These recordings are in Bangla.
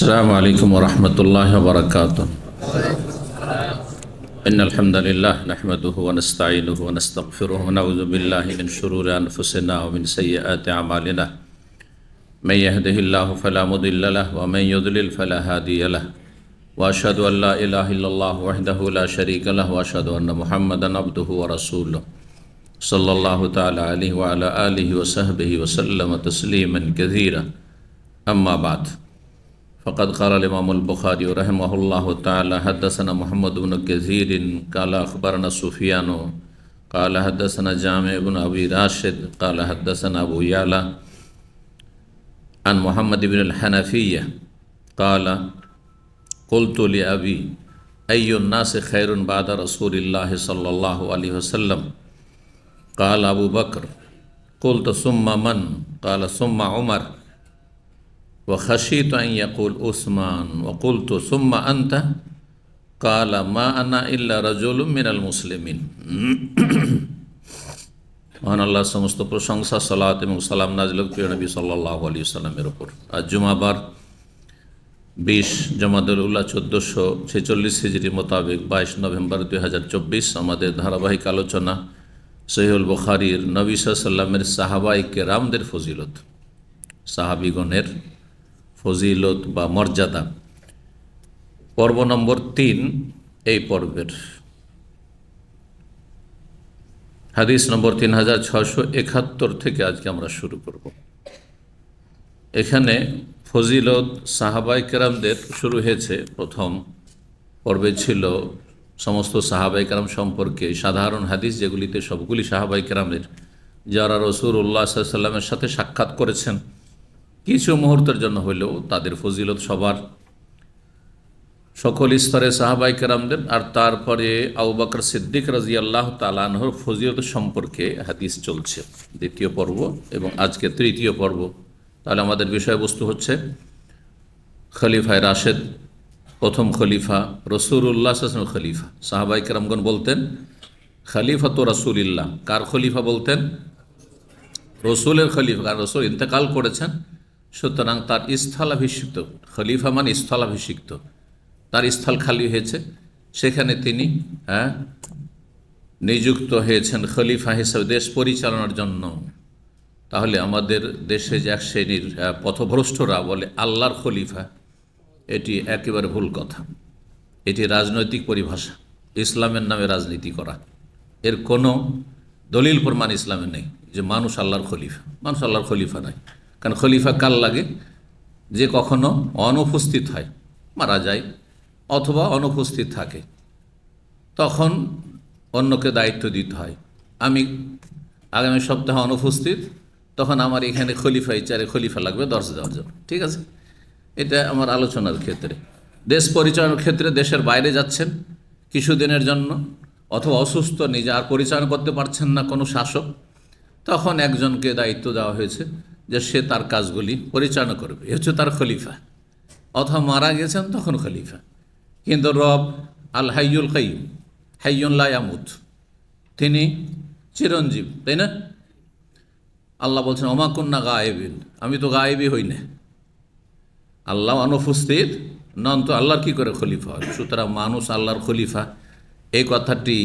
السلام عليكم ورحمة الله وبركاته. إن الحمد لله نحمده ونستعينه ونستغفره ونعوذ بالله من شرور أنفسنا ومن سيئات أعمالنا. من يهده الله فلا مضل له ومن يضلل فلا هادي له. وأشهد أن لا إله إلا الله وحده لا شريك له وأشهد أن محمدا عبده ورسوله صلى الله تعالى عليه وعلى آله وصحبه وسلم تسليما كثيرا. أما بعد، فقد قال الإمام البخاري رحمه الله تعالى: حدثنا محمد بن كثير قال أخبرنا سفيان قال حدثنا جامع بن أبي راشد قال حدثنا أبو يعلى عن محمد بن الحنفية قال: قلت لأبي أي الناس خير بعد رسول الله صلى الله عليه وسلم؟ قال أبو بكر. قلت ثم من؟ قال ثم عمر. وخشيت أن يقول عثمان. وقلت ثم أنت؟ قال ما أنا إلا رجل من المسلمين. মহান আল্লাহর সমস্ত প্রশংসা, সালাত এবং সালাম নাযিল হোক প্রিয় নবী সাল্লাল্লাহু আলাইহি ওয়াসাল্লামের উপর। আজ জুমাবার 20 জমাদুল উল্লাহ 1446 হিজরি মোতাবেক 22 নভেম্বর 2024 আমাদের ধারাবাহিক আলোচনা সহিহুল বুখারীর নবী সাল্লাল্লাহু আলাইহি ওয়াসাল্লামের সাহাবায়ে কেরামদের ফজিলত, সাহাবীগণের ফজিলত বা মর্যাদা, পর্ব নম্বর 3। এই পর্বের হাদিস নম্বর 3671 থেকে আজকে আমরা শুরু করব। এখানে ফজিলত সাহাবায়ে কেরামদের শুরু হয়েছে। প্রথম পর্বে ছিল সমস্ত সাহাবায়ে কেরাম সম্পর্কে সাধারণ হাদিস, যেগুলিতে সবগুলি সাহাবায়ে কেরামের যারা রাসূলুল্লাহ সাল্লাল্লাহু আলাইহি ওয়াসাল্লামের সাথে সাক্ষাৎ করেছেন কিছু মুহূর্তের জন্য হলেও, তাদের ফজিলত সবার, সকল স্তরে সাহাবায়ে কেরামদের। আর তারপরে আবু বকর সিদ্দিক রাদিয়াল্লাহু তাআলা আনহুর ফজিলত সম্পর্কে হাদিস চলছে, দ্বিতীয় পর্ব এবং আজকে তৃতীয় পর্ব। তাহলে আমাদের বিষয়বস্তু হচ্ছে খলিফায়ে রাশেদ, প্রথম খলিফা রাসূলুল্লাহ সাল্লাল্লাহু আলাইহি ওয়াসাল্লাম খলিফা। সাহাবায়ে কেরামগণ বলতেন খলিফাতু রাসূলিল্লাহ। কার খলিফা বলতেন? রসুলের খলিফা, কারণ রসুল ইন্তেকাল করেছেন, সুতরাং তার স্থলাভিষিক্ত, খলিফা মানে স্থলাভিষিক্ত, তার স্থল খালি হয়েছে, সেখানে তিনি নিযুক্ত হয়েছেন খলিফা হিসেবে দেশ পরিচালনার জন্য। তাহলে আমাদের দেশে যে এক শ্রেণীর পথভ্রষ্টরা বলে আল্লাহর খলিফা, এটি একেবারে ভুল কথা। এটি রাজনৈতিক পরিভাষা, ইসলামের নামে রাজনীতি করা। এর কোনো দলিল প্রমাণ ইসলামে নেই যে মানুষ আল্লাহর খলিফা। মানুষ আল্লাহর খলিফা নয়। কারণ খলিফা কাল লাগে? যে কখনো অনুপস্থিত হয়, মারা যায় অথবা অনুপস্থিত থাকে, তখন অন্যকে দায়িত্ব দিতে হয়। আমি আগামী সপ্তাহে অনুপস্থিত, তখন আমার এখানে খলিফা চেয়ারে খলিফা লাগবে 10 দেওয়ার জন্য। ঠিক আছে, এটা আমার আলোচনার ক্ষেত্রে। দেশ পরিচালনার ক্ষেত্রে দেশের বাইরে যাচ্ছেন কিছুদিনের জন্য, অথবা অসুস্থ, নিজে আর পরিচালনা করতে পারছেন না কোনো শাসক, তখন একজনকে দায়িত্ব দেওয়া হয়েছে যে সে তার কাজগুলি পরিচালনা করবে, এ হচ্ছে তার খলিফা। অথবা মারা গেছেন তখন খলিফা। কিন্তু রব আল হাইয়ুল কাইয়ুম, হাইয়ুন লা ইয়ামুত, তিনি চিরঞ্জীব, তাই না? আল্লাহ বলছেন ওমা কুন্না গায়েবিন, আমি তো গায়েবই হই না। আল্লাহ অনুপস্থিত নন, তো আল্লাহর কী করে খলিফা হয়? সুতরাং মানুষ আল্লাহর খলিফা, এই কথাটি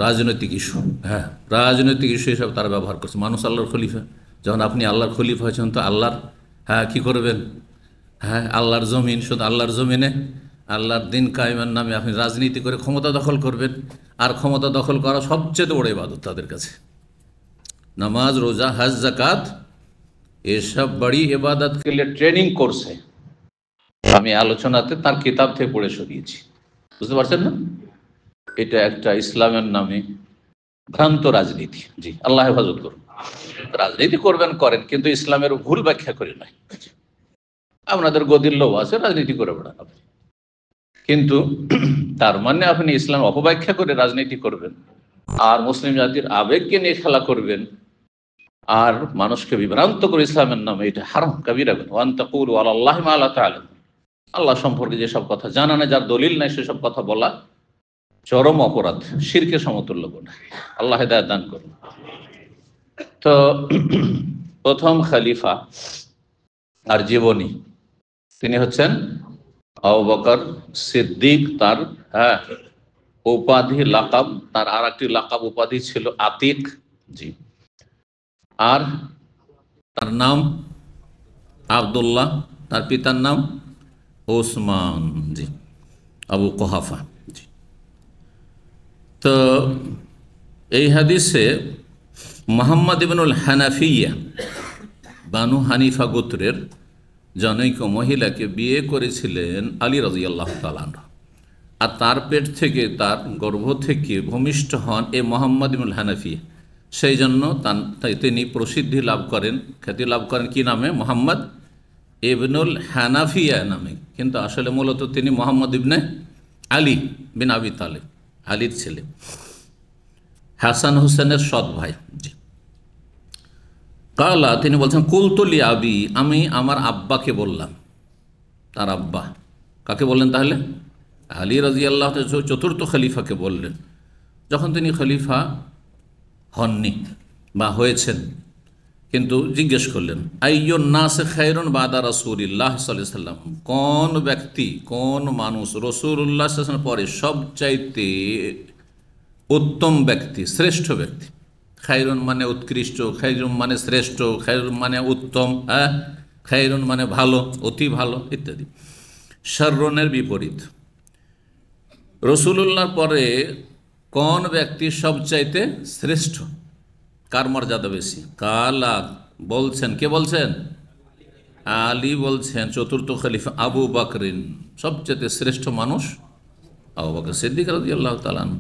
রাজনৈতিক ইস্যু, রাজনৈতিক ইস্যু হিসাবে তারা ব্যবহার করছে। মানুষ আল্লাহর খলিফা, যখন আপনি আল্লাহর খলিফা হয়েছেন তো আল্লাহর কী করবেন? আল্লাহর জমিন, শুধু আল্লাহর জমিনে আল্লাহর দিন কায়েমের নামে আপনি রাজনীতি করে ক্ষমতা দখল করবেন। আর ক্ষমতা দখল করা সবচেয়ে বড় ইবাদত তাদের কাছে। নামাজ, রোজা, হজ, যাকাত, এসব বড়ি ইবাদতকে লিয়ে ট্রেনিং কোর্সে আমি আলোচনাতে তার কিতাব থেকে পড়ে শোনিয়েছি। বুঝতে পারছেন না? এটা একটা ইসলামের নামে ভ্রান্ত রাজনীতি। জি, আল্লাহ হেফাজত করুন। রাজনীতি করবেন করেন, কিন্তু ইসলামের ভুল ব্যাখ্যা করে নয়। আপনাদের গদির লোভ আছে, রাজনীতি করে বেড়ান আপনি, কিন্তু তার মানে আপনি ইসলাম অপব্যাখ্যা করে রাজনীতি করবেন আর মুসলিম জাতির আবেগকে নিয়ে খেলা করবেন আর মানুষকে বিভ্রান্ত করে ইসলামের নামে, এটা হারাম কাবীরা গুনাহ। ওয়া আন তাকুলু আলাল্লাহি মা লা তা'লামুন, আল্লাহ সম্পর্কে যেসব কথা জানা নেই, যার দলিল নাই, সেসব কথা বলা চরম অপরাধ, শিরকের সমতুল্য গুনাহ। আল্লাহ হেদায়েত দান করুন। তো প্রথম খলিফা আর জীবনী, তিনি হচ্ছেন আবু বকর সিদ্দিক। তার হ্যাঁ উপাধি লাকাব, তার আর একটি লাকাব উপাধি ছিল আতিক। জি। আর তার নাম আব্দুল্লাহ, তার পিতার নাম ওসমান। জি, আবু কুহাফা। জি। তো এই হাদিসে মুহাম্মদ ইবনুল হানাফিয়া, বানু হানিফা গোত্রের জনৈক মহিলাকে বিয়ে করেছিলেন আলী রাদিয়াল্লাহু তাআলা আনহু। আর তার পেট থেকে, তার গর্ভ থেকে ভূমিষ্ঠ হন এ মুহাম্মদ ইবনুল হানাফিয়া। সেই জন্য তিনি প্রসিদ্ধি লাভ করেন, খ্যাতি লাভ করেন কি নামে? মুহাম্মদ ইবনুল হানাফিয়া নামে। কিন্তু আসলে মূলত তিনি মুহাম্মদ ইবনে আলী বিন আবি তালেব, আলীর ছেলে, হাসান হোসেনের সৎ ভাই। জি। কালা, তিনি বলছেন কুলতুলি আবি, আমি আমার আব্বাকে বললাম। তার আব্বা কাকে বললেন তাহলে? আলী রাদিয়াল্লাহু তাআলা চতুর্থ খলিফাকে বললেন, যখন তিনি খলিফা হননি বা হয়েছেন। কিন্তু জিজ্ঞেস করলেন আইয়ুন নাস খায়রুন বাদা রাসূলিল্লাহ সাল্লাল্লাহু আলাইহি ওয়াসাল্লাম, কোন ব্যক্তি, কোন মানুষ রাসূলুল্লাহ সাল্লাল্লাহু আলাইহি ওয়াসাল্লাম পরে সবচাইতে উত্তম ব্যক্তি, শ্রেষ্ঠ ব্যক্তি। খায়রুন মানে উৎকৃষ্ট, খায়রুন মানে শ্রেষ্ঠ, খায়রুন মানে উত্তম, হ্যাঁ, খায়রুন মানে ভালো, অতি ভালো ইত্যাদি। শাররুনের বিপরীত। রাসূলুল্লাহর পরে কোন ব্যক্তি সবচাইতে শ্রেষ্ঠ, কার মর্যাদা বেশি? কালা, বলছেন, কে বলছেন? আলী বলছেন চতুর্থ খলিফা আবু বকরিন, সবচাইতে শ্রেষ্ঠ মানুষ আবু বকর সিদ্দিক রাদিয়াল্লাহু তাআলা আনহু।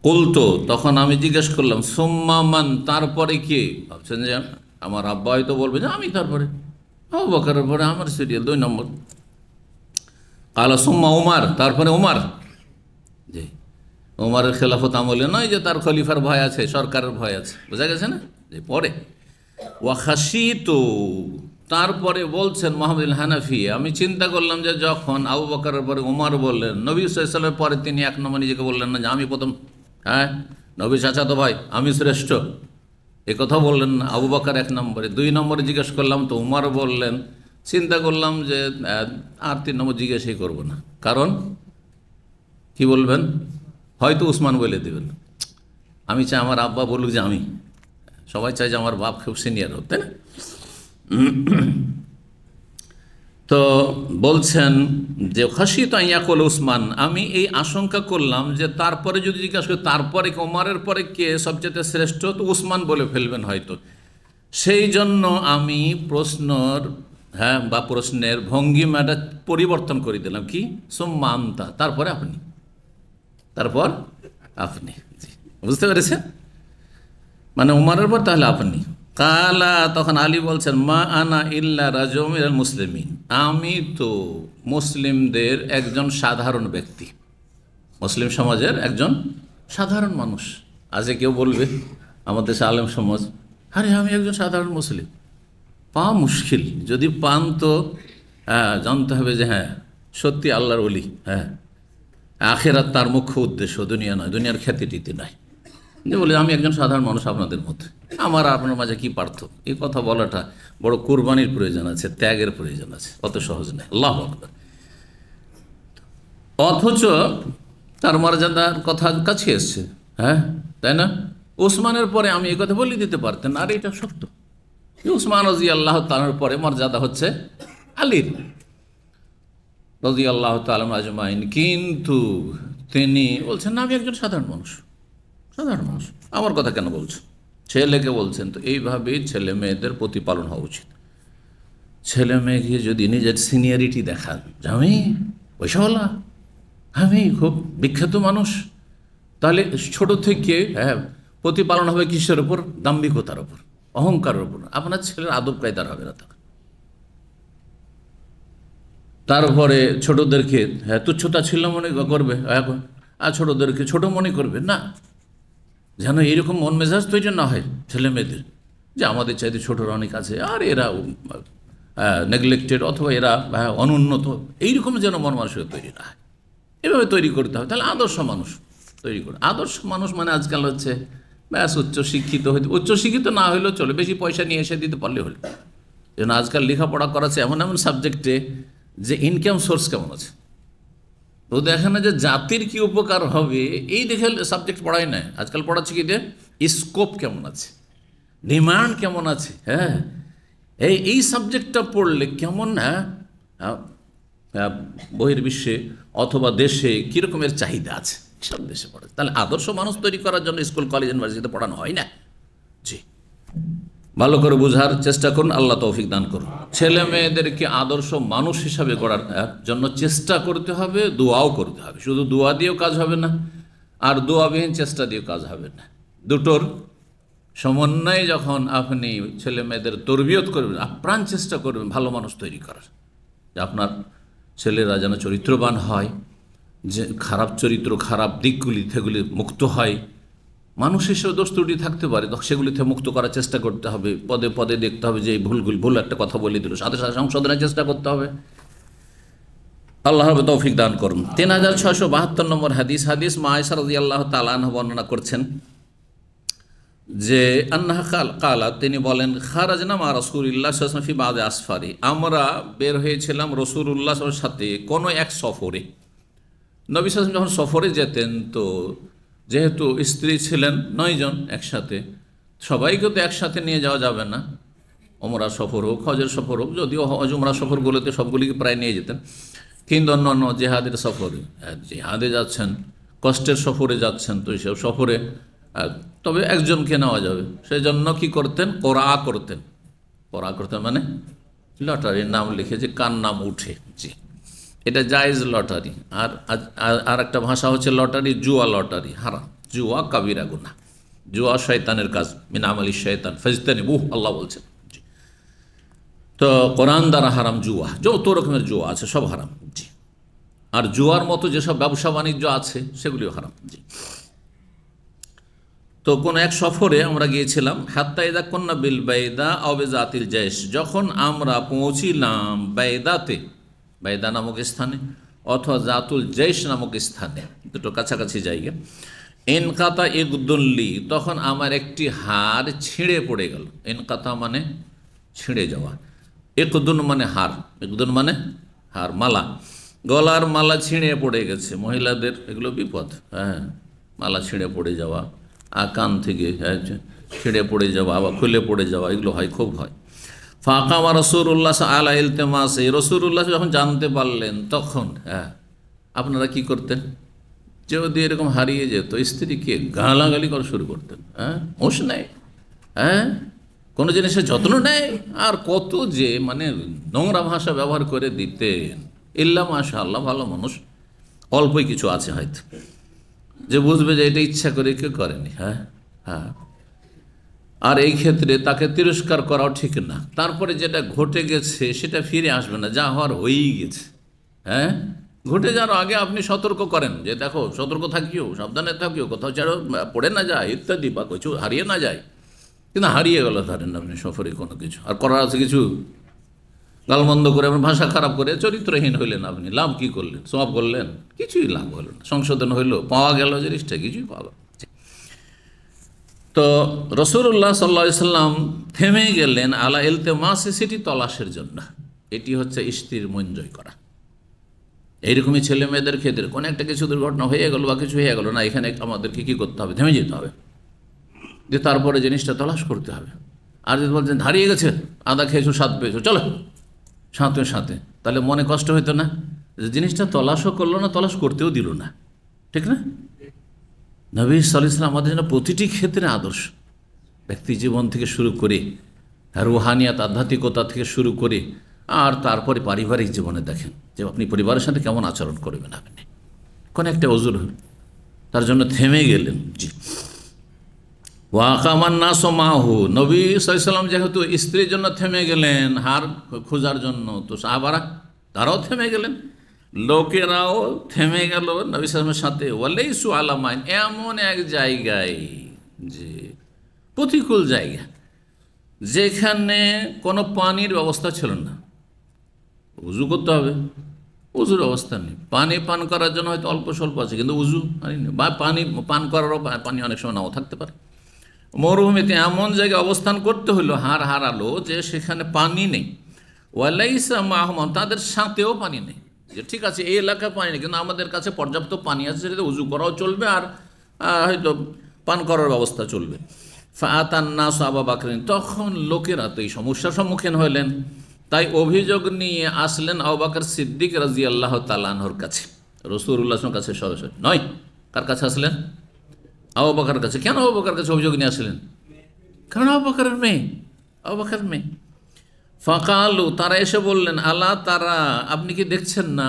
কুলতু, তখন আমি জিজ্ঞেস করলাম সুম্মা মান, তারপরে কে? ভাবছেন যে আমার আব্বা হয়তো বলবে যে আমি তারপরে, আবু বকরের পরে আমার সিরিয়াল 2 নম্বর। কালা সুম্মা উমার, তারপরে উমার। জি, উমারের খেলাফত আমলে নয় যে তার খলিফার ভয় আছে, সরকারের ভয় আছে, বোঝা গেছে না? যে পরে ওয়াখাশিতু, তারপরে বলছেন মুহাম্মদ হানাফি, আমি চিন্তা করলাম যে যখন আবু বকরের পরে উমার বললেন, নবী সাল্লাল্লাহু আলাইহি ওয়াসাল্লামের পরে তিনি 1 নম্বর নিজেকে বললেন না যে আমি প্রথম, হ্যাঁ, নবী চাচাতো ভাই, আমি শ্রেষ্ঠ, এ কথা বললেন না। আবু বকর 1 নম্বরে, 2 নম্বরে জিজ্ঞেস করলাম তো উমার বললেন। চিন্তা করলাম যে আর 3 নম্বর জিজ্ঞেসই করব না, কারণ কি বলবেন, হয়তো উসমান বলে দেবেন। আমি চাই আমার আব্বা বলুক যে আমি, সবাই চাই যে আমার বাপ খুব সিনিয়র হোক, তাই না? তো বলছেন যে খাসিত ইয়াকুল উসমান, আমি এই আশঙ্কা করলাম যে তারপরে যদি জিজ্ঞাসা করি তারপরে ওমরের পরে কে সবচেয়ে শ্রেষ্ঠ, তো উসমান বলে ফেলবেন হয়তো। সেই জন্য আমি প্রশ্নের ভঙ্গিমাটা পরিবর্তন করে দিলাম, কি সুম্মা আনতা, তারপরে আপনি, তারপর আপনি। বুঝতে পেরেছেন? মানে উমরের পর তাহলে আপনি। কালা, তখন আলী বলছেন মা আনা ইল্লা রাজুলুম মিনাল মুসলিমিন, আমি তো মুসলিমদের একজন সাধারণ ব্যক্তি, মুসলিম সমাজের একজন সাধারণ মানুষ। আজকে কেউ বলবে আমাদের দেশে আলেম সমাজ, আরে আমি একজন সাধারণ মুসলিম, পাওয়া মুশকিল। যদি পান তো জানতে হবে যে হ্যাঁ সত্যি আল্লাহর ওলি, হ্যাঁ, আখিরাত তার মুখ্য উদ্দেশ্য, দুনিয়া নয়, দুনিয়ার খ্যাতি-টীতি নয়। যে বলে আমি একজন সাধারণ মানুষ আপনাদের মধ্যে, আমার আপনার মাঝে কি পার্থক্য? এই কথা বলাটা বড় কুরবানির প্রয়োজন আছে, ত্যাগের প্রয়োজন আছে, অত সহজ নয়। আল্লাহু আকবার। অথচ তার মর্যাদার কথা কাছে এসছে, হ্যাঁ, তাই না? ওসমানের পরে আমি এই কথা বলে দিতে পারতেন, আর এটা সত্য। উসমান রাদিয়াল্লাহু তাআলার পরে মর্যাদা হচ্ছে আলীর রাদিয়াল্লাহু তাআলা আজমাইন। কিন্তু তিনি বলছেন না, আমি একজন সাধারণ মানুষ, সাধারণ মানুষ, আমার কথা কেন বলছো? ছেলেকে বলছেন। তো এইভাবেই ছেলে মেয়েদের প্রতিপালন হওয়া উচিত। ছেলে মেয়েকে যদি নিজের সিনিয়রিটি দেখান, যে আমি পয়সাওয়ালা, আমি খুব বিখ্যাত মানুষ, তাহলে ছোট থেকে প্রতিপালন হবে কিসের ওপর? দাম্ভিকতার ওপর, অহংকারের ওপর। আপনার ছেলের আদব কায়দার হবে না। তারপরে ছোটদেরকে তুচ্ছতা ছিল মনে করবে, এখন আর ছোটদেরকে ছোট মনে করবে না, যেন এইরকম মন মেজাজ তৈরি না হয় ছেলে মেয়েদের, যে আমাদের চাইতে ছোটরা অনেক আছে আর এরা নেগলেক্টেড অথবা এরা অনুন্নত, এইরকম যেন মন মানসিকতা তৈরি না হয়। এভাবে তৈরি করতে হবে, তাহলে আদর্শ মানুষ তৈরি করে। আদর্শ মানুষ মানে আজকাল হচ্ছে ব্যাস উচ্চশিক্ষিত হইতে, উচ্চশিক্ষিত না হইলেও চলে, বেশি পয়সা নিয়ে এসে দিতে পারলে হলো। যেন আজকাল লেখাপড়া করাচ্ছে এমন এমন সাবজেক্টে যে ইনকাম সোর্স কেমন আছে। তো দেখে না যে জাতির কি উপকার হবে, এই দেখে সাবজেক্ট পড়াই না। আজকাল পড়াচ্ছে কি যে স্কোপ কেমন আছে, ডিমান্ড কেমন আছে। হ্যাঁ, এই সাবজেক্টটা পড়লে কেমন না বহির্বিশ্বে অথবা দেশে কীরকমের চাহিদা আছে, সব দেশে পড়ে। তাহলে আদর্শ মানুষ তৈরি করার জন্য স্কুল কলেজ ইউনিভার্সিটিতে পড়ানো হয় না। জি, ভালো করে বোঝার চেষ্টা করুন, আল্লাহ তৌফিক দান করুন। ছেলে মেয়েদেরকে আদর্শ মানুষ হিসাবে গড়ার জন্য চেষ্টা করতে হবে, দোয়াও করতে হবে। শুধু দোয়া দিয়েও কাজ হবে না, আর দোয়াবিহীন চেষ্টা দিয়েও কাজ হবে না। দুটোর সমন্বয়ে যখন আপনি ছেলে মেয়েদের তরবিয়ত করবেন, আপ্রাণ চেষ্টা করবেন ভালো মানুষ তৈরি করার, যে আপনার ছেলেরা যেন চরিত্রবান হয়, যে খারাপ চরিত্র খারাপ দিকগুলি সেগুলি মুক্ত হয়। মানুষ হিসেবে দোষ ত্রুটি থাকতে পারে, তখন সেগুলি থেকে মুক্ত করার চেষ্টা করতে হবে। পদে পদে দেখতে হবে যে এই ভুল একটা কথা বলে দিল, সাথে সাথে সংশোধনের চেষ্টা করতে হবে। আল্লাহ তৌফিক দান করুন। 3672 নম্বর হাদিস মা আয়েশা রাদিয়াল্লাহু তাআলা আনহা বর্ণনা করছেন যে আন্নাহা কালা, তিনি বলেন খারাজনা মা রাসূলিল্লাহ সাল্লাল্লাহু আলাইহি ওয়াসাল্লাম ফি বাযি আসফারি, আমরা বের হয়েছিলাম রাসূলুল্লাহ সাল্লাল্লাহু আলাইহি ওয়াসাল্লামের সাথে কোনো এক সফরে। নবী সাল্লাল্লাহু আলাইহি ওয়াসাল্লাম যখন সফরে যেতেন, তো যেহেতু স্ত্রী ছিলেন 9 জন একসাথে, সবাইকে তো একসাথে নিয়ে যাওয়া যাবে না। ওমরা সফর হোক, হজের সফর হোক, যদিও হজ উমরা সফরগুলোতে সবগুলিকে প্রায় নিয়ে যেতেন, কিন্তু অন্যান্য জেহাদের সফরে, জেহাদে যাচ্ছেন, কষ্টের সফরে যাচ্ছেন, তো এইসব সফরে তবে একজনকে নেওয়া যাবে। সেই জন্য কী করতেন, কোরআ করতেন। কোরআ করতেন মানে লটারির নাম লিখে যে কার নাম উঠে। জি, এটা জায়েজ লটারি। আর একটা ভাষা হচ্ছে লটারি জুয়া, লটারি হারাম, জুয়া কাবিরা গুনাহ, জুয়া শয়তানের কাজ, মিন আমালি শয়তান ফাজতানিবুহ, আল্লাহ বলছেন। জি, তো কোরআন দ্বারা হারাম জুয়া, যত রকমের জুয়া আছে সব হারাম। জি, আর জুয়ার মতো যেসব ব্যবসা বাণিজ্য আছে সেগুলিও হারাম। জি, তো কোন এক সফরে আমরা গিয়েছিলাম, হাত্তা ইযা কুন্না বিল বাইদা আও বিজাতিল জাইশ, যখন আমরা পৌঁছিলাম বাইদাতে, বাইদা নামক স্থানে অথবা জাতুল জৈশ নামক স্থানে, দুটো কাছাকাছি জায়গা। ইনকাতা ইকদুল্লি, তখন আমার একটি হাড় ছিঁড়ে পড়ে গেল। ইনকাতা মানে ছিঁড়ে যাওয়া, ইকদুন মানে হাড়, ইকদুন মানে হাড়, মালা, গলার মালা ছিঁড়ে পড়ে গেছে। মহিলাদের এগুলো বিপদ। হ্যাঁ, মালা ছিঁড়ে পড়ে যাওয়া, আর কান থেকে ছিঁড়ে পড়ে যাওয়া বা খুলে পড়ে যাওয়া, এগুলো হয়, খুব হয়। ফাকামা রাসূলুল্লাহ আলা ইলতিমাসে, রাসূলুল্লাহ যখন জানতে পারলেন, তখন আপনারা কি করতেন, যদি এরকম হারিয়ে যেত স্ত্রীকে গালাগালি করা শুরু করতেন। হোশ নেয়, কোনো জিনিসের যত্ন নেয়, আর কত যে মানে নোংরা ভাষা ব্যবহার করে দিতেন। ইল্লা মাশাআল্লাহ, ভালো মানুষ অল্পই কিছু আছে হয়তো, যে বুঝবে যে এটা ইচ্ছা করে কেউ করেনি। হ্যাঁ, আর এই ক্ষেত্রে তাকে তিরস্কার করাও ঠিক না। তারপরে যেটা ঘটে গেছে সেটা ফিরে আসবে না, যা হওয়ার হয়েই গেছে। হ্যাঁ, ঘটে যাওয়ার আগে আপনি সতর্ক করেন যে দেখো, সতর্ক থাকিও, সাবধানে থাকিও, কোথাও ছাড়ো পড়ে না যায় ইত্যাদি, বা কিছু হারিয়ে না যায়। কিন্তু হারিয়ে গেল ধরেন আপনি সফরে কোনো কিছু, আর করার আছে কিছু, গালমন্দ করে আপনার ভাষা খারাপ করে চরিত্রহীন হইলেন, আপনি লাভ কি করলেন, সওয়াব করলেন, কিছুই লাভ হলো না। সংশোধন হইল, পাওয়া গেল জিনিসটা, কিছুই পাওয়া গেল। তো রাসূলুল্লাহ সাল্লাল্লাহু আলাইহি সাল্লাম থেমে গেলেন আলা ইলতিমাসে, সেটি তলাশের জন্য। এটি হচ্ছে স্ত্রীর মন জয় করা। এইরকমই ছেলে মেয়েদের ক্ষেত্রে কোনো একটা কিছু দুর্ঘটনা হয়ে গেল বা কিছু হয়ে গেল না, এখানে আমাদেরকে কী করতে হবে, থেমে যেতে হবে, যে তারপরে জিনিসটা তলাশ করতে হবে। আর যদি বলছেন হারিয়ে গেছে, আদা খেয়েছো স্বাদ পেয়েছো, চলো সাথে সাথে, তাহলে মনে কষ্ট হইতো না যে জিনিসটা তলাশও করলো না, তলাশ করতেও দিল না, ঠিক না? নবী সাল্লাল্লাহু আলাইহি ওয়াসাল্লাম আমাদের জন্য প্রতিটি ক্ষেত্রে আদর্শ, ব্যক্তি জীবন থেকে শুরু করে, রুহানিয়াত আধ্যাত্মিকতা থেকে শুরু করে, আর তারপরে পারিবারিক জীবনে দেখেন যে আপনি পরিবারের সাথে কেমন আচরণ করবেন। আপনি কোন একটা ওজুর তার জন্য থেমে গেলেন। জি, ওয়াকামান নাস মাহু, নবী সাল্লাল্লাহু আলাইহি ওয়াসাল্লাম যেহেতু স্ত্রীর জন্য থেমে গেলেন হার খোঁজার জন্য, তো সাহাবারা তারাও থেমে গেলেন, লোকেরাও থেমে গেল নবী সাল্লাল্লাহু আলাইহি ওয়াসাল্লামের সাথে। ওয়ালাইসু আলামাইন, এমন এক জায়গায়, যে প্রতিকূল জায়গা, যেখানে কোনো পানির ব্যবস্থা ছিল না, উজু করতে হবে, উজুর অবস্থা নেই, পানি পান করার জন্য হয়তো অল্প স্বল্প আছে, কিন্তু উজু বা পানি পান করারও পানি অনেক সময় নাও থাকতে পারে। মরুভূমিতে এমন জায়গায় অবস্থান করতে হলো, হারালো যে সেখানে পানি নেই। ওয়ালাইসা মাহম, তাদের সাথেও পানি নেই। যে ঠিক আছে এই এলাকায় পানি নেই, কিন্তু আমাদের কাছে পর্যাপ্ত পানি আছে, সেটাতে উজু করাও চলবে আর হয়তো পান করার ব্যবস্থা চলবে। ফাতান্নাস আবু বকরিন, তখন লোকেরা তো এই সমস্যার সম্মুখীন হলেন, তাই অভিযোগ নিয়ে আসলেন আবু বকর সিদ্দিক রাদিয়াল্লাহু তাআলা আনহুর কাছে, রাসূলুল্লাহর কাছে সরাসরি নয়। কার কাছে আসলেন? আবু বকরের কাছে। কেন আবু বকরের কাছে অভিযোগ নিয়ে আসলেন? কারণ আবু বকরের মেয়ে, আবু বকরের মেয়ে। ফাকালু, তারা এসে বললেন, আলা তারা, আপনি কি দেখছেন না,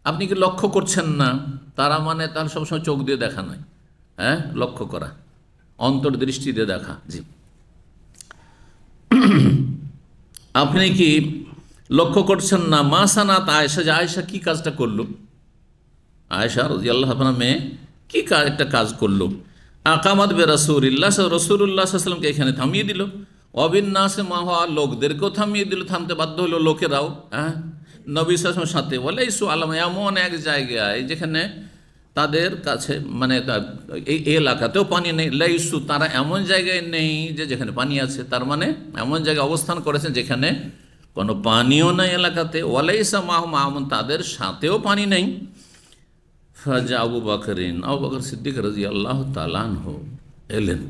আপনি কি লক্ষ্য করছেন না? তারা মানে তাহলে সবসময় চোখ দিয়ে দেখা নয়, হ্যাঁ, লক্ষ্য করা, অন্তর্দৃষ্টি দিয়ে দেখা। জি, আপনি কি লক্ষ্য করছেন না? মা সানাত আয়েশা, যে আয়েশা কি কাজটা করলো, আয়েশা রাদিয়াল্লাহু আনহা মেয়ে কি একটা কাজ করলো। আকামাত বে রাসূলিল্লাহ, রাসূলুল্লাহ সাল্লাল্লাহু আলাইহি ওয়াসাল্লামকে এখানে থামিয়ে দিল, অবিন্যাসে মাহা, লোকদেরকেও থামিয়ে দিল, থামতে বাধ্য হলো লোকেরাও, হ্যাঁ, নবী সাল্লাল্লাহু আলাইহি ওয়াসাল্লামের সাথে। বলে ইসু আলম, এমন এক জায়গায় যেখানে তাদের কাছে মানে এই এলাকাতেও পানি নেই। লাইসু, তারা এমন জায়গায় নেই যে যেখানে পানি আছে, তার মানে এমন জায়গায় অবস্থান করেছেন যেখানে কোনো পানিও নাই এলাকাতে। ওয়ালাইসা মাহম আমন, তাদের সাথেও পানি নেই। ফাজা আবু বকরিন, আবু বকর সিদ্দিক রাদিয়াল্লাহু তাআলা আনহু এলেন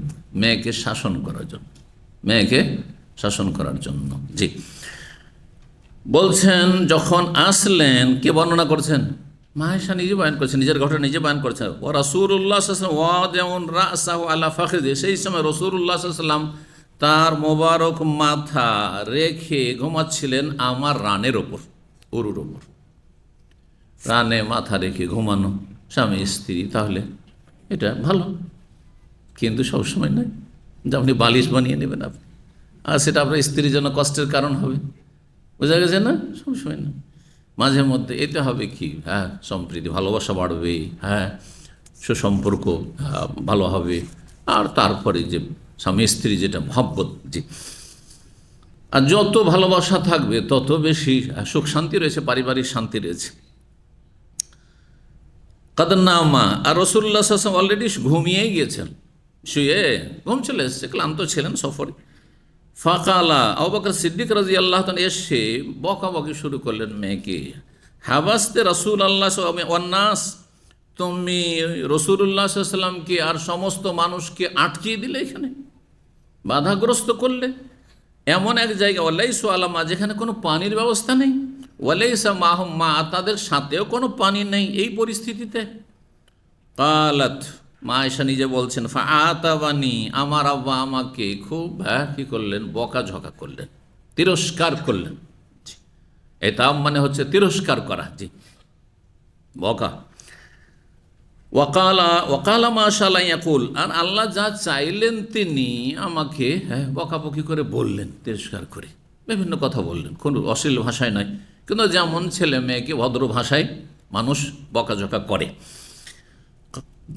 মেয়েকে শাসন করার জন্য, মেয়েকে শাসন করার জন্য। জি, বলছেন যখন আসলেন, কে বর্ণনা করছেন? মা আয়েশা নিজে বয়ান করছেন, নিজের ঘটনা নিজে বয়ান করছেন। ও রাসূলুল্লাহ সাল্লাল্লাহু আলাইহি ওয়াসাল্লাম ওয়াদিউন রাসাহু আলা ফাখিযি, সেই সময় রাসূলুল্লাহ সাল্লাল্লাহু আলাইহি ওয়াসাল্লাম তার মোবারক মাথা রেখে ঘুমাচ্ছিলেন আমার রানের ওপর, উরুর ওপর। রানে মাথা রেখে ঘুমানো স্বামী স্ত্রী, তাহলে এটা ভালো, কিন্তু সবসময় নয় যে আপনি বালিশ বানিয়ে নেবেন আপনি, আর সেটা আপনার স্ত্রীর জন্য কষ্টের কারণ হবে। বোঝা গেছে না? সবসময় না, মাঝে মধ্যে এতে হবে কি, হ্যাঁ, সম্প্রীতি, ভালোবাসা বাড়বে, হ্যাঁ, সুসম্পর্ক ভালো হবে, আর তারপরে যে স্বামী স্ত্রী যেটা মহব্বত, জি, আর যত ভালোবাসা থাকবে তত বেশি সুখ শান্তি রয়েছে, পারিবারিক শান্তি রয়েছে। কাদনামা, আর রাসূলুল্লাহ সাল্লাল্লাহু আলাইহি ওয়াসাল্লাম অলরেডি ঘুমিয়েই গিয়েছেন, শুয়ে ঘুম চলে এসেছে, ক্লান্ত ছিলেন সফরে। ফাকালা, আবু বকর সিদ্দিক রাদিয়াল্লাহু তাআলা এসে বকাবকি শুরু করলেন মেয়েকে। হাবাসতে রাসূলুল্লাহ ওয়ান্নাস, তুমি রাসূলুল্লাহ সাল্লাল্লাহু আলাইহি ওয়াসাল্লামকে আর সমস্ত মানুষকে আটকিয়ে দিলে, এখানে বাধাগ্রস্ত করলে এমন এক জায়গা, ওয়ালাইসু আলামা, যেখানে কোনো পানির ব্যবস্থা নেই, ওয়ালাইসা মাহুম মা, তাদের সাথেও কোনো পানি নেই, এই পরিস্থিতিতে। কালাত, মা আয়েশা নিজে বলছেন, ফাআতাবানি, আমার আব্বা আমাকে খুব কি করলেন, বকাঝকা করলেন, তিরস্কার করলেন। এতাম মানে হচ্ছে তিরস্কার করা, জি, বকা। ওয়াকালা মাশাআল্লাহ ইয়াকুল, আর আল্লাহ যা চাইলেন তিনি আমাকে বকাবকি করে বললেন, তিরস্কার করে বিভিন্ন কথা বললেন, কোনো অশ্লীল ভাষায় নয়, কিন্তু যেমন ছেলে মেয়েকে ভদ্র ভাষায় মানুষ বকাঝকা করে।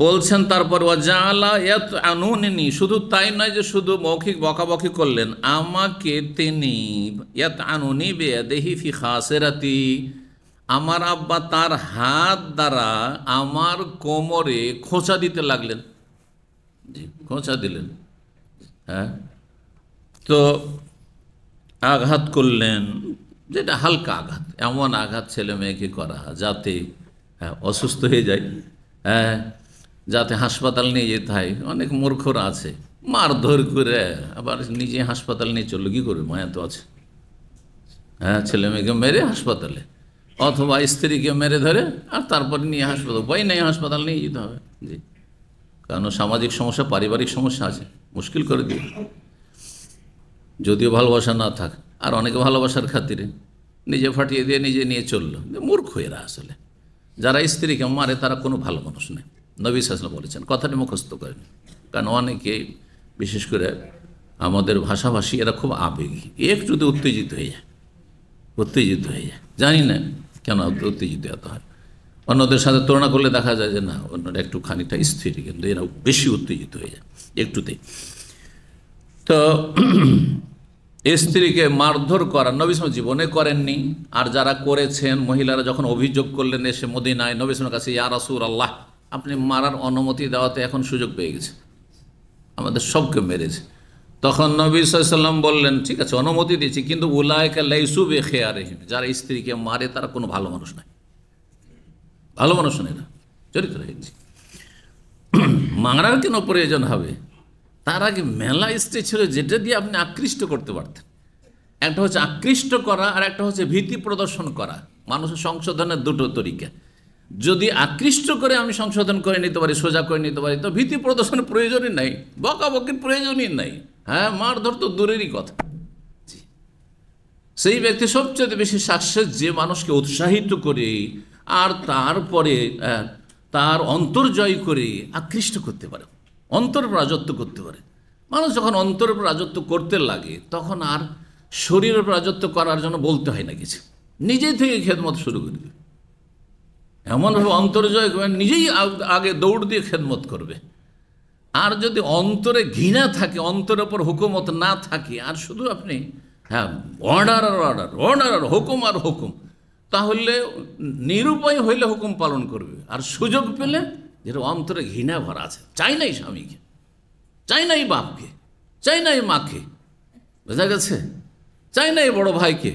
বলছেন তারপর ওয়াজালা ইয়াতআনুনি, শুধু তাই নয় যে শুধু মৌখিক বকাবকি করলেন, আমাকে তিনি ইয়াতআনুনি বিয়াদিহি ফি খাসিরাতি, আমার আব্বা তার হাত দ্বারা আমার কোমরে খোঁচা দিতে লাগলেন। জি, খোঁচা দিলেন, হ্যাঁ, তো আঘাত করলেন, যেটা হালকা আঘাত, এমন আঘাত ছেলে মেয়েকে করা যাতে অসুস্থ হয়ে যায়, হ্যাঁ, যাতে হাসপাতাল নিয়ে যেতে হয়। অনেক মূর্খরা আছে মারধর করে আবার নিজে হাসপাতাল নিয়ে চললো, কী করবে, মায়া তো আছে, হ্যাঁ, ছেলে মেয়েকে মেরে হাসপাতালে, অথবা স্ত্রীকে মেরে ধরে আর তারপরে নিয়ে হাসপাতাল, উপায় নেই, হাসপাতাল নিয়ে যেতে হবে। জি, কারণ সামাজিক সমস্যা, পারিবারিক সমস্যা আছে, মুশকিল করে দিবে, যদিও ভালোবাসা না থাক। আর অনেকে ভালোবাসার খাতিরে নিজে ফাটিয়ে দিয়ে নিজে নিয়ে চললো, মূর্খ এরা আসলে। যারা স্ত্রীকে মারে তারা কোনো ভালো মানুষ নেই, নবী সাল্লাল্লাহু আলাইহি ওয়াসাল্লাম বলেছেন, কথাটি মুখস্থ করেন। কারণ অনেকে, বিশেষ করে আমাদের ভাষাভাষী, এরা খুব আবেগী, একটুতে উত্তেজিত হয়ে যায়, উত্তেজিত হয়ে যায়, জানি না কেন উত্তেজিত এত হয়। অন্যদের সাথে তুলনা করলে দেখা যায় যে না, অন্যরা একটু খানিকটা স্থির, কিন্তু এরা বেশি উত্তেজিত হয়ে যায় একটুতেই। তো স্ত্রীকে মারধর করা নবী সাল্লাল্লাহু আলাইহি ওয়াসাল্লাম জীবনে করেননি, আর যারা করেছেন, মহিলারা যখন অভিযোগ করলেন এসে মদিনায় নবী সাল্লাল্লাহু আলাইহি ওয়াসাল্লামের কাছে, ইয়া রাসূলুল্লাহ, আপনি মারার অনুমতি দেওয়াতে এখন সুযোগ পেয়ে গেছে, আমাদের সবকে মেরেছে, তখন নবী সাল্লাল্লাহু আলাইহি ওয়াসাল্লাম বললেন, ঠিক আছে অনুমতি দিয়েছি, কিন্তু উলাইকা লাইসু বিখিয়ারিহিম, যারা স্ত্রীকে মারে তারা কোনো ভালো মানুষ নয়, ভালো মানুষ নয়, না চরিত্রহীন। মারার কেন প্রয়োজন হবে? তার আগে মেলা স্ত্রী ছিল যেটা দিয়ে আপনি আকৃষ্ট করতে পারতেন। একটা হচ্ছে আকৃষ্ট করা, আর একটা হচ্ছে ভীতি প্রদর্শন করা। মানুষের সংশোধনের দুটো তরিকা। যদি আকৃষ্ট করে আমি সংশোধন করে নিতে পারি, সোজা করে নিতে পারি, তো ভীতি প্রদর্শনের প্রয়োজনই নাই, বকাবকির প্রয়োজনই নাই। হ্যাঁ, মারধর তো দূরেরই কথা। সেই ব্যক্তি সবচেয়ে বেশি সাকসেস যে মানুষকে উৎসাহিত করে আর তারপরে তার অন্তর জয় করে আকৃষ্ট করতে পারে, অন্তর রাজত্ব করতে পারে। মানুষ যখন অন্তর রাজত্ব করতে লাগে তখন আর শরীরের রাজত্ব করার জন্য বলতে হয় না কিছু, নিজেই থেকে খেদমত শুরু করে দেবে। এমনভাবে অন্তর জয় করে নিজেই আগে দৌড় দিয়ে খেদমত করবে। আর যদি অন্তরে ঘৃণা থাকে, অন্তরের ওপর হুকুমত না থাকে, আর শুধু আপনি হ্যাঁ অর্ডার আর অর্ডার, অর্ডার আর হুকুম আর হুকুম, তাহলে নিরুপায় হইলে হুকুম পালন করবে। আর সুযোগ পেলে যেটা অন্তরে ঘৃণা ভরা আছে, চাই নাই স্বামীকে, চাই নাই বাপকে, চাই নাই মাকে, বোঝা গেছে, চাই নাই বড় ভাইকে,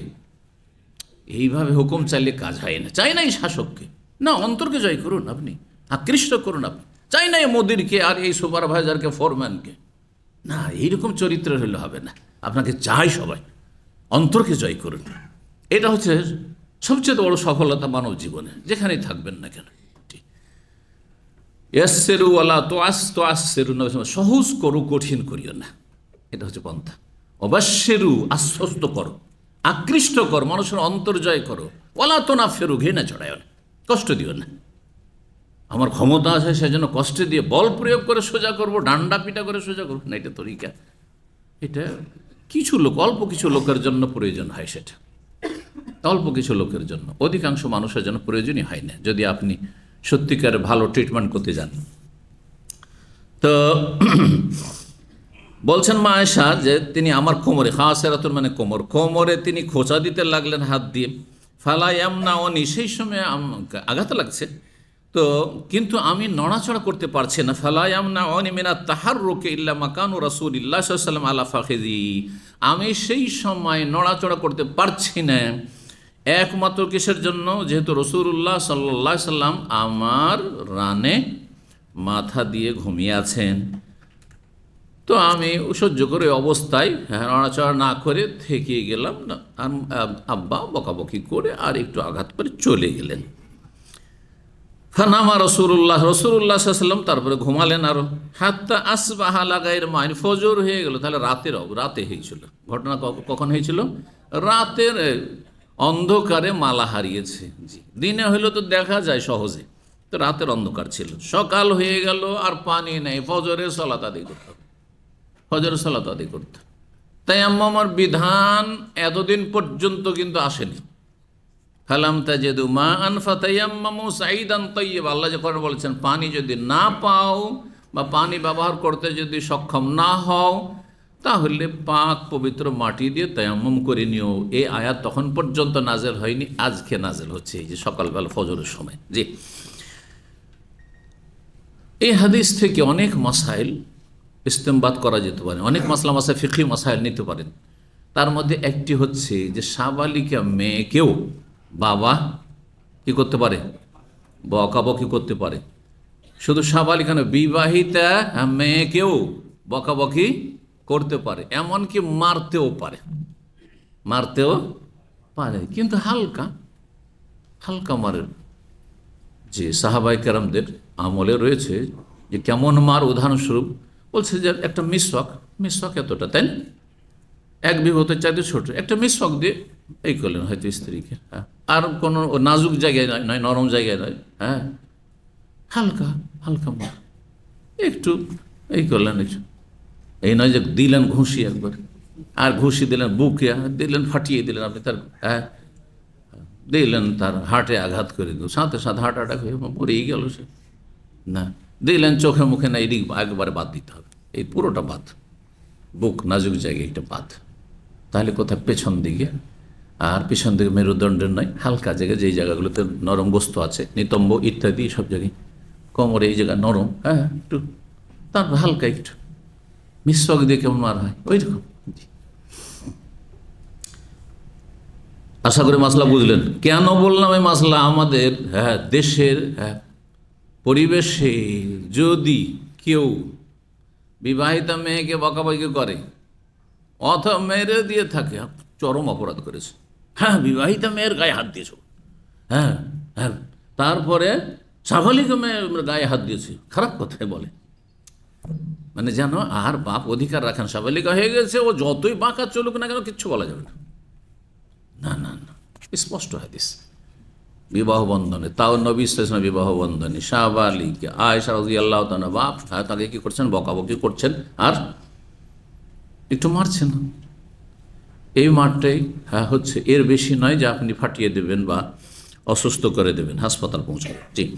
এইভাবে হুকুম চাইলে কাজ হয় না। চাই নাই শাসককে, না, অন্তরকে জয় করুন, আপনি আকৃষ্ট করুন। আপনি চাই নাই মোদিরকে আর এই সুপারভাইজারকে, ফোরম্যানকে, না, এইরকম চরিত্র হলে হবে না। আপনাকে চাই সবাই, অন্তরকে জয় করুন। এটা হচ্ছে সবচেয়ে বড় সফলতা মানব জীবনে, যেখানেই থাকবেন না কেন। ইয়াসসিরু ওয়ালা তুআসসিরু, সহজ করো, কঠিন করিও না, এটা হচ্ছে পন্থা। অবাশ্শিরু, আশ্বস্ত করো, আকৃষ্ট করো, মানুষের অন্তর জয় করো। ওয়ালা তুনাফিরু, ঘৃণা চড়ায় না, কষ্ট দিও না। আমার ক্ষমতা আছে সেজন্য কষ্ট দিয়ে বল প্রয়োগ করে সোজা করবো, ডান্ডা পিটা করে সোজা করবো না, এটা তরিকা। এটা কিছু লোক, অল্প কিছু লোকের জন্য প্রয়োজন হয়, সেটা অল্প কিছু লোকের জন্য, অধিকাংশ মানুষের জন্য প্রয়োজনই হয় না, যদি আপনি সত্যিকার ভালো ট্রিটমেন্ট করতে যান। তো বলছেন মা আয়েশা যে তিনি আমার কোমরে, খাসেরাতুন মানে কোমর, কোমরে তিনি খোঁচা দিতে লাগলেন হাত দিয়ে। ফালা ইয়ামনাউনি, সেই সময় আঘাত লাগছে তো, কিন্তু আমি নড়াচড়া করতে পারছি না। ফালা ইয়ামনাউনি মিনাত তাহাররুকি ইল্লা মাকানু রাসূলিল্লাহ সাল্লাল্লাহু আলাইহি ওয়াসাল্লাম আলা ফাখিযি, আমি সেই সময় নড়াচড়া করতে পারছি না একমাত্র কিসের জন্য, যেহেতু রাসূলুল্লাহ সাল্লাল্লাহু আলাইহি ওয়াসাল্লাম আমার রানে মাথা দিয়ে ঘুমিয়ে আছেন। তো আমি সহ্য করে অবস্থায় নড়াচড়া না করে থেকে গেলাম না, আর আব্বা বকাবকি করে আর একটু আঘাত করে চলে গেলেন। ফানামা রাসূলুল্লাহ সাল্লাল্লাহু আলাইহি ওয়াসাল্লাম, তারপরে ঘুমালেন আরো। হাত্তা আসবাহা লাগাইর মাইন, ফজর হয়ে গেল। তাহলে রাতে হয়েছিল ঘটনা। কখন হয়েছিল? রাতের অন্ধকারে মালা হারিয়েছে। জি, দিনে হইলে তো দেখা যায় সহজে, তো রাতের অন্ধকার ছিল। সকাল হয়ে গেল আর পানি নেই, ফজরের সালাত আদায় করতে হবে, ফজরের সালাত আদায় করতে। তায়াম্মুমের বিধান এতদিন পর্যন্ত কিন্তু আসেনি। ফালাম তাজিদু মাআন ফাতায়াম্মামু সাঈদান তাইয়্যিবা, আল্লাহ যখন বলেছেন পানি যদি না পাও বা পানি ব্যবহার করতে যদি সক্ষম না হও, তাহলে পাক পবিত্র মাটি দিয়ে তায়াম্মুম করে নিও। এই আয়াত তখন পর্যন্ত নাজেল হয়নি, আজকে নাজেল হচ্ছে, এই যে সকালবেলা ফজরের সময়। জি, এই হাদিস থেকে অনেক মাসাইল ইস্তেমবাদ করা যেতে পারে, অনেক মাসলা মাসাইল, ফিকহি মাসাইল নিতে পারেন। তার মধ্যে একটি হচ্ছে যে সাবালিকা মেয়েকেও বাবা কি করতে পারে, বকাবকি করতে পারে। শুধু সাবালিকা নয়, বিবাহিতা মেয়েকেও বকাবকি করতে পারে, এমনকি মারতেও পারে, মারতেও পারে, কিন্তু হালকা হালকা মারে। যে সাহাবাই কেরামদের আমলে রয়েছে যে কেমন মার, উদাহরণস্বরূপ বলছে যে একটা মিসওয়াক এতটা, তাই না, এক বিঘতের চাইতে ছোট একটা মিসওয়াক দিয়ে এই করলেন হয়তো স্ত্রীকে, হ্যাঁ, আর কোনো নাজুক জায়গায় নয়, নরম জায়গায় নয়, হ্যাঁ, হালকা হালকা মার, একটু এই করলেন, একটু এই নয় যে দিলেন ঘুষি একবার, আর ঘুষি দিলেন বুকে, দিলেন ফাটিয়ে দিলেন আপনি তার, হ্যাঁ, দিলেন তার হার্টে আঘাত করে দিল, সাথে সাথে হার্ট অ্যাটাক হয়ে মরেই গেল সে, না, দিলেন চোখে মুখে না, এদিক একবারে বাদ দিতে হবে, এই পুরোটা বাদ, বুক নাজুক জায়গায় একটা বাদ। তাহলে কোথায় পেছন দিকে, আর পিছন দিকে মেরুদণ্ডের নয়, হালকা জায়গায়, যেই জায়গাগুলোতে নরম বস্তু আছে, নিতম্ব ইত্যাদি সব জায়গায়, কোমরে এই জায়গা নরম, হ্যাঁ, একটু তার হালকা একটু মিসওয়াক দিয়ে কেমন মার হয় ওই রকম। আশা করি মাসলা বুঝলেন। কেন বললাম এই মাসলা? আমাদের দেশের পরিবেশে যদি কেউ বিবাহিতা মেয়েকে বকাবকি করে অথবা মেরে দিয়ে থাকে, চরম অপরাধ করেছে। বিবাহিতা মেয়ের গায়ে হাত দিয়েছ, তারপরে সাবালিকা মেয়ের গায়ে হাত দিয়েছে, খারাপ কথাই বলে। মানে যেন আর বাপ অধিকার রাখেন, সাবালিকা হয়ে গেছে, ও যতই বাঁকা চলুক না কেন কিচ্ছু বলা যাবে না। না না না, স্পষ্ট হাদিস বিবাহ বন্ধনে, তাও নবী সাল্লাল্লাহু বিবাহ বন্ধনে সাবালিকা আয়েশা রাদিয়াল্লাহু তাআলা বাপ তাকে কি করছেন? বকাবকি করছেন আর একটু মারছেন। এই মারটাই হচ্ছে, এর বেশি নয় যে আপনি ফাটিয়ে দেবেন বা অসুস্থ করে দেবেন, হাসপাতাল পৌঁছাবেন। ঠিক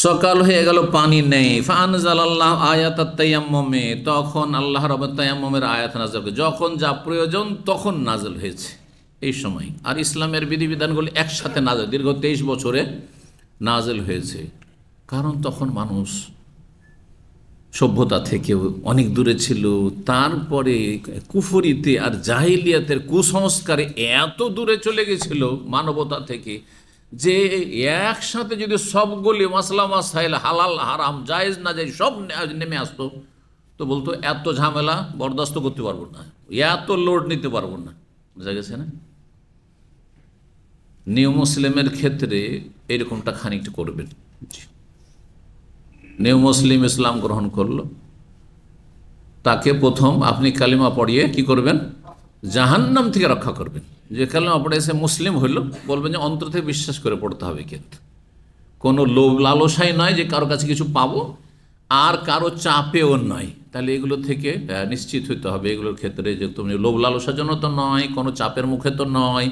সকাল হয়ে গেল, পানি নেই। ফানজালাল্লাহু আয়াতাত তায়াম্মুমে, তখন আল্লাহ রাব্বুত তায়াম্মুমের আয়াত নাযিল করে, যখন যা প্রয়োজন তখন নাযিল হয়েছে এই সময়। আর ইসলামের বিধিবিধানগুলি একসাথে নাযিল, দীর্ঘ 23 বছরে নাযিল হয়েছে। কারণ তখন মানুষ সভ্যতা থেকেও অনেক দূরে ছিল, তারপরে কুফরিতে আর জাহিলিয়াতের কুসংস্কারে এত দূরে চলে গেছিল মানবতা থেকে, যে একসাথে যদি সবগুলি মাসলা মাসাইল হালাল হারাম জায়েজ না জায়েজ সব নেমে আসতো, তো বলতো এত ঝামেলা বরদাস্ত করতে পারবো না, এত লোড নিতে পারবো না। বুঝা গেছে না? নিউ মুসলিমের ক্ষেত্রে এরকমটা খানিকটা করবেন। নিউ মুসলিম ইসলাম গ্রহণ করলো, তাকে প্রথম আপনি কালিমা পড়িয়ে কি করবেন? জাহান্নাম থেকে রক্ষা করবেন। যে কালিমা পড়ে এসে মুসলিম হইল, বলবেন যে অন্তর থেকে বিশ্বাস করে পড়তে হবে, কিন্তু কোনো লোভ লালসাই নয় যে কারো কাছে কিছু পাবো, আর কারো চাপেও নয়। তাহলে এগুলো থেকে নিশ্চিত হইতে হবে। এগুলোর ক্ষেত্রে যে তুমি লোভ লালসার জন্য তো নয়, কোনো চাপের মুখে তো নয়।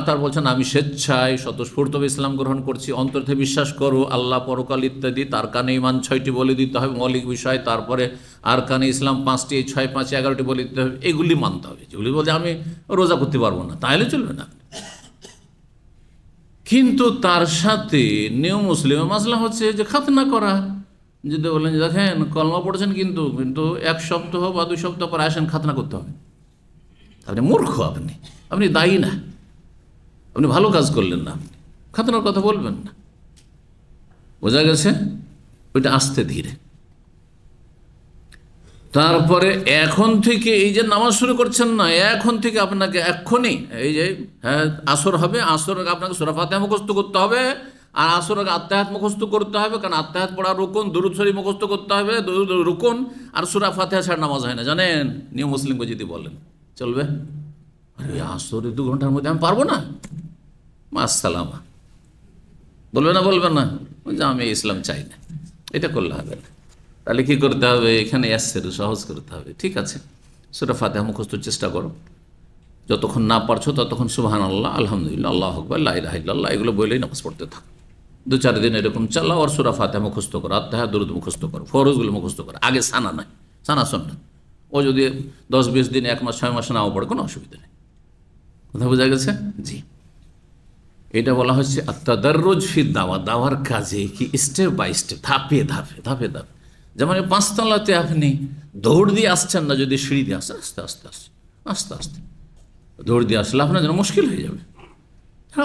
তার বলছেন আমি স্বেচ্ছায় স্বতঃস্ফূর্তভাবে ইসলাম গ্রহণ করছি, অন্তর থেকে বিশ্বাস করো আল্লাহ পরকাল ইত্যাদি, তার কানে ইমান 6টি বলে দিতে হবে মৌলিক বিষয়, তারপরে আর কানে ইসলাম 5টি, 6, 5, 11টি বলে দিতে হবে, এগুলি মানতে হবে। যেগুলি বলছে আমি রোজা করতে পারবো না, তাহলে চলবে না। কিন্তু তার সাথে নিউ মুসলিমের মাসলা হচ্ছে যে খাতনা করা। যদি বলেন যে দেখেন কলমা পড়েছেন কিন্তু 1 সপ্তাহ বা 2 সপ্তাহ পরে আসেন খাতনা করতে হবে, আপনি মূর্খ, আপনি দায়ী না, আপনি ভালো কাজ করলেন না, আপনি খাতনার কথা বলবেন না। বোঝা গেছে? ওইটা আস্তে ধীরে। তারপরে এখন থেকে এই যে নামাজ শুরু করছেন না, এখন থেকে আপনাকে এক্ষুনি এই যে আসর হবে, আসর আপনাকে সূরা ফাতিহা মুখস্থ করতে হবে, আর আসর আত্তাহিয়াত মুখস্থ করতে হবে, কারণ আত্তাহিয়াত পড়া রুকুন, দুরূদ শরীফ মুখস্থ করতে হবে, রুকুন, আর সূরা ফাতিহা ছাড়া নামাজ হয় না, জানেন? নিউ মুসলিমকে যদি বলেন চলবে? আরে আসরে 2 ঘন্টার মধ্যে আমি পারবো না, মাসসালামা, বলবে না? বলবে না যে আমি ইসলাম চাই না, এটা করলে হবে না। তাহলে কি করতে হবে? এখানে সহজ করতে হবে। ঠিক আছে, সূরা ফাতিহা মুখস্থ চেষ্টা করো, যতক্ষণ না পারছো ততক্ষণ সুবহানাল্লাহ, আলহামদুলিল্লাহ, আল্লাহু আকবার, লা ইলাহা ইল্লাল্লাহ এগুলো বলেই নামাজ পড়তে থাকো। 2-4 দিন এরকম চালাও, আর সূরা ফাতিহা মুখস্থ করো, আত্তাহিয়াত, দুরূদ মুখস্থ করো, ফরজগুলো মুখস্থ করো। আগে সানা নয়, সানা সুন্নাত। ও যদি 10-20 দিন, 1 মাস, 6 মাস নাও পড়ে, কোনো অসুবিধা নেই। কথা বোঝা গেছে? জি, এটা বলা হচ্ছে আত-তাদাররুজ ফি দাওয়া, দাওয়ার কাজে কি স্টেপ বাই স্টেপ, ধাপে ধাপে ধাপে ধাপে। যেমন 5 তলাতে আপনি দৌড় দিয়ে আসছেন না, যদি সিঁড়ি দিয়ে আসছেন আস্তে আস্তে আসছে, আস্তে আস্তে দৌড় দিয়ে আসলে আপনার যেন মুশকিল হয়ে যাবে,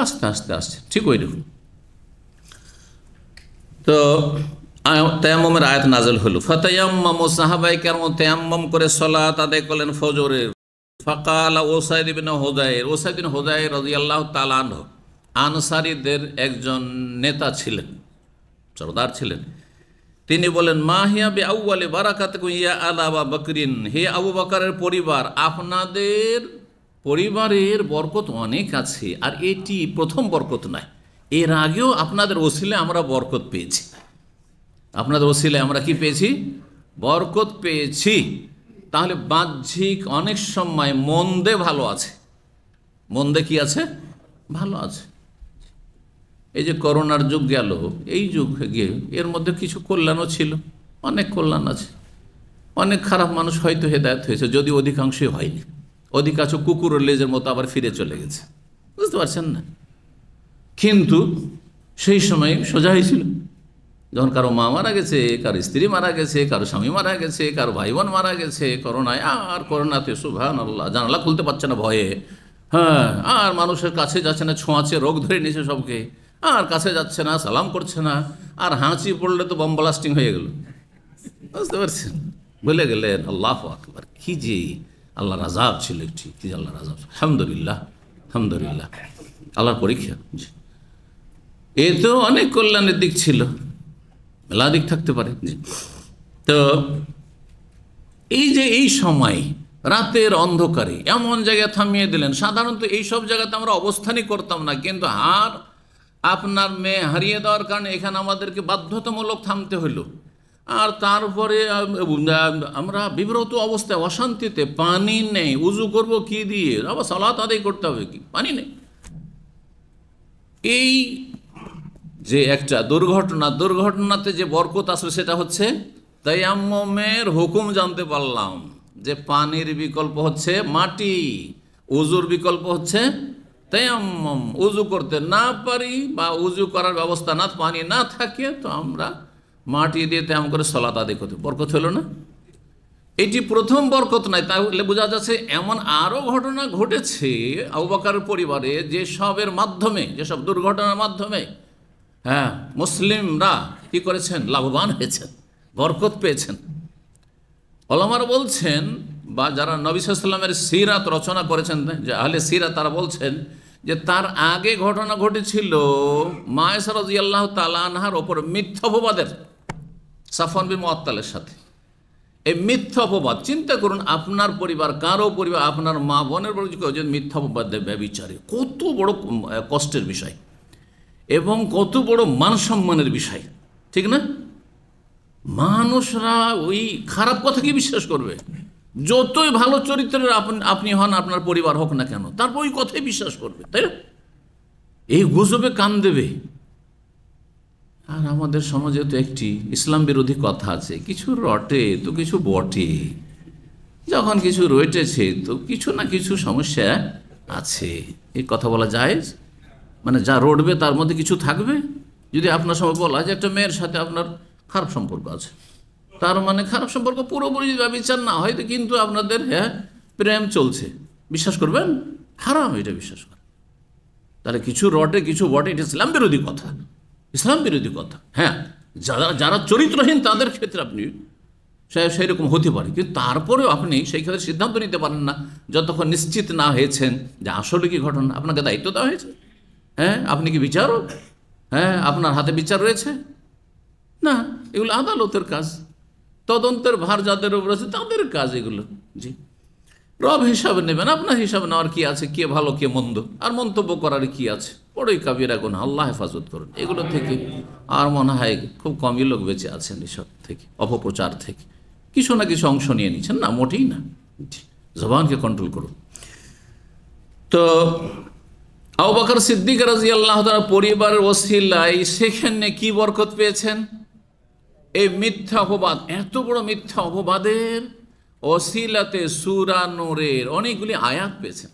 আস্তে আস্তে আসছে, ঠিক ওই রকম। তো তায়াম্মুমের আয়াত নাযিল হলো, ফাতায়াম্মামু, সাহাবায়ে কেরাম তায়াম্মুম করে সালাত আদায় করলেন ফজরের। ফাকালা উসাইদ ইবনে হুযায়র রাদিয়াল্লাহু তাআলা আনহু, আনসারীদের একজন নেতা ছিলেন, সরদার ছিলেন। তিনি বলেন, মা হিয়া বিআউয়ালি বারাকাতিকুম ইয়া আলা আবু বকরিন, হে আবু বকরের পরিবার, আপনাদের পরিবারের বরকত অনেক আছে, আর এটি প্রথম বরকত নয়, এর আগেও আপনাদের ওসিলায় আমরা বরকত পেয়েছি। আপনাদের ওসিলায় আমরা কি পেয়েছি? বরকত পেয়েছি। তাহলে বাহ্যিক অনেক সময় মন্দে ভালো আছে, মন্দে কি আছে? ভালো আছে। এই যে করোনার যুগ গেল, এই যুগ গিয়ে এর মধ্যে কিছু কল্যাণও ছিল, অনেক কল্যাণ আছে। অনেক খারাপ মানুষ হয়তো হেদায়েত হয়েছে, যদি অধিকাংশই হয়নি, অধিকাংশ কুকুরের লেজের মতো আবার ফিরে চলে গেছে, বুঝতে পারছেন না? কিন্তু সেই সময় সোজা হয়েছিল যখন কারো মা মারা গেছে, কারো স্ত্রী মারা গেছে, কারো স্বামী মারা গেছে, কারো ভাই বোন মারা গেছে করোনায়, আর করোনাতে সুবহানাল্লাহ জানালা খুলতে পারছে না ভয়ে, হ্যাঁ, আর মানুষের কাছে যাচ্ছে না, ছোঁয়াচে রোগ ধরে নিয়েছে সবকে, আর কাছে যাচ্ছে না, সালাম করছে না, আর হাঁচি পড়লে তো বম ব্লাস্টিং হয়ে গেল। বুঝতে পারছেন? বলে গেলেন আল্লাহু আকবার। কি যে আল্লাহর আযাব ছিল, ঠিক কি আল্লাহর আযাব। আলহামদুলিল্লাহ, আলহামদুলিল্লাহ, আল্লাহর পরীক্ষা। এ তো অনেক কল্যাণের দিক ছিল, মেলা দিক থাকতে পারে। তো এই যে এই সময় রাতের অন্ধকারে এমন জায়গায় থামিয়ে দিলেন, সাধারণত এই সব জায়গাতে আমরা অবস্থানই করতাম না, কিন্তু আর আপনার মেয়ে হারিয়ে দেওয়ার কারণে এখানে আমাদেরকে বাধ্যতামূলক থামতে হলো। আর তারপরে আমরা বিব্রত অবস্থায়, অশান্তিতে, পানি নেই, উজু করব কি দিয়ে, আবার সালাত আদায় করতে হবে, কি পানি নেই। এই যে একটা দুর্ঘটনাতে যে বরকত আসবে সেটা হচ্ছে তায়াম্মুমের হুকুম জানতে পারলাম, যে পানির বিকল্প হচ্ছে মাটি, উজুর বিকল্প হচ্ছে তায়াম্মুম। উজু করতে না পারি বা উজু করার ব্যবস্থা না, পানি না থাকে, তো আমরা মাটি দিয়ে তেমন করে সালাত আদায় করতে, বরকত হলো না? এটি প্রথম বরকত নয়, তাহলে বোঝা যাচ্ছে এমন আরও ঘটনা ঘটেছে আবু বকরের পরিবারে, যেসবের মাধ্যমে, যেসব দুর্ঘটনার মাধ্যমে হ্যাঁ মুসলিমরা কি করেছেন, লাভবান হয়েছেন, বরকত পেয়েছেন। ওলামারা বলছেন, বা যারা নবী সাল্লাল্লাহু আলাইহি ওয়াসাল্লামের সিরাত রচনা করেছেন, যে আহলে সিরাত, তারা বলছেন যে তার আগে ঘটনা ঘটেছিল মায়েশা রাদিয়াল্লাহু তাআলা আনহার ওপর মিথ্যা অপবাদের, সাফওয়ান বিন মুআত্তালের সাথে। এই মিথ্যা অপবাদ, চিন্তা করুন, আপনার পরিবার, কারো পরিবার, আপনার মা বোনের পরিবার যে মিথ্যা অপবাদ দেয়, ব্যভিচারে, কত বড় কষ্টের বিষয় এবং কত বড় মান সম্মানের বিষয়, ঠিক না? মানুষরা ওই খারাপ কথাকে বিশ্বাস করবে, যতই ভালো চরিত্রের আপনি হন, আপনার পরিবার হোক না কেন, তারপর ওই কথাই বিশ্বাস করবে, তাই না? এই গুজবে কান দেবে। আর আমাদের সমাজে তো একটি ইসলাম বিরোধী কথা আছে, কিছু রটে তো কিছু বটে। যখন কিছু রটেছে তো কিছু না কিছু সমস্যা আছে, এই কথা বলা যায়। মানে যা রটবে তার মধ্যে কিছু থাকবে। যদি আপনার সময় বলা যে একটা মেয়ের সাথে আপনার খারাপ সম্পর্ক আছে, তার মানে খারাপ সম্পর্ক পুরোপুরি যদি ব্যভিচার না হয়, কিন্তু আপনাদের হ্যাঁ প্রেম চলছে, বিশ্বাস করবেন? হারাম এটা বিশ্বাস করে। তাহলে কিছু রটে কিছু বটে, এটা ইসলাম বিরোধী কথা, ইসলাম বিরোধী কথা। হ্যাঁ, যারা চরিত্রহীন তাদের ক্ষেত্রে আপনি সেই রকম হতে পারে, কিন্তু তারপরেও আপনি সেই ক্ষেত্রে সিদ্ধান্ত নিতে পারেন না যতক্ষণ নিশ্চিত না হয়েছেন যে আসলে কি ঘটনা। আপনাকে দায়িত্ব দেওয়া হয়েছে, হ্যাঁ, আপনি কি বিচারক? হ্যাঁ, আপনার হাতে বিচার রয়েছে না? এগুলো আদালতের কাজ, তদন্তের ভার যাদের উপর আছে তাদের কাজ এগুলো। জি, রব হিসাবে নেবেন, আপনার হিসাবে নেওয়ার কি আছে, কে ভালো কে মন্দ, আর মন্তব্য করার কি আছে? বড়ই কাবিরা গুনাহ, আল্লাহ হেফাজত করুন এগুলো থেকে। আর মনে হয় খুব কমই লোক বেঁচে আছেন এসব থেকে, অপপ্রচার থেকে কিছু না কিছু অংশ নিয়ে নিচ্ছেন, না মোটেই না। জবানকে কন্ট্রোল করুন। তো আবু বকর সিদ্দিক রাদিয়াল্লাহু তাআলা পরিবারের ওসিলায় সেখানে কি বরকত পেয়েছেন? এই মিথ্যা অপবাদ, এত বড় মিথ্যা অপবাদের ওসিলাতে সূরা নূরের অনেকগুলি আয়াত পেয়েছেন।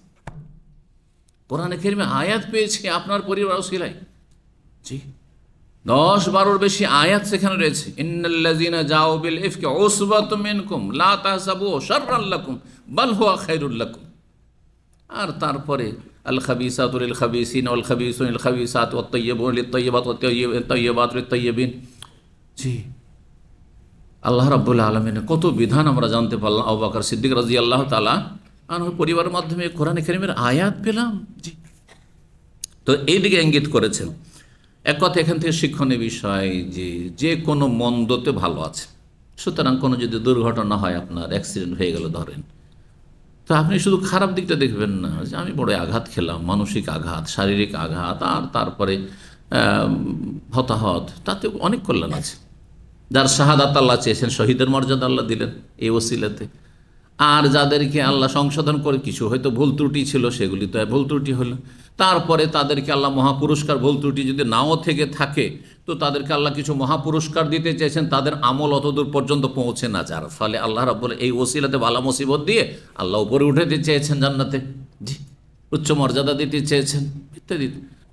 কোরআনে কারিমে আয়াত পেয়েছে আপনার পরিবার ওসিলায়। জি, 10-12 বেশি আয়াত সেখানে রয়েছে। ইন্নাল্লাযীনা জাউ বিল ইফকি উসবাতুম মিনকুম লা তাহসাবু শাররাল লাকুম বাল হুয়া খায়রুল লাকুম। আর তারপরে আল খাবিসাতু লিল খাবিসিন ওয়াল খাবিসুন লিল খাবিসাত ওয়াত তাইয়্যিবুন লিত তাইয়্যিবাত ওয়াত তাইয়্যিবাত লিত তাইয়্যিবিন। জি, আল্লাহ রাব্বুল আলামিনের কত বিধান আমরা জানতে পারলাম আবু বকর সিদ্দিক রাদিয়াল্লাহু তাআলা আনহু পরিবারের মাধ্যমে কোরআনে কারিমের আয়াত পেলাম। জি, তো এইদিকে ইঙ্গিত করেছেন। এক কথা এখান থেকে শিক্ষণীয় বিষয় যে কোনো মন্দতে ভালো আছে। সুতরাং কোনো যদি দুর্ঘটনা হয়, আপনার অ্যাক্সিডেন্ট হয়ে গেল ধরেন, তো আপনি শুধু খারাপ দিকটা দেখবেন না, যে আমি বড় আঘাত খেলাম, মানসিক আঘাত, শারীরিক আঘাত, আর তারপরে হতাহত, তাতে অনেক কল্যাণ আছে। যার শাহাদাত আল্লাহ চেয়েছেন, শহীদের মর্যাদা আল্লাহ দিলেন এই ওসিলাতে। আর যাদেরকে আল্লাহ সংশোধন করে, কিছু হয়তো ভুল ত্রুটি ছিল, সেগুলি তো ভুল ত্রুটি হলো, তারপরে তাদেরকে আল্লাহ মহাপুরস্কার, ভুল ত্রুটি যদি নাও থেকে থাকে তো তাদেরকে আল্লাহ কিছু মহাপুরস্কার দিতে চেয়েছেন, তাদের আমল অতদূর পর্যন্ত পৌঁছে না যার ফলে আল্লাহ রাব্বুল এই ওসিলাতে বালা মুসিবত দিয়ে আল্লাহ উপরে উঠাতে চেয়েছেন জান্নাতে। জি, উচ্চ মর্যাদা দিতে চেয়েছেন ইত্যাদি।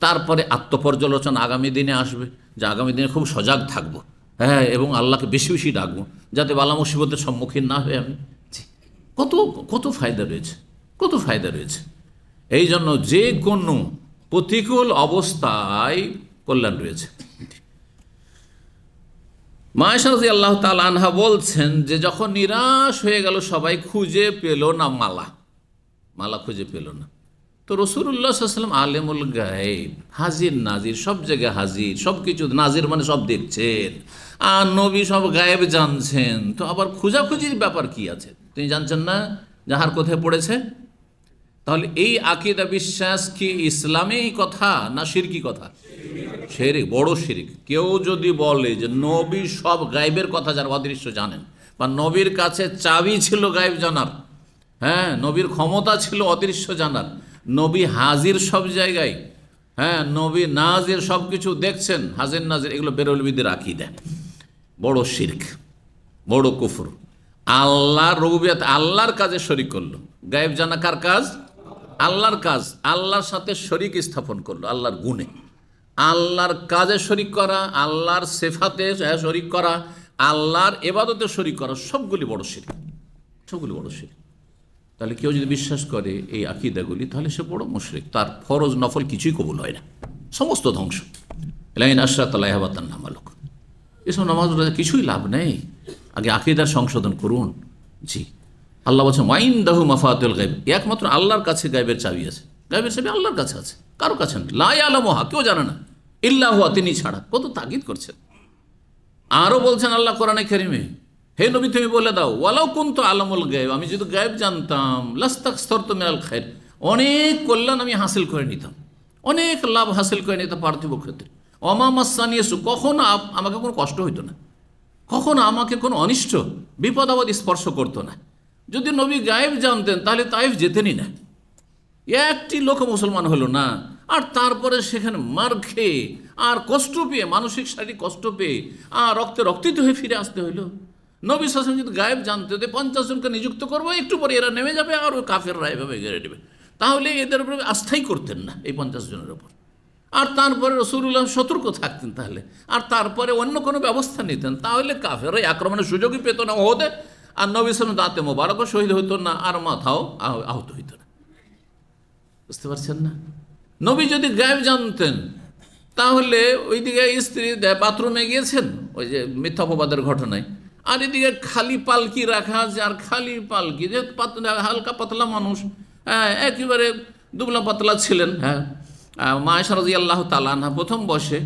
তারপরে আত্মপর্যালোচনা আগামী দিনে আসবে, যে আগামী দিনে খুব সজাগ থাকবো, হ্যাঁ, এবং আল্লাহকে বেশি বেশি ডাকবো যাতে বালা মুসিবতের সম্মুখীন না হয়ে আমি। কত কত ফায়দা রয়েছে, কত ফায়দা রয়েছে। এই জন্য যে কোনো প্রতিকূল অবস্থায় কল্যাণ রয়েছে। মা আয়েশা রাদিয়াল্লাহু তাআলা আনহা বলছেন যে যখন নিরাশ হয়ে গেল, সবাই খুঁজে পেল না মালা খুঁজে পেল না, তো রাসূলুল্লাহ সাল্লাল্লাহু আলাইহি ওয়াসাল্লাম আলেমুল গায়েব, হাজির নাজির, সব জায়গায় হাজির, সব কিছু নাজির মানে সব দেখছেন, আর নবী সব গায়েব জানছেন, তো আবার খোঁজাখুঁজির ব্যাপার কি আছে? তিনি জানছেন না যাহার কোথায় পড়েছে? তাহলে এই আকীদা বিশ্বাস কি ইসলামী কথা না শিরকি কথা? শিরক, বড় শিরক। কেউ যদি বলে যে নবী সব গায়েবের কথা যারা অদৃশ্য জানেন, বা নবীর কাছে চাবি ছিল গায়েব জানার, হ্যাঁ, নবীর ক্ষমতা ছিল অদৃশ্য জানার, নবী হাজির সব জায়গায়, হ্যাঁ, নবী নাজির, সব কিছু দেখছেন, হাজির নাজির, এগুলো বেরলবিদের আকীদা, বড় শিরক, বড় কুফর। আল্লাহর রুবুবিয়ত, আল্লাহর কাজে শরিক করলো। গায়েব জানা কার কাজ? আল্লাহর কাজ। আল্লাহর সাথে শরিক স্থাপন করলো, আল্লাহর গুণে, আল্লাহর কাজে শরিক করা, আল্লাহর সিফাতে শরিক করা, আল্লাহর ইবাদতে শরিক করা, সবগুলি বড় শিরক, সবগুলি বড় শিরক। তাহলে কেউ যদি বিশ্বাস করে এই আকীদাগুলি, তাহলে সে বড় মুশরিক, তার ফরজ নফল কিছুই কবুল হয় না, সমস্ত ধ্বংস। লাইন আশরাকা লা ইয়াহবাতান্না আমালুক, এসব নামাজ কিছুই লাভ নেই, আগে আকীদার সংশোধন করুন। জি, আল্লাহ বলছেন ওয়াইনদাহু মাফাতিহুল গায়ব, একমাত্র আল্লাহর কাছে গায়বের চাবি আছে, গায়বের চাবি আল্লাহর কাছে আছে, কারো কাছে নেই। লা ইয়ালামুহা, কেউ জানে না, ইল্লা হুয়া, তিনি ছাড়া। কত তাগিদ করছেন। আরও বলছেন আল্লাহ কোরআনে কারিমে, হে নবী তুমি বলে দাও, ওয়ালাউ কুনতু আলামুল গায়ব, আমি যদি গায়েব জানতাম, লাস্তাকসারতু মিনাল খায়র, অনেক কল্যাণ আমি হাসিল করে নিতাম, অনেক লাভ হাসিল করে নিতাম পার্থিব ক্ষেত্রে। ওমা মাসসানিয়া সু, কখনো আমাকে কোনো কষ্ট হইতো না, কখনো আমাকে কোনো অনিষ্ট বিপদ আপদ স্পর্শ করতো না। যদি নবী গায়েব জানতেন তাহলে তাইফ যেতেনই না, একটি লোক মুসলমান হলো না, আর তারপরে সেখানে মার খেয়ে আর কষ্ট পেয়ে, মানসিক শারীরিক কষ্ট পেয়ে, আর রক্তে রক্তিত হয়ে ফিরে আসতে হইল। নবী সাল্লাল্লাহু আলাইহি ওয়াসাল্লাম যদি গায়েব জানতে, 50 জনকে নিযুক্ত করবো, একটু পরে এরা নেমে যাবে, আর ওই কাফেররা এভাবে ঘিরে নেবে, তাহলে এদের উপরে আস্থাই করতেন না, এই 50 জনের উপর। আর তারপরে রাসূলুল্লাহ সতর্ক থাকতেন তাহলে, আর তারপরে অন্য কোনো ব্যবস্থা নিতেন, তাহলে কাফেররা আক্রমণের সুযোগই পেত না ওহদে, আর নবী সাল্লাল্লাহু আলাইহি ওয়াসাল্লাম দাঁতে মোবারকও শহীদ হইতো না, আর মাথাও আহত হইতো না। বুঝতে পারছেন না? নবী যদি গায়েব জানতেন, তাহলে ওইদিকে স্ত্রী বাথরুমে গিয়েছেন, ওই যে মিথ্যা অপবাদের ঘটনায়, আর এদিকে খালি পালকি রাখা আছে, আর খালি পালকি, যে হালকা পাতলা মানুষ, হ্যাঁ, একেবারে দুবলা পাতলা ছিলেন, হ্যাঁ, মা আয়েশা রাদিয়াল্লাহু তাআলা আনহা প্রথম বসে,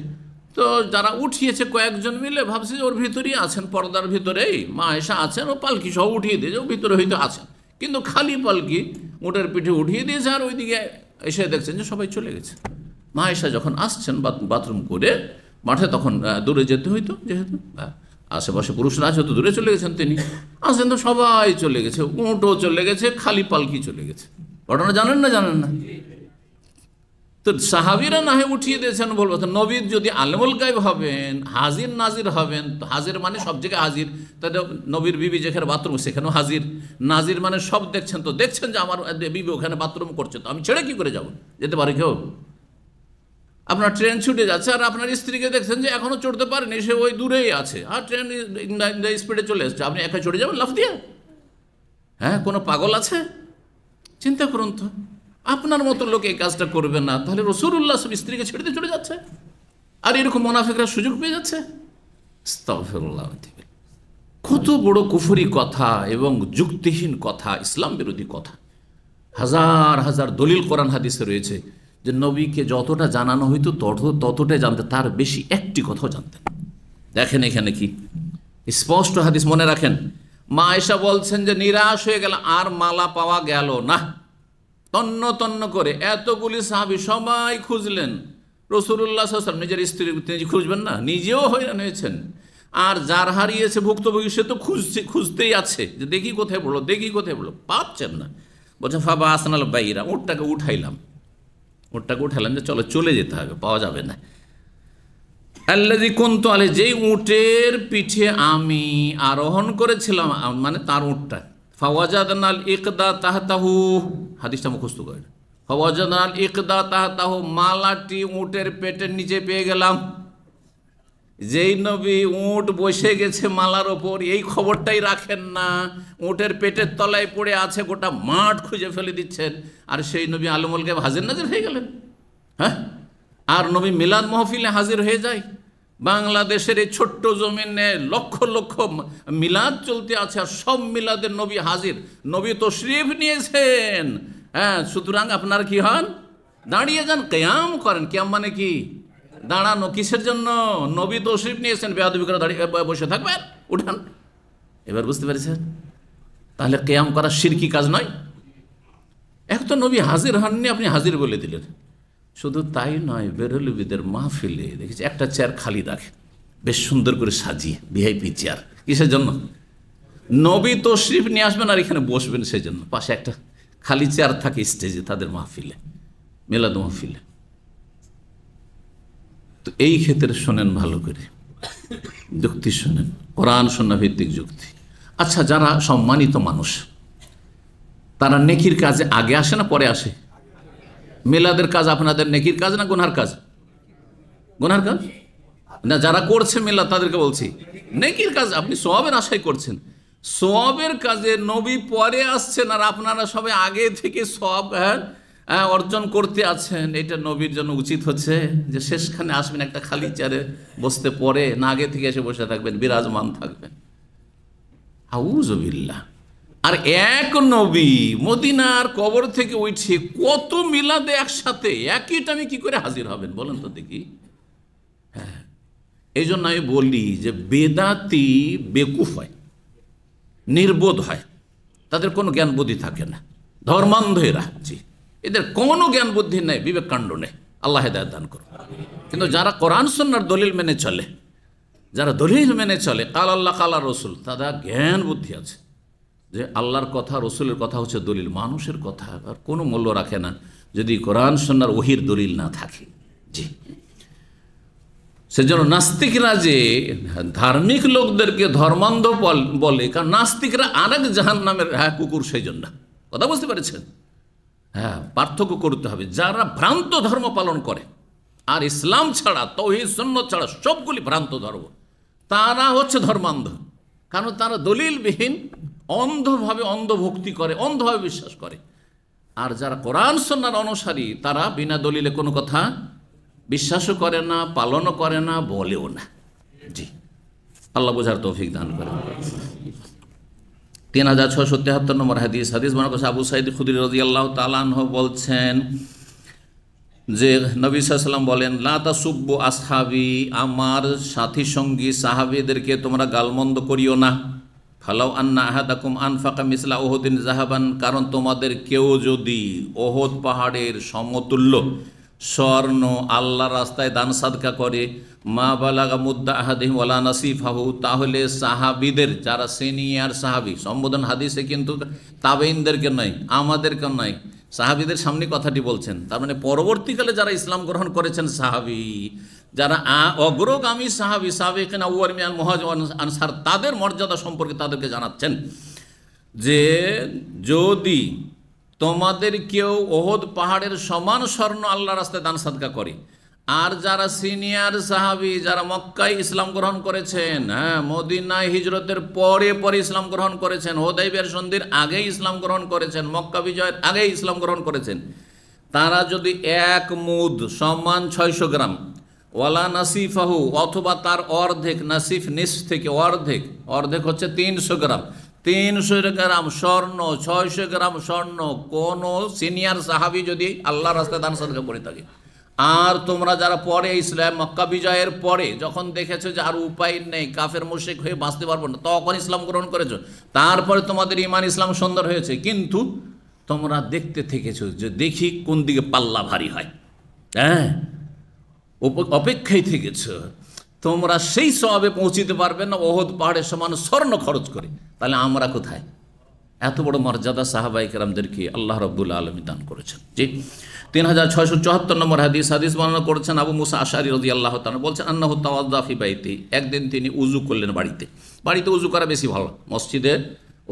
তো যারা উঠিয়েছে কয়েকজন মিলে ভাবছে যে ওর ভিতরেই আছেন, পর্দার ভিতরেই মা আয়েশা আছেন, ও পালকি সহ উঠিয়ে দিয়েছে, ও ভিতরে হয়তো আছেন, কিন্তু খালি পালকি উটের পিঠে উঠিয়ে দিয়েছে, আর ওইদিকে এসে দেখছেন যে সবাই চলে গেছে। মা আয়েশা যখন আসছেন বাথরুম করে মাঠে, তখন দূরে যেতে হইতো, যেহেতু আশেপাশে পুরুষরা আছে, তো দূরে চলে গেছেন, তিনি আসেন তো সবাই চলে গেছে, উঁটও চলে গেছে, খালি পালকি চলে গেছে। ঘটনা জানেন না? জানেন না? তো সাহাবীরা না হয় উঠিয়ে দিয়েছেন, বলবো তো নবী যদি আলেমুল গায়ব হবেন, হাজির নাজির হবেন, তো হাজির মানে সব জায়গায় হাজির, তাহলে নবীর বিবি যেখানে বাথরুম সেখানেও হাজির, নাজির মানে সব দেখছেন, তো দেখছেন যে আমার বিবি ওখানে বাথরুম করছে, তো আমি ছেড়ে কি করে যাব? যেতে পারে কেউ? আপনার ট্রেন ছুটে যাচ্ছে, আর আপনার স্ত্রীকে দেখছেন যে এখনও চড়তে পারেনি, সে ওই দূরেই আছে, আর ট্রেন স্পিডে চলে এসছে, আপনি একা চড়ে যাবেন লাফ দিয়ে? হ্যাঁ, কোনো পাগল আছে? চিন্তা করুন তো, আপনার মতো লোক এই কাজটা করবে না, তাহলে রাসূলুল্লাহ সব স্ত্রীকে ছেড়ে দিয়ে চলে যাচ্ছে, আর এরকম মুনাফিকরা সুযোগ পেয়ে যাচ্ছে। আস্তাগফিরুল্লাহ। কত বড় কুফরি কথা এবং যুক্তিহীন কথা, ইসলাম বিরোধী কথা। হাজার হাজার দলিল কোরআন হাদিসে রয়েছে যে নবীকে যতটা জানানো হইতো ততটাই জানতেন, তার বেশি একটি কথাও জানতেন। দেখেন এখানে কি স্পষ্ট হাদিস, মনে রাখেন। মা আয়েশা বলছেন যে নিরাশ হয়ে গেল, আর মালা পাওয়া গেল না, তন্ন তন্ন করে এতগুলি সাহাবী সবাই খুঁজলেন, রাসূলুল্লাহ সাল্লাল্লাহু আলাইহি ওয়াসাল্লাম নিজের স্ত্রী তিনি খুঁজবেন না, নিজেও হয়রান হয়েছেন, আর যার হারিয়েছে ভুক্তভোগী সে তো খুঁজতেই আছে, যে দেখি কোথায় পড়লো, দেখি কোথায় পড়লো, পাচ্ছেন না। বলছে ফাবা আসনাল বাইরা, উটটাকে উঠাইলাম যে চলো চলে যেতে হবে, পাওয়া যাবে না। আল্লাযী কুনতু আলাইহি, যেই উটের পিঠে আমি আরোহণ করেছিলাম, মানে তার উটটা, ফাওয়াজাদনাল ইকদা তাহতাহু, হাদিসটা মুখস্থ করেন, ফাওয়াজাদনাল ইকদা তাহতাহু, মালাটি উটের পেটের নিচে পেয়ে গেলাম। যেই নবী উট বসে গেছে মালার ওপর, এই খবরটাই রাখেন না, উটের পেটের তলায় পড়ে আছে, গোটা মাঠ খুঁজে ফেলে দিচ্ছেন, আর সেই নবী আলমুল গায়ব হাজির নাজির হয়ে গেলেন। হ্যাঁ, আর নবী মিলাদ মাহফিলে হাজির হয়ে যায়। বাংলাদেশের এই ছোট্ট জমিনে লক্ষ লক্ষ মিলাদ চলতে আছে, আর সব মিলাদের নবী হাজির, নবী তশরিফ নিয়েছেন। হ্যাঁ, সুতরাং আপনার কি হন? দাঁড়িয়ে যান, কিয়াম করেন। কিয়াম মানে কি? দাঁড়ানো। কিসের জন্য? নবী তশরিফ নিয়েছেন, বেয়াদবি করে দাঁড়িয়ে বসে থাকবেন? উঠান। এবার বুঝতে পেরেছেন? তাহলে কিয়াম করা শিরকি কাজ নয়। এক তো নবী হাজির হননি, আপনি হাজির বলে দিলেন। শুধু তাই নয়, বেরলবিদের মাহফিলে দেখেছি একটা চেয়ার খালি রাখে, বেশ সুন্দর করে সাজিয়ে, ভিআইপি চেয়ার। কিসের জন্য? নবী তশরিফ নিয়ে আসবেন আর এখানে বসবেন, সেই জন্য পাশে একটা খালি চেয়ার থাকে স্টেজে তাদের মাহফিলে, মিলাদ মাহফিলে। তো এই ক্ষেত্রে শোনেন ভালো করে, যুক্তি শোনেন, কোরআন সুন্নাহ ভিত্তিক যুক্তি। আচ্ছা, যারা সম্মানিত মানুষ, তারা নেকির কাজে আগে আসে না পরে আসে? মিলাদের কাজ আপনাদের নেকির কাজ না গুনহার কাজ? গুনহার কাজ না, যারা করছে মিলাদ তাদেরকে বলছি, নেকির কাজ। আপনি সওয়াবের আশাই করছেন, সওয়াবের কাজে নবী পরে আসছেন আর আপনারা সবাই আগে থেকে সওয়াব অর্জন করতে আছেন। এটা নবীর জন্য উচিত হচ্ছে যে শেষখানে আসবেন একটা খালি চেয়ারে বসতে, পরে না আগে থেকে এসে বসে থাকবেন, বিরাজমান থাকবেন। আউযুবিল্লাহ। আর এক নবী মদিনার কবর থেকে উঠে কত মিলাদে একসাথে একই টাইমে কি করে হাজির হবেন বলেন তো দেখি? হ্যাঁ, এই জন্য আমি বলি যে বেদাতি বেকুফ হয়, নির্বোধ হয়, তাদের কোনো জ্ঞান বুদ্ধি থাকে না, ধর্মান্ধ এরা। জি, এদের কোনো জ্ঞান বুদ্ধি নেই, বিবেক কাণ্ড নেই। আল্লাহ হেদায়েত দান করুন। কিন্তু যারা কোরআন সুন্নাহর দলিল মেনে চলে, যারা দলিল মেনে চলে, কাল আল্লাহ কাল রসুল, তাদের জ্ঞান বুদ্ধি আছে যে আল্লাহর কথা, রসুলের কথা হচ্ছে দলিল, মানুষের কথা আর কোনো মূল্য রাখে না যদি কোরআন সুন্নাহর ওহির দলিল না থাকে। জি, সেজন্য নাস্তিকরা যে ধার্মিক লোকদেরকে ধর্মান্ধ বলে, কারণ নাস্তিকরা আরেক জাহান্নামের কুকুর, সেই জন্য। কথা বুঝতে পেরেছেন? হ্যাঁ, পার্থক্য করতে হবে। যারা ভ্রান্ত ধর্ম পালন করে আর ইসলাম ছাড়া, তাওহীদ সুন্নাত ছাড়া সবগুলি ভ্রান্ত ধর্ম, তারা হচ্ছে ধর্মান্ধ। কারণ তারা দলিলবিহীন অন্ধভাবে অন্ধভক্তি করে, অন্ধভাবে বিশ্বাস করে। আর যারা কোরআন সুন্নাহর অনুসারী, তারা বিনা দলিলে কোনো কথা বিশ্বাসও করে না, পালনও করে না, বলেও না। জি, আল্লাহ বোঝার তৌফিক দান করেন। 3673 নম্বর হাদিস। হাদিস বর্ণনা করেছেন আবু সাঈদ খুদরি রাদিয়াল্লাহু তাআলা আনহু বলছেন যে নবী সাল্লাল্লাহু আলাইহি ওয়াসাল্লাম বলেন, লা তাসুব্বু আসহাবি, আমার সাথী সঙ্গী সাহাবীদেরকে তোমরা গালমন্দ করিও না। ফালাউ আন্না আহাদাকুম আনফাকা মিসলা উহুদিন যাহাবান, কারণ তোমাদের কেউ যদি ওহদ পাহাড়ের সমতুল্য স্বর্ণ আল্লাহর রাস্তায় দান সাদকা করে, মা বালাগা মুদ্দা আহাদিহিম ওয়ালা নাসিফাহু, তাহলে সাহাবীদের, যারা সিনিয়র সাহাবী, সম্বোধন হাদিসে কিন্তু তাবেঈনদেরকে নয়, আমাদেরকে নয়, সাহাবীদের সামনে কথাটি বলছেন। তার মানে পরবর্তীকালে যারা ইসলাম গ্রহণ করেছেন সাহাবী, যারা অগ্রগামী সাহাবী, সাবিকিন আউয়াল মিনাল মুহাজিরিন ওয়াল আনসার, তাদের মর্যাদা সম্পর্কে তাদেরকে জানাচ্ছেন যে যদি তোমাদের কেউ ওহদ পাহাড়ের সমান স্বর্ণ আল্লাহর রাস্তায় দান সাদকা করে, আর যারা সিনিয়র সাহাবী, যারা মক্কায় ইসলাম গ্রহণ করেছেন, হ্যাঁ, মদিনায় হিজরতের পরে পরে ইসলাম গ্রহণ করেছেন, হুদাইবিয়ার সন্ধির আগেই ইসলাম গ্রহণ করেছেন, মক্কা বিজয়ের আগেই ইসলাম গ্রহণ করেছেন, তারা যদি এক মুদ সমান 600 গ্রাম, ওয়ালা নাসিফাহু, অথবা তার অর্ধেক, নাসিফ নিস থেকে অর্ধেক, অর্ধেক হচ্ছে 300 গ্রাম, 300 গ্রাম স্বর্ণ, 600 গ্রাম স্বর্ণ কোন সিনিয়র সাহাবী যদি আল্লাহর রাস্তায় দান সাদকা করে থাকে, আর তোমরা যারা পরে ইসলাম মক্কা বিজয়ের পরে যখন দেখেছো যে আর উপায় নেই, কাফের মুশরিক হয়ে বাঁচতে পারবো না, তখন ইসলাম গ্রহণ করেছো, তারপরে তোমাদের ঈমান ইসলাম সুন্দর হয়েছে, কিন্তু তোমরা দেখতে থেকেছো যে দেখি কোন দিকে পাল্লা ভারী হয়, হ্যাঁ, অপেক্ষায় থেকেছ, তোমরা সেই সওয়াবে পৌঁছিতে পারবে না ওহদ পাহাড়ের সমান স্বর্ণ খরচ করে। তাহলে আমরা কোথায়? এত বড় মর্যাদা সাহাবায়ে কেরামদেরকে আল্লাহ রাব্বুল আলামিন দান করেছেন। জি, 3674 নম্বর হাদিস। হাদিস বর্ণনা করেছেন আবু মুসা আশআরী রাদিয়াল্লাহু তাআলা, বলছেন আন্নাহু তাওয়াদ্দা ফি বাইতি, একদিন তিনি উযু করলেন বাড়িতে। বাড়িতে উযু করা বেশি ভালো, মসজিদে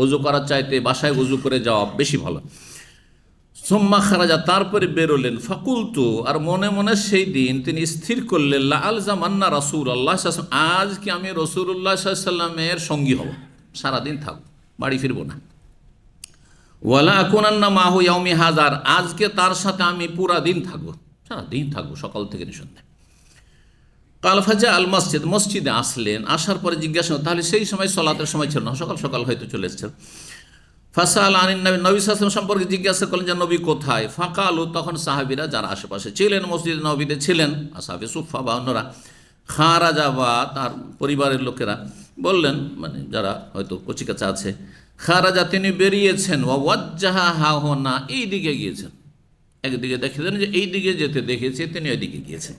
উযু করার চাইতে বাসায় উযু করে যাওয়া বেশি ভালো। সুম্মা খারাজা, তারপরে বেরোলেন। ফাকুলতু, আর মনে মনে সেই দিন তিনি স্থির করলেন, লা আলজামান্না রাসূলুল্লাহ সাল্লাল্লাহু আলাইহি ওয়াসাল্লাম, আজ কি আমি রাসূলুল্লাহ সাল্লাল্লাহু আলাইহি ওয়াসাল্লামের সঙ্গী হব, সারাদিন থাকব, বাড়ি ফিরবো না। ওয়ালা আকুনান্না মাহু ইয়াউমি হাজার, আজকে তার সাথে আমি পুরা দিন থাকবো, সারাদিন থাকবো, সকাল থেকে সন্ধ্যা। কাল ফাজা আল মসজিদ, মসজিদে আসলেন, আসার পরে জিজ্ঞাসা, তাহলে সেই সময় সলাতের সময় ছিল না, সকাল সকাল হয়তো চলে এসেছেন। ফাসাল আনিন নবী, নবী সাল্লাল্লাহু আলাইহি ওয়াসাল্লাম সম্পর্কে জিজ্ঞাসা করলেন যে নবী কোথায়। ফাকালু, তখন সাহাবীরা যারা আশেপাশে ছিলেন, মসজিদ নবীতে ছিলেন, আসহাবে সুফা বা অন্যরা, খারাজা বা তার পরিবারের লোকেরা বললেন, মানে যারা হয়তো কচিকাচা আছে, খারাজা, তিনি বেরিয়েছেন, ওয়াজ্জাহা হাহুনা, এই দিকে গিয়েছেন। একদিকে দেখেছেন যে এই দিকে যেতে দেখেছে, তিনি ওইদিকে গিয়েছেন।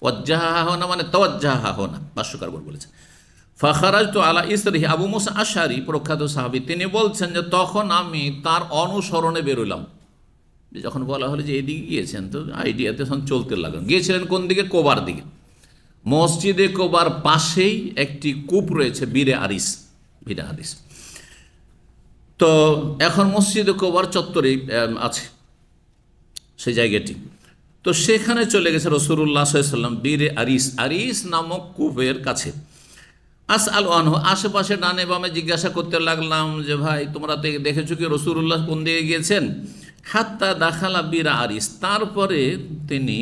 ওয়াজ্জাহা হাহুনা মানে তাওয়াজ্জাহা হাহুনা, ভাষ্যকার বলেছেন। ফাখারাজ তো আলা ইসরিহি, আবু মুসা আশআরী প্রখ্যাত সাহাবী, তিনি বলছেন যে তখন আমি তার অনুসরণে বেরোলাম। যখন বলা হলো যে এদিকে গিয়েছেন, তো আইডিয়াতে তখন চলতে লাগলেন। গিয়েছিলেন কোন দিকে? কোবার দিকে। মসজিদে কোবার পাশেই একটি কূপ রয়েছে, বীরে আরিস, বীরে আরিস। তো এখন মসজিদে কোবার চত্বরেই আছে সেই জায়গাটি। তো সেখানে চলে গেছে রাসূলুল্লাহ সাল্লাল্লাহু আলাইহি ওয়াসাল্লাম, বীরে আরিস, আরিস নামক কূপের কাছে। আসআলু আনহু, আশেপাশে ডানে বামে জিজ্ঞাসা করতে লাগলাম যে ভাই তোমরা তো দেখেছো কি রাসূলুল্লাহ কোন দিকে গিয়েছেন। হাত্তা দাখালা বীরা আরিস, তারপরে তিনি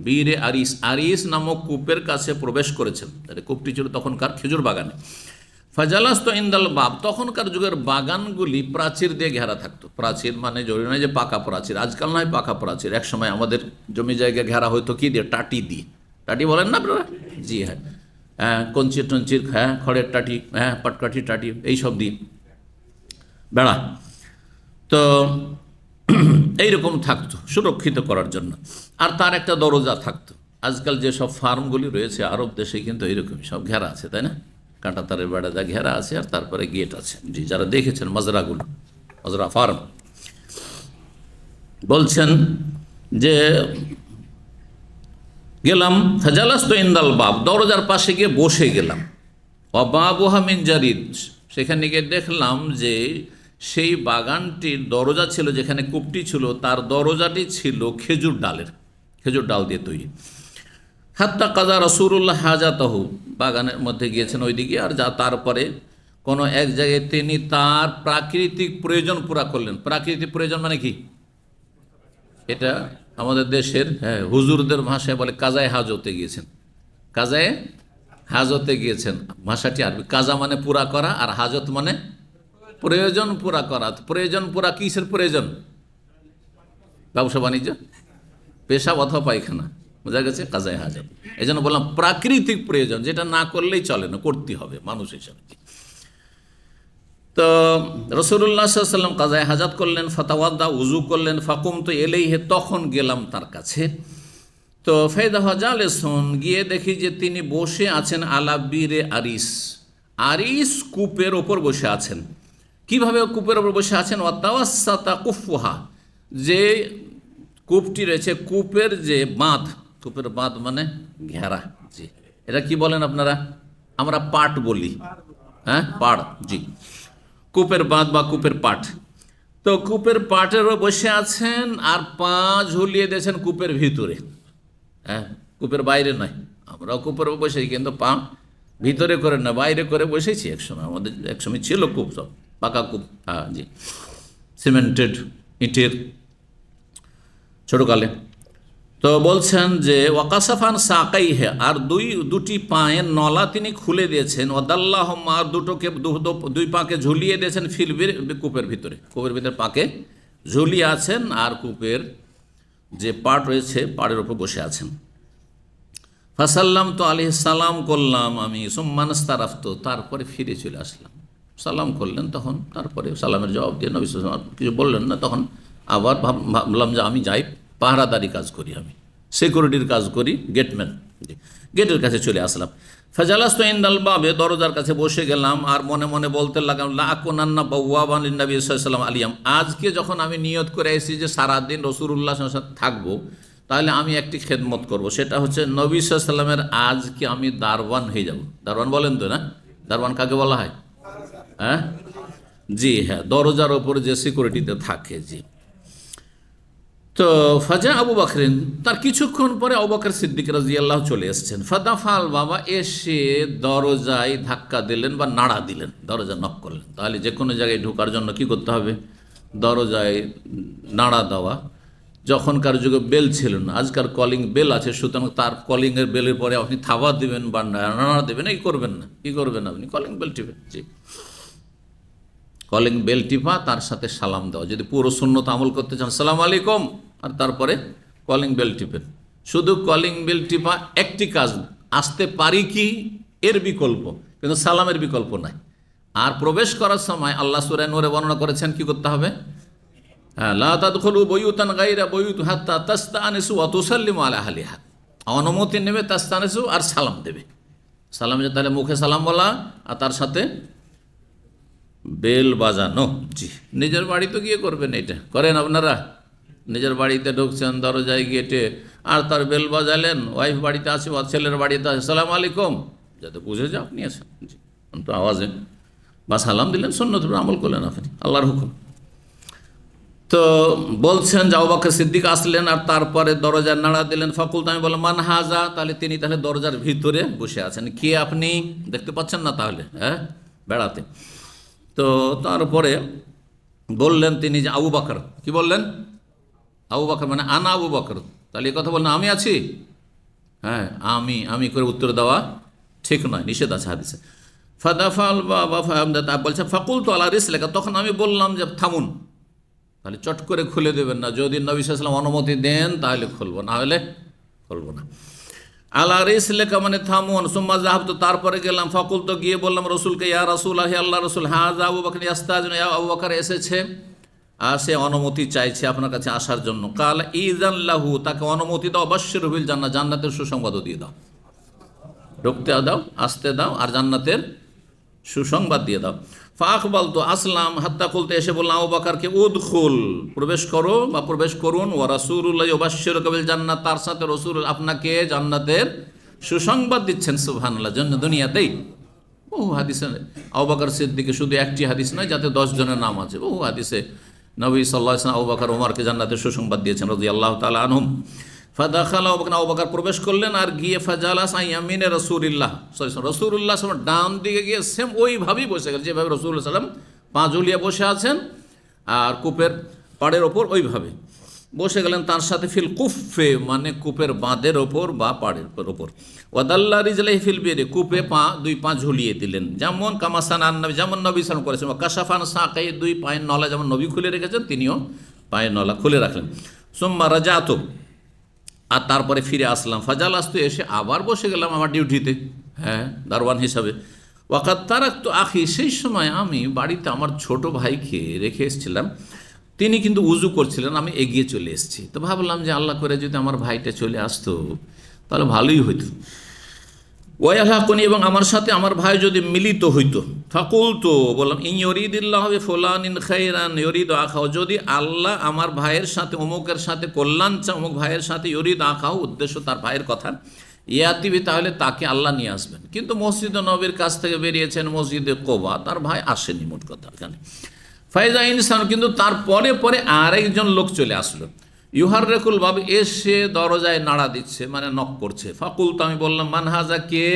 বীরে আরিস, আরিস নামক কূপের কাছে প্রবেশ করেছেন। কূপটি ছিল তখনকার খেজুর বাগানে। ফাজালাস্তু ইনদাল বাব, তখনকার যুগের বাগানগুলি প্রাচীর দিয়ে ঘেরা থাকতো। প্রাচীর মানে জরুরি নয় যে পাকা প্রাচীর, আজকাল নয় পাকা প্রাচীর। এক সময় আমাদের জমি জায়গায় ঘেরা হয়তো কি দিয়ে? টাটি দিয়ে। টাটি বলেন না আপনারা? জি হ্যাঁ, কঞ্চির টঞ্চির, হ্যাঁ, খড়ের টাটি, হ্যাঁ, পাটকাঠি টাটি, এইসব দিয়ে বেড়া। তো এইরকম থাকতো সুরক্ষিত করার জন্য। আর তার একটা দরজা থাকতো। আজকাল যেসব ফার্মগুলি রয়েছে আরব দেশে কিন্তু এইরকমই সব ঘেরা আছে, তাই না? কাঁটা তারের বেড়া যা ঘেরা আছে, আর তারপরে গেট আছে। জি, যারা দেখেছেন মাজরাগুলো, মাজরা ফার্ম, বলছেন যে গেলাম, ফাজালাস্তু ইনদাল বাব, দরজার পাশে গিয়ে বসে গেলাম। ওয়াবাবুহা মিন জারিদ, সেখানে গিয়ে দেখলাম যে সেই বাগানটির দরজা ছিল, যেখানে কূপটি ছিল তার দরজাটি ছিল খেজুর ডালের, খেজুর ডাল দিয়ে তৈরি। হাত্তা কাজা রাসূলুল্লাহ হাজাতাহু, বাগানের মধ্যে গিয়েছেন ওইদিকে, আর যা তারপরে কোনো এক জায়গায় তিনি তার প্রাকৃতিক প্রয়োজন পুরা করলেন। প্রাকৃতিক প্রয়োজন মানে কি? এটা আমাদের দেশের হুজুরদের ভাষায় বলে কাজায় হাজতে গিয়েছেন। কাজায় হাজতে গিয়েছেন, ভাষাটি আরবি। কাজা মানে পুরা করা, আর হাজত মানে প্রয়োজন পুরা করা। প্রয়োজন পুরা কিসের প্রয়োজন? ব্যবসা বাণিজ্য, পেশাব অথবা পায়খানা, বোঝা গেছে? কাজায় হাজত। এই জন্য বললাম প্রাকৃতিক প্রয়োজন, যেটা না করলেই চলে না, করতে হবে মানুষ হিসাবে। তো রাসূলুল্লাহ সাল্লাল্লাহু আলাইহি ওয়াসাল্লাম কাজায়ে হাজাত করলেন, ফাতাওয়াদ্দা, উযু করলেন, ফাকুমতু ইলাইহি, তখন গেলাম তার কাছে। তো ফাইদা জালিসুন, গিয়ে দেখি যে তিনি বসে আছেন আলা বীরে আরিস, আরিস কূপের ওপর বসে আছেন। কিভাবে কূপের ওপর বসে আছেন? ওয়াতাওয়াসসাতা কুফুহা, যে কূপটি রয়েছে, কূপের যে বাঁধ, কূপের বাঁধ মানে ঘেরা। জি, এটা কি বলেন আপনারা? আমরা পাট বলি, হ্যাঁ, পাড়। জি, কূপের বাঁধ বা কূপের পাট। তো কূপের পাটেরও বসে আছেন, আর পা ঝুলিয়ে দিয়েছেন কূপের ভিতরে, হ্যাঁ, কূপের বাইরে নয়। আমরাও কূপের বসেছি, কিন্তু পা ভিতরে করে না, বাইরে করে বসেছি। একসময় আমাদের একসময় ছিল কূপ, সব পাকা কূপ, হ্যাঁ জি, সিমেন্টেড, ইটের, ছোটকালে। তো বলছেন যে ওয়াকাসাফান সাকাইহে, আর দুটি পায়ের নলা তিনি খুলে দিয়েছেন। ওয়াদাল্লাহুম্মা, আর দুই পাকে ঝুলিয়ে দিয়েছেন ফিলবির, কূপের ভিতরে, কূপের ভিতরে পাকে ঝুলিয়ে আছেন, আর কূপের যে পাট রয়েছে পাড়ের ওপর বসে আছেন। ফাসাল্লাম তো আলাইহি সালাম করলাম আমি, সুম্মানস্তারাফত, তারপরে ফিরে চলে আসলাম। সালাম করলেন, তখন তারপরে সালামের জবাব দিয়ে নবী সাল্লাল্লাহু আলাইহি ওয়াসাল্লাম কিছু বললেন না। তখন আবার ভাবলাম যে আমি যাই, পাহারাদারি কাজ করি, আমি সিকিউরিটির কাজ করি, গেটম্যান, গেটের কাছে চলে আসলাম। ফাজালাস্তু ইনদাল বাবে, দরজার কাছে বসে গেলাম, আর মনে মনে বলতে লাগলাম লা আকুনান্না বাওয়াবান লিন-নবী সাল্লাল্লাহু আলাইহি ওয়াসাল্লাম আলিয়াম, আজকে যখন আমি নিয়ত করে এসেছি যে সারাদিন রাসূলুল্লাহ সাল্লাল্লাহু আলাইহি ওয়াসাল্লাম থাকবো, তাহলে আমি একটি খেদমত করব, সেটা হচ্ছে নবী সাল্লাল্লাহু আলাইহি ওয়াসাল্লামের আজকে আমি দারওয়ান হয়ে যাব। দারওয়ান বলেন তো, না? দারওয়ান কাকে বলা হয়? হ্যাঁ জি, হ্যাঁ, দরজার ওপর যে সিকিউরিটিতে থাকে। জি, তো ফাজা আবু বকরিন, তার কিছুক্ষণ পরে আবু বকর সিদ্দিক রাদিয়াল্লাহু চলে এসেছেন। ফাদাফাল বাবা, এসে দরজায় ধাক্কা দিলেন বা নাড়া দিলেন, দরজা নক করলেন। তাহলে যে কোনো জায়গায় ঢোকার জন্য কি করতে হবে? দরজায় নাড়া দেওয়া। যখনকার যুগে বেল ছিল না, আজকাল কলিং বেল আছে, সুতরাং তার কলিংয়ের বেলের পরে আপনি থাবা দেবেন বা নাড়া দেবেন, এই করবেন না। কি করবেন আপনি? কলিং বেল টিপেন। জি, কলিং বেল টিপা, তার সাথে সালাম দেওয়া। যদি পুরো সুন্নত আমল করতে চান, সালাম আলাইকুম, আর তারপরে কলিং বেল টিপেন। শুধু কলিং বেল টিপা একটি কাজ, আসতে পারি কি এর বিকল্প, কিন্তু সালামের বিকল্প নাই। আর প্রবেশ করার সময় আল্লাহ সূরা নূরে বর্ণনা করেছেন কি করতে হবে। লা তাদখুলু বুয়ুতান গায়রা বুয়ুত হাত্তা তাস্তানিসু ওয়া তুসাল্লিমু আলা আহলিহা। অনুমতি নেবে, তাস্তানিসু, আর সালাম দেবে। সালাম যে তাহলে মুখে সালাম বলা, আর তার সাথে বেল বাজানো। জি, নিজের বাড়িতে গিয়ে করবেন, এটা করেন আপনারা? নিজের বাড়িতে ঢুকছেন, দরজায় গেটে, আর তার বেল বাজালেন। ওয়াইফ বাড়িতে আছে বা ছেলের বাড়িতে আছে, সালাম আলাইকুম, যাতে বুঝে যে আপনি আছেন। জি, তো আওয়াজে বা সালাম দিলেন, সুন্নতের উপর আমল করলেন আপনি, আল্লাহর হুকুম। তো বলছেন যে আবু বকর সিদ্দিক আসলেন, আর তারপরে দরজার নাড়া দিলেন। ফাকুলতু, আমি বললাম, মান হাজা, তাহলে তিনি তাহলে দরজার ভিতরে বসে আছেন। কে আপনি? দেখতে পাচ্ছেন না তাহলে? হ্যাঁ, বেড়াতে। তো তারপরে বললেন তিনি যে আবু বকর। কি বললেন? আবু বকর মানে আনা আবু বকর। তাহলে এই কথা বললেন আমি আছি? হ্যাঁ, আমি করে উত্তর দেওয়া ঠিক নয়, নিষেধ আছে হাদিসে। ফাদাফাল বাবা বলছে ফাকুলতু আলা রিসলিকা, তখন আমি বললাম যে থামুন। তাহলে চট করে খুলে দেবেন না, যদি নবী সাল্লাল্লাহু আলাইহি ওয়াসাল্লাম অনুমতি দেন তাহলে খুলবো, না হলে খুলবো না। আলা রিসলিকা মানে থামুন। সুম্মা যাহাবতু, তারপরে গেলাম। ফাকুলতু, গিয়ে বললাম রসুলকে, ইয়া রাসূলুল্লাহ, হে আল্লাহর রাসূল, হাযা আবু বকর ইস্তাযিনু, আবু বকর এসেছে, আর সে অনুমতি চাইছে আপনার কাছে আসার জন্য। কাল ইযান লাহু, তাকে অনুমতি দাও, বাশশিরহু বিল জান্নাহ, জান্নাতের সুসংবাদও দিয়ে দাও। ঢুকতে দাও, আসতে দাও, আর জান্নাতের সুসংবাদ দিয়ে দাও। ফাকবালতু, আসলাম, হাত্তা কুলতে, এসে বললাম আবু বকরকে, উদখুল, প্রবেশ করো বা প্রবেশ করুন। ওয়া রাসূলুল্লাহ ইউবাশশিরুকা বিল জান্নাহ, তার সাথে রাসূল আপনাকে জান্নাতের সুসংবাদ দিচ্ছেন। সুবহানাল্লাহ, জন্য দুনিয়াতেই বহু হাদিসে আবু বকর সিদ্দিকের শুধু একটি হাদিস নয়, যাতে 10 জনের নাম আছে। বহু হাদিসে নবী সাল্লাল্লাহু আলাইহি ওয়াসাল্লাম আবু বকর ওমরকে জান্নাতের সুসংবাদ দিয়েছেন রাদিয়াল্লাহু তাআলা আনহুম। ফাদাখালা, আবু বকর প্রবেশ করলেন, আর গিয়ে ফাজালাস আন ইয়ামিনে রাসূলিল্লাহ সাল্লাল্লাহু রাসূলুল্লাহ সাল্লাল্লাহু ডান দিকে গিয়ে সেম ওইভাবেই বসে গেলেন, যেভাবে রাসূলুল্লাহ সাল্লাম পা ঝুলিয়ে বসে আছেন, আর কূপের পাড়ের ওপর ওইভাবে বসে গেলেন তার সাথে। ফিল কুফে মানে কূপের বাঁধের ওপর বা পাড়ের ওপর। ওয়াদাল্লা রিজলাইহি ফিল বিরি, কূপে দুই পা ঝুলিয়ে দিলেন, যেমন কামাসান নবী, যেমন নবী সাল্লাম করেছেন। কাশাফান সাকাই, দুই পায়ের নলা যেমন নবী খুলে রেখেছেন, তিনিও পায়ের নলা খুলে রাখলেন। সুম্মা রাজাতু, আর তারপরে ফিরে আসলাম। ফাজাল আসতে, এসে আবার বসে গেলাম আমার ডিউটিতে, হ্যাঁ, দারওয়ান হিসাবে। ওয়াকাত তারাকতু আখি, সেই সময় আমি বাড়িতে আমার ছোট ভাইকে রেখে এসেছিলাম, তিনি কিন্তু উজু করছিলেন, আমি এগিয়ে চলে এসেছি। তো ভাবলাম যে আল্লাহ করে যদি আমার ভাইটা চলে আসতো তাহলে ভালোই হইতো। ওয়ালাকুনি, এবং আমার সাথে আমার ভাই যদি মিলিত হইতো। ফাকুলতু, বললাম, ইন ইউরিদিল্লাহু বিফুলানিন খাইরান ইউরিদু আখাহু, যদি আল্লাহ আমার ভাইয়ের সাথে অমুকের সাথে কল্যাণ চান, অমুক ভাইয়ের সাথে ইউরিদু আখাহু, উদ্দেশ্য তার ভাইয়ের কথা, ইয়াতিবি, তাহলে তাকে আল্লাহ নিয়ে আসবেন। কিন্তু মসজিদে নবীর কাছ থেকে বেরিয়েছেন মসজিদে কোবা, তার ভাই আসেনি, মোট কথা এখানে। ফাইজা ইনসান, কিন্তু তার পরে পরে আরেকজন লোক চলে আসলো। ইউহাররেকুল বাব, এসে দরজায় নাড়া দিচ্ছে, মানে নক করছে। ফাকুলতু, আমি বললাম, মান হাজা, কে?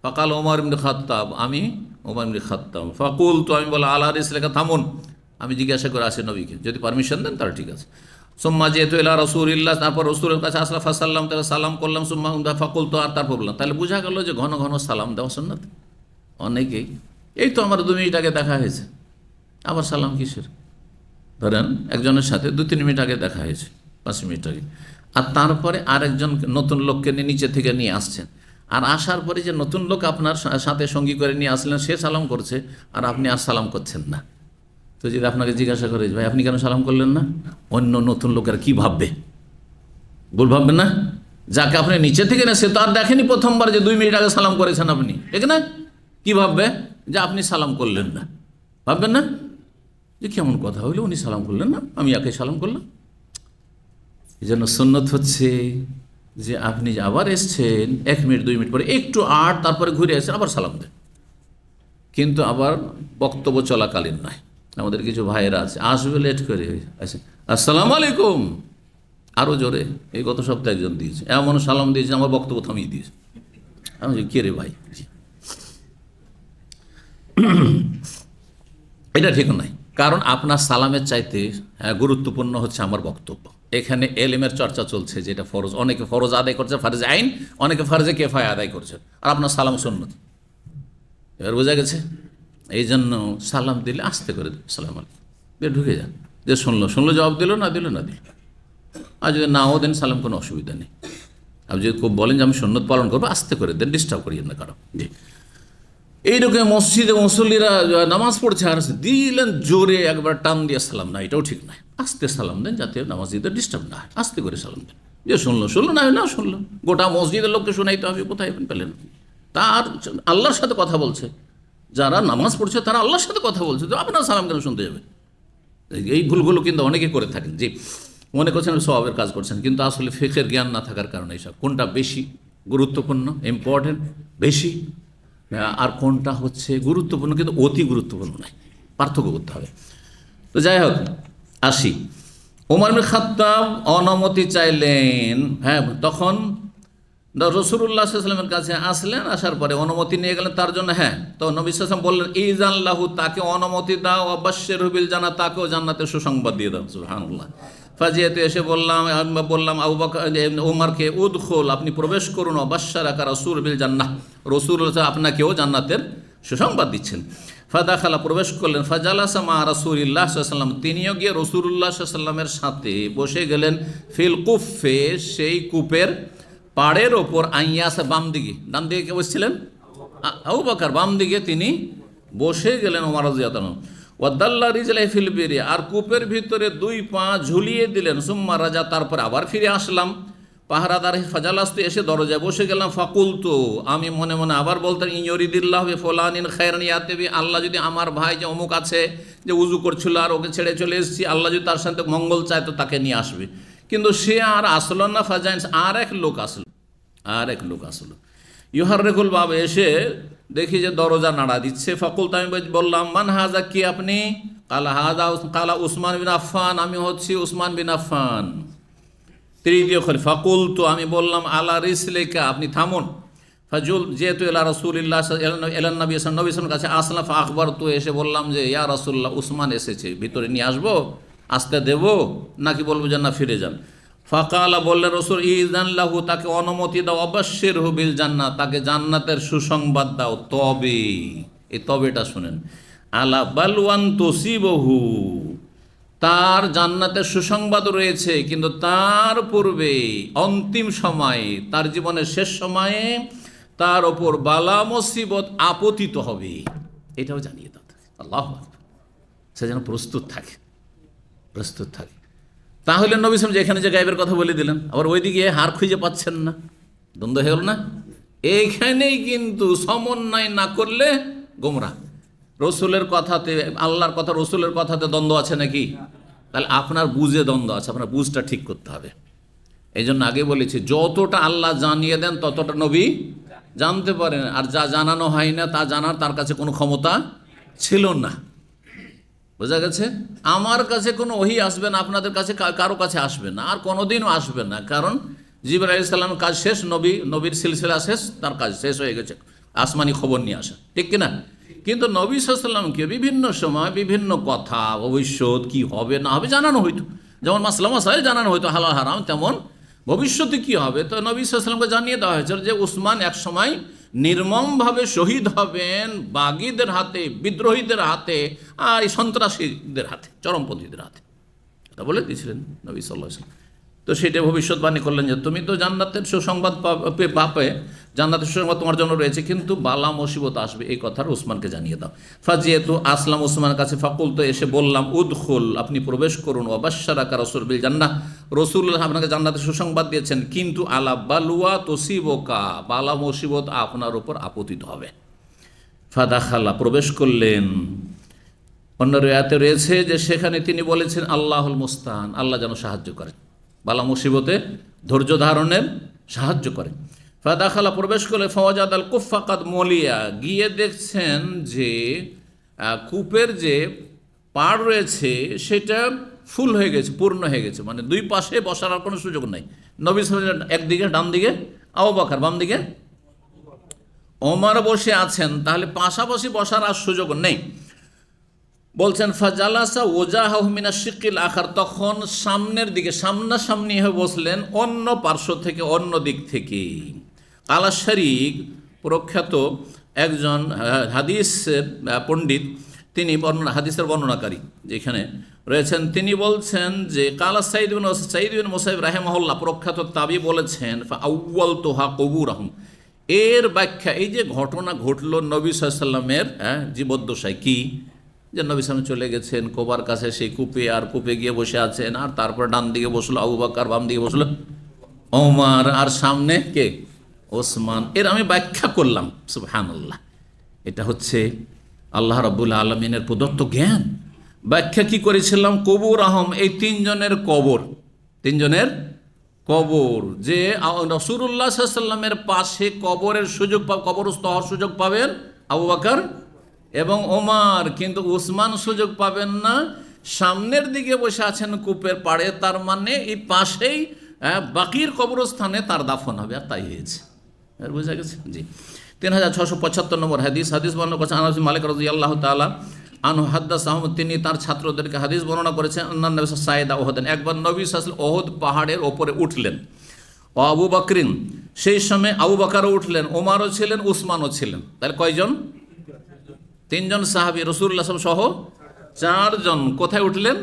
ফাকাল ওমর ইবনে খাত্তাব, আমি ওমর ইবনে খাত্তাব। ফাকুলতু, আমি বললাম, আলা রিসলিকা, থামুন, আমি জিজ্ঞাসা করে আসি নবীকে, যদি পারমিশন দেন তাহলে ঠিক আছে। সুম্মা যেহেতু ইলা রাসূলিল্লাহ, তারপর রাসূলের কাছে আসলাম। ফাসাল্লাম, তাহলে সালাম করলাম। সুম্মা ফাকুলতু, আর তারপর বললাম। তাহলে বোঝা গেল যে ঘন ঘন সালাম দেওয়া সুন্নাত। অনেকেই, এই তো আমার 2 মিনিট আগে দেখা হয়েছে, আবার সালাম কিসের? ধরেন একজনের সাথে 2-3 মিনিট আগে দেখা হয়েছে, 5 মিনিট আগে, আর তারপরে আরেকজন নতুন লোককে নিচে থেকে নিয়ে আসছেন, আর আসার পরে যে নতুন লোক আপনার সাথে সঙ্গী করে নিয়ে আসলেন, সে সালাম করছে আর আপনি আর সালাম করছেন না। তো যদি আপনাকে জিজ্ঞাসা করে, ভাই আপনি কেন সালাম করলেন না, অন্য নতুন লোকেরা কি ভাববে? ভুল ভাববেন না? যাকে আপনি নিচে থেকে না, সে তো আর দেখেনি প্রথমবার যে 2 মিনিট আগে সালাম করেছেন আপনি, ঠিক না? কি ভাববে? যে আপনি সালাম করলেন না, ভাববেন না যে কেমন কথা হইলো, উনি সালাম করলেন না, আমি একে সালাম করলাম। এই জন্য সুন্নত হচ্ছে যে আপনি আবার এসছেন 1 মিনিট 2 মিনিট পরে একটু তারপরে ঘুরে এসে আবার সালাম দেন, কিন্তু আবার বক্তব্য চলাকালীন নয়। আমাদের কিছু ভাইয়েরা আছে, আসবে লেট করে, আসে আসসালামু আলাইকুম, আরও জোরে, এই গত সপ্তাহে একজন দিয়েছে, এমন সালাম দিয়েছে আমার বক্তব্য থামিয়ে দিয়েছে। আমি কে রে ভাই, এটা ঠিক নয়। কারণ আপনার সালামের চাইতে গুরুত্বপূর্ণ হচ্ছে আমার বক্তব্য। এখানে এলেমের চর্চা চলছে, যেটা ফরজ, অনেকে ফরজ আদায় করছে, ফারজে আইন, অনেকে ফারজে কেফায়া আদায় করছে, আর আপনার সালাম সুন্নত। এবার বোঝা গেছে? এই জন্য সালাম দিলে আস্তে করে দিন, সালাম আলাইকুম, ঢুকে যান। যে শুনলো জবাব দিল, না দিল। আর যদি নাও দেন সালাম, কোনো অসুবিধা নেই। আপনি যদি খুব বলেন যে আমি সুন্নত পালন করবো, আস্তে করে দেন, ডিস্টার্ব করিয়েন না কারো। জি, এইরকম মসজিদে মুসল্লিরা নামাজ পড়ছে আর দিলেন জোরে একবার টান দিয়ে সালাম, না, এটাও ঠিক নয়। আস্তে সালাম দেন, যাতে নামাজিদের ডিস্টার্ব না হয়। আস্তে করে সালাম দেন। যে শুনলো না শুনলো, গোটা মসজিদের লোককে শোনাইতে হবে, কোথায় পেলেন? তার আল্লাহর সাথে কথা বলছে, যারা নামাজ পড়ছে তারা আল্লাহর সাথে কথা বলছে, তো আপনার সালাম কেন শুনতে যাবে? এই ভুলগুলো কিন্তু অনেকে করে থাকেন, যে মনে করছেন সওয়াবের কাজ করছেন, কিন্তু আসলে ফিকহের জ্ঞান না থাকার কারণে এইসব। কোনটা বেশি গুরুত্বপূর্ণ, ইম্পর্টেন্ট, বেশি, আর কোনটা হচ্ছে গুরুত্বপূর্ণ কিন্তু অতি গুরুত্বপূর্ণ নয়, পার্থক্য করতে হবে। তো যাই হোক, আসি। ওমর ইবনে খাত্তাব অনুমতি চাইলেন, তখন রাসূলুল্লাহ সাল্লাল্লাহু আলাইহি ওয়াসাল্লামের কাছে আসলেন, আসার পরে অনুমতি নিয়ে গেলেন তার জন্য। তো নবী সাল্লাল্লাহু আলাইহি ওয়াসাল্লাম বললেন, ইযান লাহু, তাকে অনুমতি দাও, অবাশশিরহু বিল জান্নাহ, তাকেও জান্নাতের সুসংবাদ দিয়ে দাও। সুবহানাল্লাহ। ফাজিয়াতে এসে বললাম আবু বকর ওমরকে, উদখুল, আপনি প্রবেশ করুন, অবাশশারাকা রাসূল বিল জান্নাহ, রাসূল আপনাকেও জান্নাতের সুসংবাদ দিচ্ছেন। ফাদাখালা, প্রবেশ করলেন। ফাজালাসা মা রাসূলিল্লাহ সাল্লাল্লাহু আলাইহি ওয়াসাল্লাম, তিনিও গিয়ে রাসূলুল্লাহ সাল্লাল্লাহু আলাইহি ওয়াসাল্লামের সাথে বসে গেলেন। ফিল কুফে, সেই কূপের পাড়ের ওপর। আইয়াসা, বাম দিকে, ডান দিকে কে বসছিলেন? আবু বকর। বাম দিকে তিনি বসে গেলেন, ওমর রাদিয়াল্লাহু আনহু। ওয়াদাল্লা রিজলাহি ফিল বিরি, আর কূপের ভিতরে দুই পা ঝুলিয়ে দিলেন। সুম্মা রাজা, তারপর আবার ফিরে আসলাম। পাহারাদার ফাজালাস্তু, এসে দরজায় বসে গেলাম। ফাকুলতু, আমি মনে মনে আবার বলতাম, ইয়রিদিল্লাহু বিফুলানিন খায়রান ইয়াতিবি, আল্লাহ যদি আমার ভাই যে অমুক আছে, যে উজু করছিল আর ওকে ছেড়ে চলে এসেছি, আল্লাহ যদি তার সাথে মঙ্গল চায় তো তাকে নিয়ে আসবে। কিন্তু সে আর আসলো না। ফাজাইন্স, আর এক লোক আসলো। ইউহাররেকুল বাবা, এসে দেখি যে দরজা নাড়া দিচ্ছে। ফাকুলতু, আমি বললাম, মান হাজা, কি আপনি? কালা উসমান বিন আফফান, আমি হচ্ছি উসমান বিন আফফান, তৃতীয় খলিফা। ফাকুলতু, আমি বললাম, আলা রিসলিকা, আপনি থামুন। ফাজুল, যেহেতু এলা রাসূলিল্লাহ এলান নবী সাল্লাল্লাহু কাছে আসলাম। আখবরতু, এসে বললাম যে ইয়া রাসূলুল্লাহ, উসমান এসেছে, ভিতরে নিয়ে আসবো, আসতে দেব নাকি বলবো যে না ফিরে যান? ফাকালা, বললেন রাসূল, ইযান লাহু, তাকে অনুমতি দাও, অবাশশিরহু বিল জান্নাহ, তাকে জান্নাতের সুসংবাদ দাও। তবে, এই তবেটা শুনেন, আলা বালওয়ান তুসিবহু, তার জান্নাতের সুসংবাদ রয়েছে, কিন্তু তার পূর্বে অন্তিম সময়ে, তার জীবনের শেষ সময়ে তার ওপর বালা মুসিবত আপতিত হবে, এটাও জানিয়ে দাও। আল্লাহু আকবার। সে যেন প্রস্তুত থাকে। তাহলে নবী সাল্লাল্লাহু আলাইহি, এখানে যে গায়েবের কথা বলে দিলেন, আবার ওইদিকে হার খুঁজে পাচ্ছেন না, দ্বন্দ্ব হয়ে গেল না? এইখানেই কিন্তু সমন্বয় না করলে গোমরাহ। রসুলের কথাতে, আল্লাহর কথা, রসুলের কথাতে দ্বন্দ্ব আছে নাকি? তাহলে আপনার বুঝে দ্বন্দ্ব আছে, আপনার বুঝটা ঠিক করতে হবে। এই জন্য আগে বলেছি, যতটা আল্লাহ জানিয়ে দেন ততটা নবী জানতে পারেন, আর যা জানানো হয় না তা জানার তার কাছে কোনো ক্ষমতা ছিল না। বোঝা গেছে? আমার কাছে কোনো ওহী আসবে না, আপনাদের কাছে কারো কাছে আসবে না, আর কোনোদিনও আসবে না। কারণ জিবরাইল আলাইহিস সালামের কাজ শেষ, নবীর সিলসিলা শেষ, তার কাজ শেষ হয়ে গেছে, আসমানি খবর নিয়ে আসা, ঠিক কিনা? কিন্তু নবী সাল্লাল্লাহু আলাইহি ওয়াসাল্লামকে বিভিন্ন সময় বিভিন্ন কথা, ভবিষ্যৎ কি হবে না হবে জানানো হইতো। যেমন মাসলা মাসাইল জানানো হইতো হালাল হারাম, তেমন ভবিষ্যতে কি হবে তো নবী সাল্লাল্লাহু আলাইহি ওয়াসাল্লামকে জানিয়ে দেওয়া হয়েছিল যে উসমান এক সময় নির্মমভাবে শহীদ হবেন বাগীদের হাতে, বিদ্রোহীদের হাতে, আর এই সন্ত্রাসীদের হাতে, চরমপন্থীদের হাতে। এটা বলে দিয়েছিলেন নবী সাল্লাল্লাহু আলাইহি ওয়াসাল্লাম। তো সেটা ভবিষ্যৎবাণী করলেন যে তুমি তো জান্নাতের সুসংবাদ পাবে, জান্নাতের সুসংবাদ তোমার জন্য রয়েছে, কিন্তু বালা মুসিবত আসবে, এই কথার উসমানকে জানিয়ে দাও। ফাজিয়াতু, আসলাম উসমানের কাছে। ফাকুল, তো এসে বললাম, উদখুল, আপনি প্রবেশ করুন। ওয়াবাশশারাকা রাসূল বিল জান্নাহ, রাসূলুল্লাহ আপনাকে জান্নাতের সুসংবাদ দিয়েছেন, কিন্তু আলা বালওয়া তুসিবকা, বালা মুসিবত আপনার উপর আপতিত হবে। ফাদাখালা, প্রবেশ করলেন। অন্য রিওয়ায়াতে রয়েছে যে সেখানে তিনি বলেছেন, আল্লাহুল মুস্তাআন, আল্লাহ যেন সাহায্য করেন, বালা মুসিবতে ধৈর্য ধারণের সাহায্য করেন। ফাদাখালা, প্রবেশ করলে। ফাওয়াজাদ আল কুফা কাদ মলিয়া, গিয়ে দেখছেন যে কূপের যে পাড় রয়েছে সেটা ফুল হয়ে গেছে, পূর্ণ হয়ে গেছে, মানে দুই পাশে বসার আর কোনো সুযোগ নাই। নবী সাল্লাল্লাহু আলাইহি ওয়াসাল্লাম একদিকে, ডান দিকে আবু বকর, বাম দিকে ওমর বসে আছেন, তাহলে পাশাপাশি বসার আর সুযোগ নেই। বলছেন ফাজালাসা ওজাহাহু মিনাশ শিক্কিল আখার, তখন সামনের দিকে, সামনাসামনি হয়ে বসলেন অন্য পার্শ্ব থেকে, অন্য দিক থেকে। আলা শরীক, প্রখ্যাত একজন হাদিসের পণ্ডিত, তিনি হাদিসের বর্ণনাকারী যেখানে রয়েছেন, তিনি বলছেন যে কালা সাইদ বিন মুসাইব রাহিমাহুল্লাহ, প্রখ্যাত তাবি, বলেছেন আউয়ালতুহা কবুরহুম, এর ব্যাখ্যা, এই যে ঘটনা ঘটল নবী সাল্লাল্লাহু আলাইহি ওয়াসাল্লামের জীবদ্দশায়, কি যে নবী সাল্লাল্লাহু চলে গেছেন কোবার কাছে, সেই কূপে, আর কূপে গিয়ে বসে আছেন, আর তারপর ডান দিকে বসলো আবু বকর, বাম দিকে বসলো ওমর, আর সামনে কে? ওসমান। এর আমি ব্যাখ্যা করলাম। সুবহানাল্লাহ, এটা হচ্ছে আল্লাহ রাব্বুল আলামিনের প্রদত্ত জ্ঞান। ব্যাখ্যা কি করেছিলাম? কবুর আহম, এই তিনজনের কবর, তিনজনের কবর, যে রাসূলুল্লাহ সাল্লাল্লাহু আলাইহি ওয়াসাল্লামের পাশে কবরের সুযোগ, কবরস্থ হওয়ার সুযোগ পাবেন আবু বকর এবং ওমর, কিন্তু উসমান সুযোগ পাবেন না। সামনের দিকে বসে আছেন কূপের পাড়ে, তার মানে এই পাশেই বাকির কবরস্থানে তার দাফন হবে, আর তাই হয়েছে। বুঝা গেছে? জি। 3675 নম্বর হাদিস বর্ণনা করেছেন আনাস বিন মালিক রাদিয়াল্লাহু তাআলা আনহু হাদাসাহুম, তিনি তার ছাত্রদেরকে হাদিস বর্ণনা করেছেন, আন্নান নবী সাইদা ওহদ, একবার নবী সাল্লাল্লাহু আলাইহি ওয়াসাল্লাম ওহদ পাহাড়ের ওপরে উঠলেন। ও আবু বকরিন, সেই সময় আবু বকরও উঠলেন, ওমরও ছিলেন, উসমানও ছিলেন। তাহলে কয়জন? তিনজন সাহাবী, রাসূলুল্লাহ সাল্লাল্লাহু আলাইহি ওয়াসাল্লাম সহ চারজন। কোথায় উঠলেন?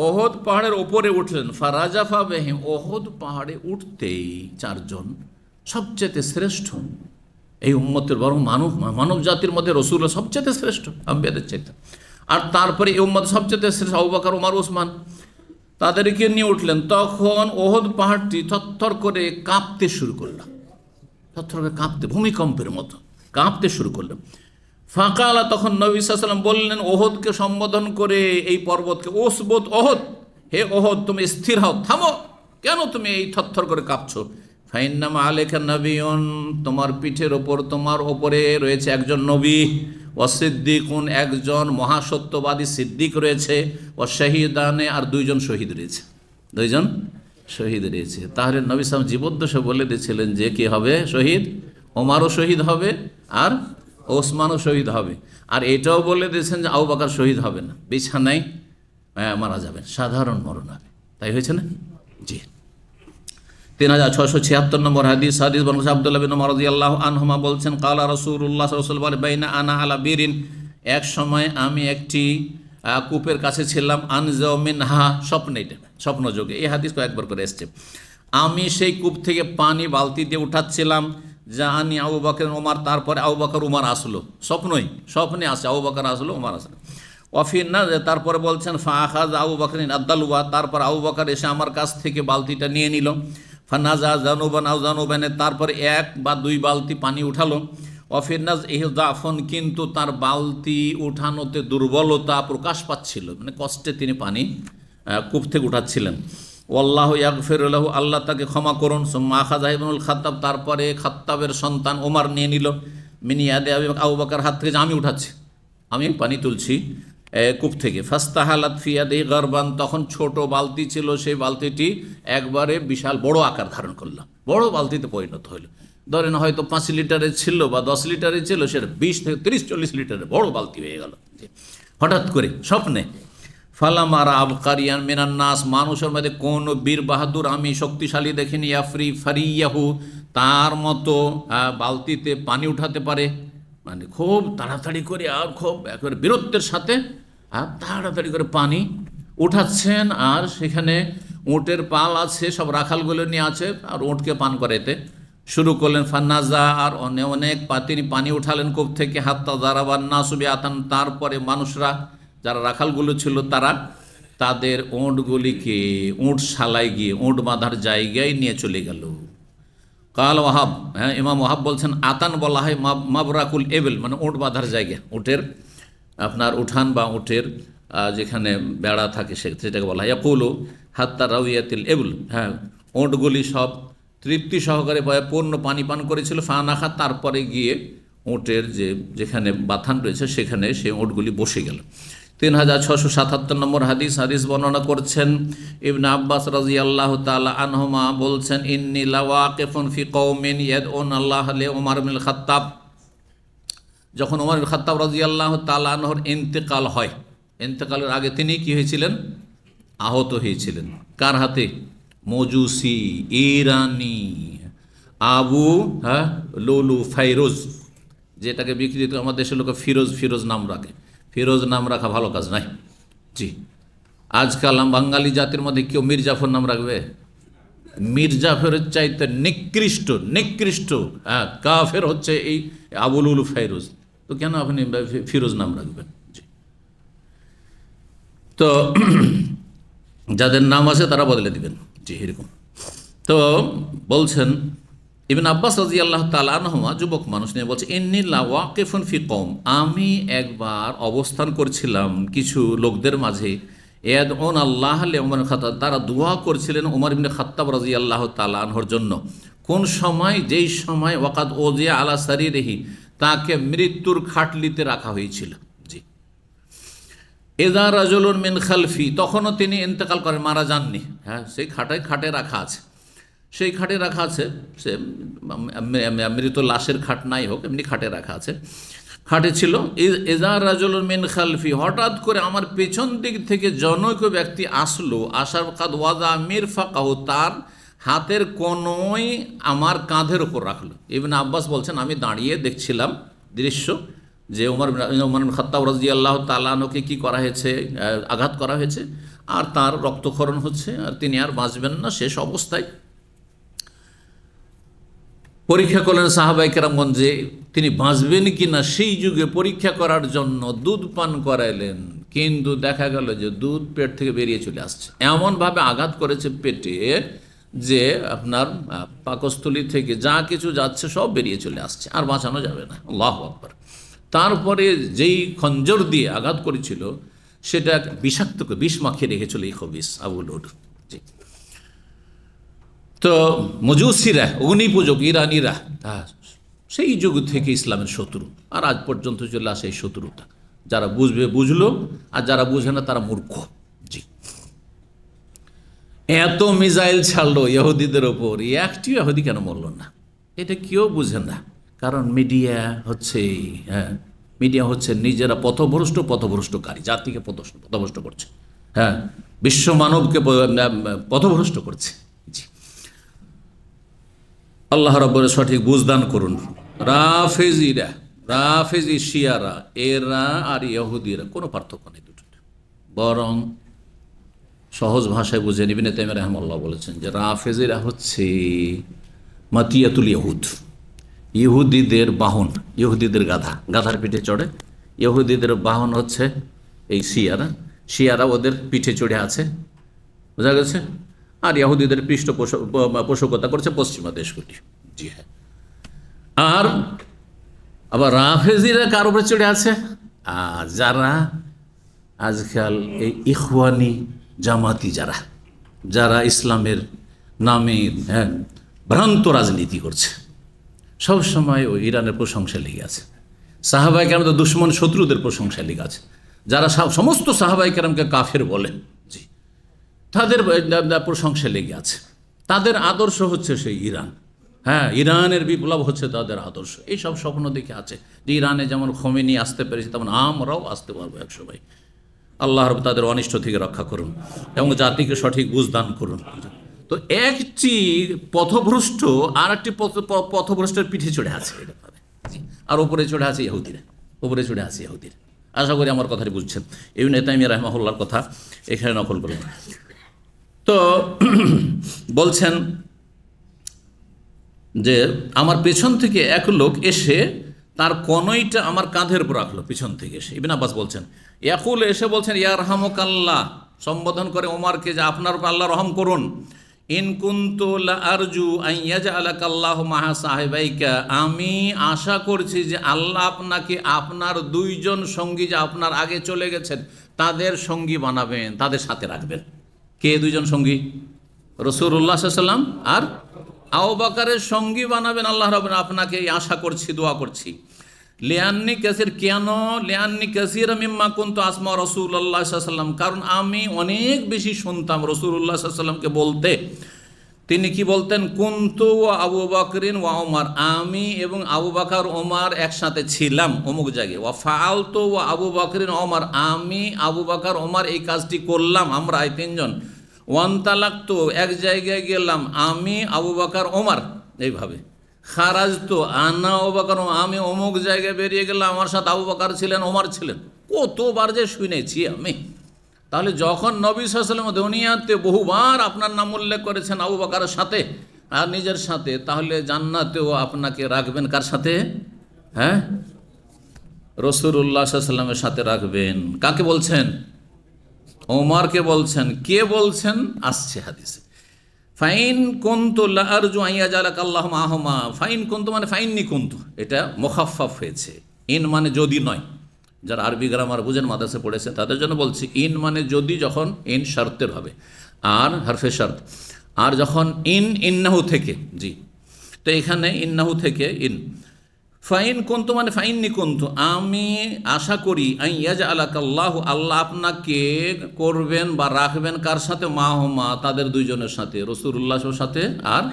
ওহদ পাহাড়ের ওপরে উঠলেন। ফারাজাফা বিহিম, ওহদ পাহাড়ে উঠতেই চারজন, সবচেয়ে শ্রেষ্ঠ এই উম্মতের, বরং মানব জাতির মধ্যে রাসূলুল্লাহ সবচেয়ে শ্রেষ্ঠ আম্বিয়াদের চাইতে, আর তারপরে এই উম্মত সবচেয়ে শ্রেষ্ঠ আবু বকর, ওমর, ওসমান, তাদেরকে নিয়ে উঠলেন। তখন ওহদ পাহাড়টি থরথর করে কাঁপতে শুরু করল, থরথর করে কাঁপতে, ভূমিকম্পের মতো কাঁপতে শুরু করল। ফাকালা, তখন নবী সাল্লাল্লাহু আলাইহি ওয়াসাল্লাম বললেন ওহদকে সম্বোধন করে, এই পর্বতকে, উসবুত ওহদ, হে ওহদ তুমি স্থির হও, থামো, কেন তুমি এই থরথর করে কাঁপছো? ফাইন্নামা আলাইকা নবিয়ুন, তোমার পিঠের ওপর, তোমার ওপরে রয়েছে একজন নবী, ও সিদ্দিকুন, একজন মহাসত্যবাদী সিদ্দিক রয়েছে, ও শাহিদানে, আর দুইজন শহীদ রয়েছে, দুইজন শহীদ রয়েছে। তাহলে নবী সাল্লাল্লাহু আলাইহি ওয়াসাল্লাম জীবদ্দশায় বলে দিয়েছিলেন যে কি হবে? শহীদ, ওমরও শহীদ হবে, আর ওসমানও শহীদ হবে। আর এটাও বলে দিয়েছেন যে আবু বকর শহীদ হবে না, বিছানায় মারা যাবেন, সাধারণ মরণ হবে। তাই হয়েছে না? জি। 3676 নম্বর হাদিস বর্ণনা করেছেন আব্দুল্লাহ বিন উমর রাদিয়াল্লাহু আনহুমা, বলছেন কালা রাসূলুল্লাহ সাল্লাল্লাহু আলাইহি ওয়াসাল্লাম বাইনা আনা আলা বিরিন, এক সময় আমি একটি কূপের কাছে ছিলাম, আনজাউ মিনহা, স্বপ্নযোগে, এই হাদিস কয়েকবার করে এসেছে। আমি সেই কূপ থেকে পানি বালতি দিয়ে উঠাচ্ছিলাম, যা আনি আবু বকর ওমর, তারপরে আবু বকর উমর আসলো, স্বপ্নে আসে, আবু বকর আসলো, উমর আসলো। ওয়াফিন্না, তারপরে বলছেন ফাআখায আবু বকরিন আদ-দালওয়া, তারপর আবু বকর এসে আমার কাছ থেকে বালতিটা নিয়ে নিল। ফানাজা জানুবান আও জানুবানে, তারপরে এক বা দুই বালতি পানি উঠালো। ওয়াফিন্নাজ ইহদাফন, কিন্তু তার বালতি উঠানোতে দুর্বলতা প্রকাশ পাচ্ছিল, মানে কষ্টে তিনি পানি কূপ থেকে উঠাচ্ছিলেন। ওয়াল্লাহু ইয়াগফিরু লাহু, আল্লাহ তাকে ক্ষমা করুন। সুম্মা আখাযা ইবনুল খাত্তাব, তারপরে খাত্তাবের সন্তান ওমর নিয়ে নিল, মিন ইয়াদি আবু বকর, হাত থেকে, আমি উঠাচ্ছি, আমি পানি তুলছি কূপ থেকে। ফাস্তাহালাত ফি ইয়াদিহি গারবান, তখন ছোট বালতি ছিল, সেই বালতিটি একবারে বিশাল বড় আকার ধারণ করলো, বড় বালতিতে পরিণত হইল। ধরেন হয়তো 5 লিটারের ছিল বা 10 লিটারের ছিল, সেটা 20 থেকে 30-40 লিটারের বড় বালতি হয়ে গেল হঠাৎ করে স্বপ্নে। ফালামারা আবকারিয়ান মিনান নাস, মানুষের মধ্যে কোন বীর বাহাদুর আমি শক্তিশালী দেখিনি, ইয়াফরি ফারিয়াহু, তার মতো বালতিতে পানি উঠাতে পারে, মানে খুব তাড়াতাড়ি করে, আর খুব একেবারে বীরত্বের সাথে তাড়াতাড়ি করে পানি উঠাচ্ছেন। আর সেখানে উটের পাল আছে, সব রাখালগুলো নিয়ে আছে, আর উটকে পান করাইতে শুরু করলেন। ফান্নাজা, আর অনেক তিনি পানি উঠালেন কূপ থেকে। হাত্তা দারাবান নাসুবি আতান, তারপরে মানুষরা, যারা রাখালগুলো ছিল, তারা তাদের উটগুলিকে উটশালায় গিয়ে, উট বাঁধার জায়গায় নিয়ে চলে গেল। কাল ওয়াহাব, ইমাম ওয়াহাব বলছেন আতান বলা হয় মাবরাকুল এবেল, মানে উট বাঁধার জায়গা, উটের আপনার উঠান বা উটের যেখানে বেড়া থাকে সেটাকে বলা হয়। ইয়াকুলু হাত্তা রাউয়াতিল এবল, উটগুলি সব তৃপ্তি সহকারে পূর্ণ পানি পান করেছিল। ফানাখা, তারপরে গিয়ে উটের যেখানে বাথান রয়েছে সেখানে সেই উটগুলি বসে গেল। 3677 নম্বর হাদিস বর্ণনা করছেন ইবনে আব্বাস রাদিয়াল্লাহু তাআলা আনহুমা বলছেন, ইন্নী লাওয়াকিফুন ফি কওমিন ইয়াদউন আল্লাহ লি উমর ইবনুল খাত্তাব। যখন উমর ইবনুল খাত্তাব রাদিয়াল্লাহু তাআলা আনহুর ইন্তেকাল হয়, ইন্তেকালের আগে তিনি কি হয়েছিলেন? আহত হয়েছিলেন। কার হাতে? মজুসি ইরানি আবু লুলু ফাইরোজ, যেটাকে বিকৃত আমাদের দেশের লোক ফিরোজ নাম রাখে। ফিরোজ নাম রাখা ভালো কাজ নাই। জি, আজকাল বাঙালি জাতির মধ্যে কেউ মির্জাফর নাম রাখবে? মির্জাফরের চাইতে নিকৃষ্ট কাফের হচ্ছে এই আবুল উলু ফাইরোজ। তো কেন আপনি ফিরোজ নাম রাখবেন? জি, তো যাদের নাম আছে তারা বদলে দিবেন। জি, এরকম। তো বলছেন ইবনে আব্বাস রাদিয়াল্লাহু তাআলা আনহুমা, যুবক মানুষ নিয়ে বলছে, ইন্নী লাওয়াকিফুন ফি কওম, আমি একবার অবস্থান করছিলাম কিছু লোকদের মাঝে, ইয়াদউন আল্লাহ লি উমর ইবনে খাত্তাব, তারা দোয়া করছিলেন উমর ইবনে খাত্তাব রাদিয়াল্লাহু তাআলা আনহুর জন্য। কোন সময়? যেই সময় ওয়াকাদ ওযিয়া আলা সারিরিহি, তাকে মৃত্যুর খাটলিতে রাখা হয়েছিল। জি, ইযা রাজুলুন মিন খালফি, তখনও তিনি ইন্তেকাল করেন, মারা যাননি। হ্যাঁ, সেই খাটে রাখা আছে, সেই খাটে রাখা আছে। সে মৃত লাশের খাট নাই হোক, এমনি খাটে রাখা আছে। খাটে ছিল। ইযা রাজুলুন মিন খালফি, হঠাৎ করে আমার পেছন দিক থেকে জনৈক ব্যক্তি আসলো। আসার কাদ ওয়াদা মিরফাকাহু, তার হাতের কোনোই আমার কাঁধের ওপর রাখলো। ইবনে আব্বাস বলছেন, আমি দাঁড়িয়ে দেখছিলাম দৃশ্য যে উমর ইবনে খাত্তাব রাদিয়াল্লাহু তাআলা আনহুকে কি করা হয়েছে, আঘাত করা হয়েছে, আর তার রক্তক্ষরণ হচ্ছে, আর তিনি আর বাঁচবেন না, শেষ অবস্থায়। পরীক্ষা করলেন সাহাবায়ে কেরামগণ যে তিনি বাঁচবেন কি না। সেই যুগে পরীক্ষা করার জন্য দুধ পান করাইলেন, কিন্তু দেখা গেল যে দুধ পেট থেকে বেরিয়ে চলে আসছে। এমনভাবে আঘাত করেছে পেটে যে আপনার পাকস্থলী থেকে যা কিছু যাচ্ছে সব বেরিয়ে চলে আসছে, আর বাঁচানো যাবে না। আল্লাহু আকবার। তারপরে যেই খঞ্জর দিয়ে আঘাত করেছিল সেটা বিষাক্ত, বিষ মাখিয়ে রেখেছিল এই খবিস আবু লুলু। জি, তো মজুসিরা, অগ্নি পূজক ইরানিরা, সেই যুগ থেকে ইসলামের শত্রু, আর আজ পর্যন্ত চলে আসে এই শত্রুতা। যারা বুঝবে বুঝলো, আর যারা বুঝে না তারা মূর্খ। জি, এত মিসাইল ছাড়লো ইহুদিদের ওপর, একটিও ইহুদি কেন মরল না? এটা কেউ বুঝে না। কারণ মিডিয়া হচ্ছে নিজেরা পথভ্রষ্টকারী, জাতিকে পথভ্রষ্ট করছে। হ্যাঁ, বিশ্ব মানবকে পথভ্রষ্ট করছে। জি, আল্লাহ রাব্বুল সঠিক বুঝদান করুন। রাফেজি শিয়ারা, এরা আর ইহুদিরা কোনো পার্থক্য নেই দুটো, বরং সহজ ভাষায় বুঝে নিবেন। ইবনে তাইমিয়া রাহিমাহুল্লাহ বলেছেন যে রাফেজিরা হচ্ছে মাতিয়াতুল ইহুদ, ইহুদিদের বাহন, ইহুদিদের গাধার পিঠে চড়ে। ইহুদিদের বাহন হচ্ছে এই শিয়ারা ওদের পিঠে চড়ে আছে, বোঝা গেছে। আর ইহুদিদের পৃষ্ঠপোষকতা করছে পশ্চিমা দেশগুলি। জি হ্যাঁ। আর আবার রাফেজিরা কার উপরে চড়ে আছে? যারা আজকাল এই ইখওয়ানি জামাতি, যারা ইসলামের নামে ভ্রান্ত রাজনীতি করছে, সবসময় ওই ইরানের প্রশংসা লেগে আছে। সাহাবায়ে কেরাম তো দুশ্মন, শত্রুদের প্রশংসা লেগে আছে। যারা সমস্ত সাহাবায়ে কেরামকে কাফের বলেন, জি, তাদের প্রশংসা লেগে আছে। তাদের আদর্শ হচ্ছে সেই ইরান। হ্যাঁ, ইরানের বিপ্লব হচ্ছে তাদের আদর্শ। এইসব স্বপ্ন দেখে আছে যে ইরানে যেমন খোমেনি আসতে পেরেছে, তেমন আমরাও আসতে পারবো একসময়। আল্লাহ রাব্বুল তাদের অনিষ্ট থেকে রক্ষা করুন এবং জাতিকে সঠিক বুঝদান করুন। তো একটি পথভ্রষ্ট আর একটি পথভ্রষ্টের পিঠে চড়ে আছে, আর উপরে চড়ে আছে ইহুদিরা, আশা করি আমার কথাটি বুঝছেন। ইবনে তাইমিয়া রাহিমাহুল্লাহর কথা এখানে নকল করুন। তো বলছেন যে আমার পেছন থেকে এক লোক এসে তার কনইটা আমার কাঁধের উপর রাখলো, পিছন থেকে এসে। ইবনে আব্বাস বলছেন, ইয়াকুল, এসে বলছেন, ইয়ারহামুকাল্লাহ, সম্বোধন করে ওমরকে যে আপনার উপর আল্লাহ রহম করুন। ইন কুনতু লা আরজু আন ইয়াজআলাকাল্লাহু মাহা সাহিবাইকা, আমি আশা করছি যে আল্লাহ আপনাকে আপনার দুইজন সঙ্গী যে আপনার আগে চলে গেছেন তাদের সঙ্গী বানাবেন, তাদের সাথে রাখবেন। কে দুইজন সঙ্গী? রাসূলুল্লাহ সাল্লাল্লাহু আলাইহি ওয়াসাল্লাম আর আবু বকরের সঙ্গী বানাবেন আল্লাহ রাব্বুল আপনাকে, এই আশা করছি, দোয়া করছি। লিয়ান্নি কাসির, কেন? লিয়ান্নি কাসির মিম্মা কুনতু আসমা রাসূলুল্লাহ সাল্লাল্লাহু আলাইহি ওয়াসাল্লাম, কারণ আমি অনেক বেশি শুনতাম রাসূলুল্লাহ সাল্লাল্লাহু আলাইহি ওয়াসাল্লামকে বলতে। তিনি কি বলতেন? কুনতু ওয়া আবু বকরিন ওয়া ওমর, আমি এবং আবু বকর ওমর একসাথে ছিলাম অমুক জায়গায়। ওয়া ফাআলতু ওয়া আবু বকরিন ওমর, আমি আবু বকর ওমর এই কাজটি করলাম, আমরা এই তিনজন। ওয়ান্তালাকতু, এক জায়গায় গেলাম, আমি আবু বকর ওমর, এইভাবে। খারাজতু আনা আবু বকর, আমি অমুক জায়গায় বেরিয়ে গেলাম, আমার সাথে আবু বকর ছিলেন, ওমর ছিলেন। কতবার যে শুনেছি আমি। তাহলে যখন নবী সাল্লাল্লাহু আলাইহি ওয়াসাল্লাম দুনিয়াতে বহুবার আপনার নাম উল্লেখ করেছেন আবু বকরের সাথে আর নিজের সাথে, তাহলে জান্নাতেও আপনাকে রাখবেন কার সাথে? হ্যাঁ, রাসূলুল্লাহ সাল্লাল্লাহু আলাইহি ওয়াসাল্লামের সাথে রাখবেন। কাকে বলছেন? ওমরকে বলছেন। কে বলছেন? আসছে হাদিসে। ফাইন কুনতু লা আরজু আন ইয়াজালাকা আল্লাহু মাহুমা, ফাইন কুনতু মানে ফাইন্নি কুনতু, এটা মুখাফফাফ হয়েছে। ইন মানে যদি নয়, যারা আরবি গ্রামার বুঝেন, মাদ্রাসা পড়েছে, তাদের জন্য বলছি। ইন মানে যদি, যখন ইন শর্তের হবে আর হরফে শর্ত, আর যখন ইন্নাহু থেকে, জি, তো এখানে ইন্নাহু থেকে ইন। ফাইন কুনতু মানে ফাইন্নি কুনতু, আমি আশা করি, আন ইয়াজআলাকা আল্লাহু, আল্লাহ আপনাকে করবেন বা রাখবেন কার সাথে? মাহুমা, তাদের দুইজনের সাথে, রাসূলুল্লাহর সাথে আর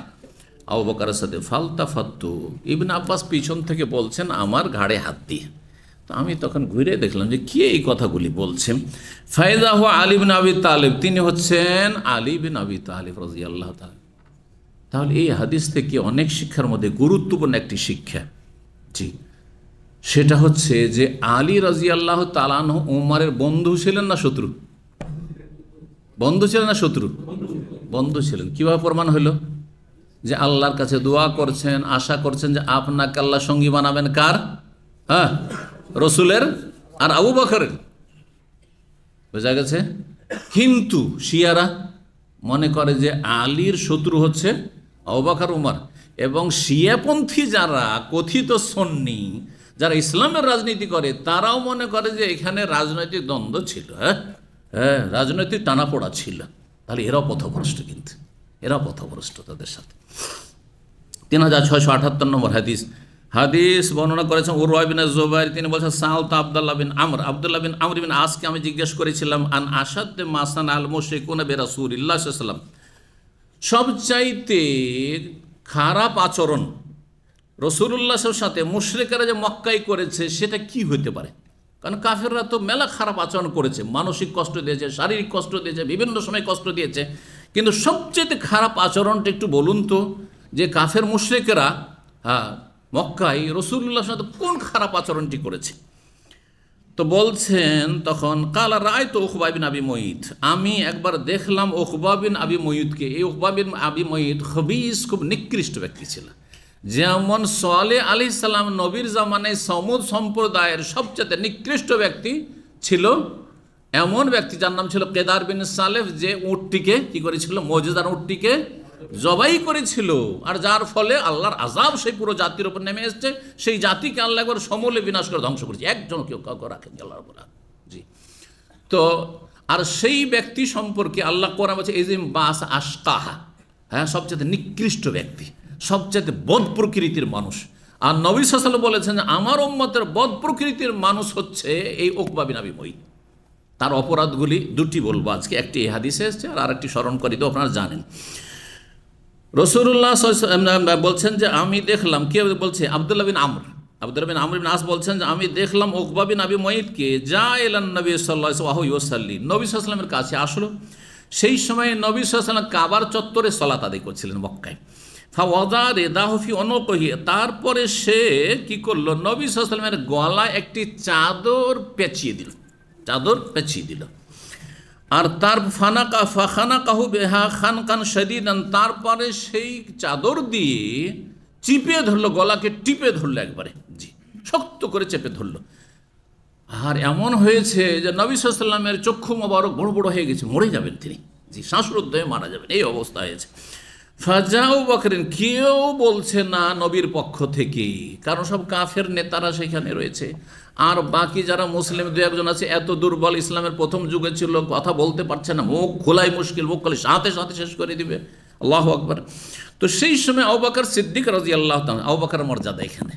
আবু বকরের সাথে। ফালতাফাত্তু, ইবনে আব্বাস পিছন থেকে বলছেন আমার ঘাড়ে হাত দিয়ে। তো আমি তখন ঘুরে দেখলাম যে কে এই কথাগুলি বলছেন। ফায়দা হু আলী বিন আবি তালিব, তিনি হচ্ছেন আলী বিন আবি তালিব রাদিয়াল্লাহু তাআলা। তাহলে এই হাদিস থেকে অনেক শিক্ষার মধ্যে গুরুত্বপূর্ণ একটি শিক্ষা, জি, সেটা হচ্ছে যে আলী রাদিয়াল্লাহু তাআলা আনহু উমরের বন্ধু ছিলেন না শত্রু? বন্ধু ছিলেন না শত্রু? বন্ধু ছিলেন। কিভাবে প্রমাণ হলো? যে আল্লাহর কাছে দোয়া করছেন, আশা করছেন যে আপনাকে আল্লাহ সঙ্গী বানাবেন কার? হ্যাঁ, রসুলের আর আবু বকরের। বোঝা গেছে? কিন্তু শিয়ারা মনে করে যে আলীর শত্রু হচ্ছে আবু বকর ওমর, এবং শিয়াপন্থী যারা কথিত সুন্নি, যারা ইসলামের রাজনীতি করে, তারাও মনে করে যে এখানে রাজনৈতিক দ্বন্দ্ব ছিল। হ্যাঁ, রাজনৈতিক টানাপোড়া ছিল। তাহলে এরাও পথভ্রষ্ট, কিন্তু এরাও পথভ্রষ্ট তাদের সাথে। 3678 নম্বর হাদিস। হাদিস বর্ণনা করেছেন উরওয়া বিন জুবাইর, তিনি বলছেন সাআলতু আব্দুল্লাহ বিন আমর, আব্দুল্লাহ বিন আমর বিন আসকে আমি জিজ্ঞেস করেছিলাম, আন আসাদ্দে মা সানাল মুশরিকুনা বিরাসূলিল্লাহ সাল্লাল্লাহু আলাইহি ওয়াসাল্লাম, সবচাইতে খারাপ আচরণ রাসূলুল্লাহর সাথে মুশরিকরা যে মক্কায় করেছে সেটা কি হতে পারে? কারণ কাফেররা তো মেলা খারাপ আচরণ করেছে, মানসিক কষ্ট দিয়েছে, শারীরিক কষ্ট দিয়েছে, বিভিন্ন সময় কষ্ট দিয়েছে, কিন্তু সবচেয়ে খারাপ আচরণটা একটু বলুন তো, যে কাফের মুশরিকরা মক্কায় রাসূলুল্লাহর সাথে কোন খারাপ আচরণটি করেছে? তো বলছেন তখন, কালা রায় তো উকবা বিন আবি মুইত, আমি একবার দেখলাম উকবা বিন আবি মুইতকে। এই উকবা বিন আবি মুইত খবিস, খুব নিকৃষ্ট ব্যক্তি ছিল। যেমন সালেহ আলাইহিস সালাম নবীর জামানায় সমুদ সম্প্রদায়ের সবচেয়ে নিকৃষ্ট ব্যক্তি ছিল, এমন ব্যক্তি যার নাম ছিল কেদার বিন সালেহ, যে উটটিকে কি করেছিল? মুজিজার উটটিকে জবাই করেছিল, আর যার ফলে আল্লাহর আযাব সেই পুরো জাতির উপর নেমে এসছে। সেই জাতিকে আল্লাহ একবার সমূলে বিনাশ করে ধ্বংস করেছে, একজন কেউ কাউকে রাখেনি আল্লাহর উপর। জি, তো আর সেই ব্যক্তি সম্পর্কে আল্লাহ কোরআন বলছে এজিম বাস আশকাহা, হ্যাঁ, সবচেয়ে নিকৃষ্ট ব্যক্তি, সবচেয়ে বদ প্রকৃতির মানুষ। আর নবী সাল্লাল্লাহু আলাইহি ওয়াসাল্লাম বলেছেন আমার উম্মতের বদ প্রকৃতির মানুষ হচ্ছে এই উকবা বিন আবি মুইত। তার অপরাধগুলি দুটি বলবো আজকে, একটি এই হাদিসে এসেছে আর আরেকটি স্মরণ করি, তো আপনারা জানেন। রাসূলুল্লাহ বলছেন যে আমি দেখলাম, কে বলছে? আব্দুল্লাহ বিন আমর বিন আস বলছেন যে আমি দেখলাম উকবা বিন আবি মুইতকে যা এলান নবী সাল্লাল্লাহু আলাইহি ওয়াসাল্লাম, নবী সাল্লাল্লাহু আলাইহি ওয়াসাল্লামের কাছে আসলো। সেই সময় নবী সাল্লাল্লাহু আলাইহি ওয়াসাল্লাম কাবার চত্বরে সালাত আদায় করছিলেন মক্কায়। ফাওয়াদা রিদাহু ফি উনুকিহি, তারপরে সে কি করলো? নবী সাল্লাল্লাহু আলাইহি ওয়াসাল্লামের গলায় একটি চাদর পেঁচিয়ে দিল, আর তার ফাখানাকাহু বিহা খানকান শাদীদান, তারপরে সেই চাদর দিয়ে চিপে ধরলো, গলাকে টিপে ধরলো একবারে, জি, শক্ত করে চেপে ধরলো। আর এমন হয়েছে যে নবী সাল্লাল্লাহু আলাইহি ওয়াসাল্লামের চক্ষু মোবারক বড় বড় হয়ে গেছে, মরে যাবেন তিনি, জি, শ্বাসরুদ্ধ হয়ে মারা যাবেন, এই অবস্থা হয়েছে। ফাজাউ বকরিন, কেউ বলছে না নবীর পক্ষ থেকে, কারণ সব কাফের নেতারা সেখানে রয়েছে। আর বাকি যারা মুসলিম দু একজন আছে, এত দুর্বল, ইসলামের প্রথম যুগে ছিল, কথা বলতে পারছে না, মুখ খোলাই মুশকিল, মুখ খোলে সাথে সাথে শেষ করে দিবে। আল্লাহু আকবার। তো সেই সময় আবু বকর সিদ্দিক রাদিয়াল্লাহু তাআলা, আবু বকরের মর্যাদা এখানে,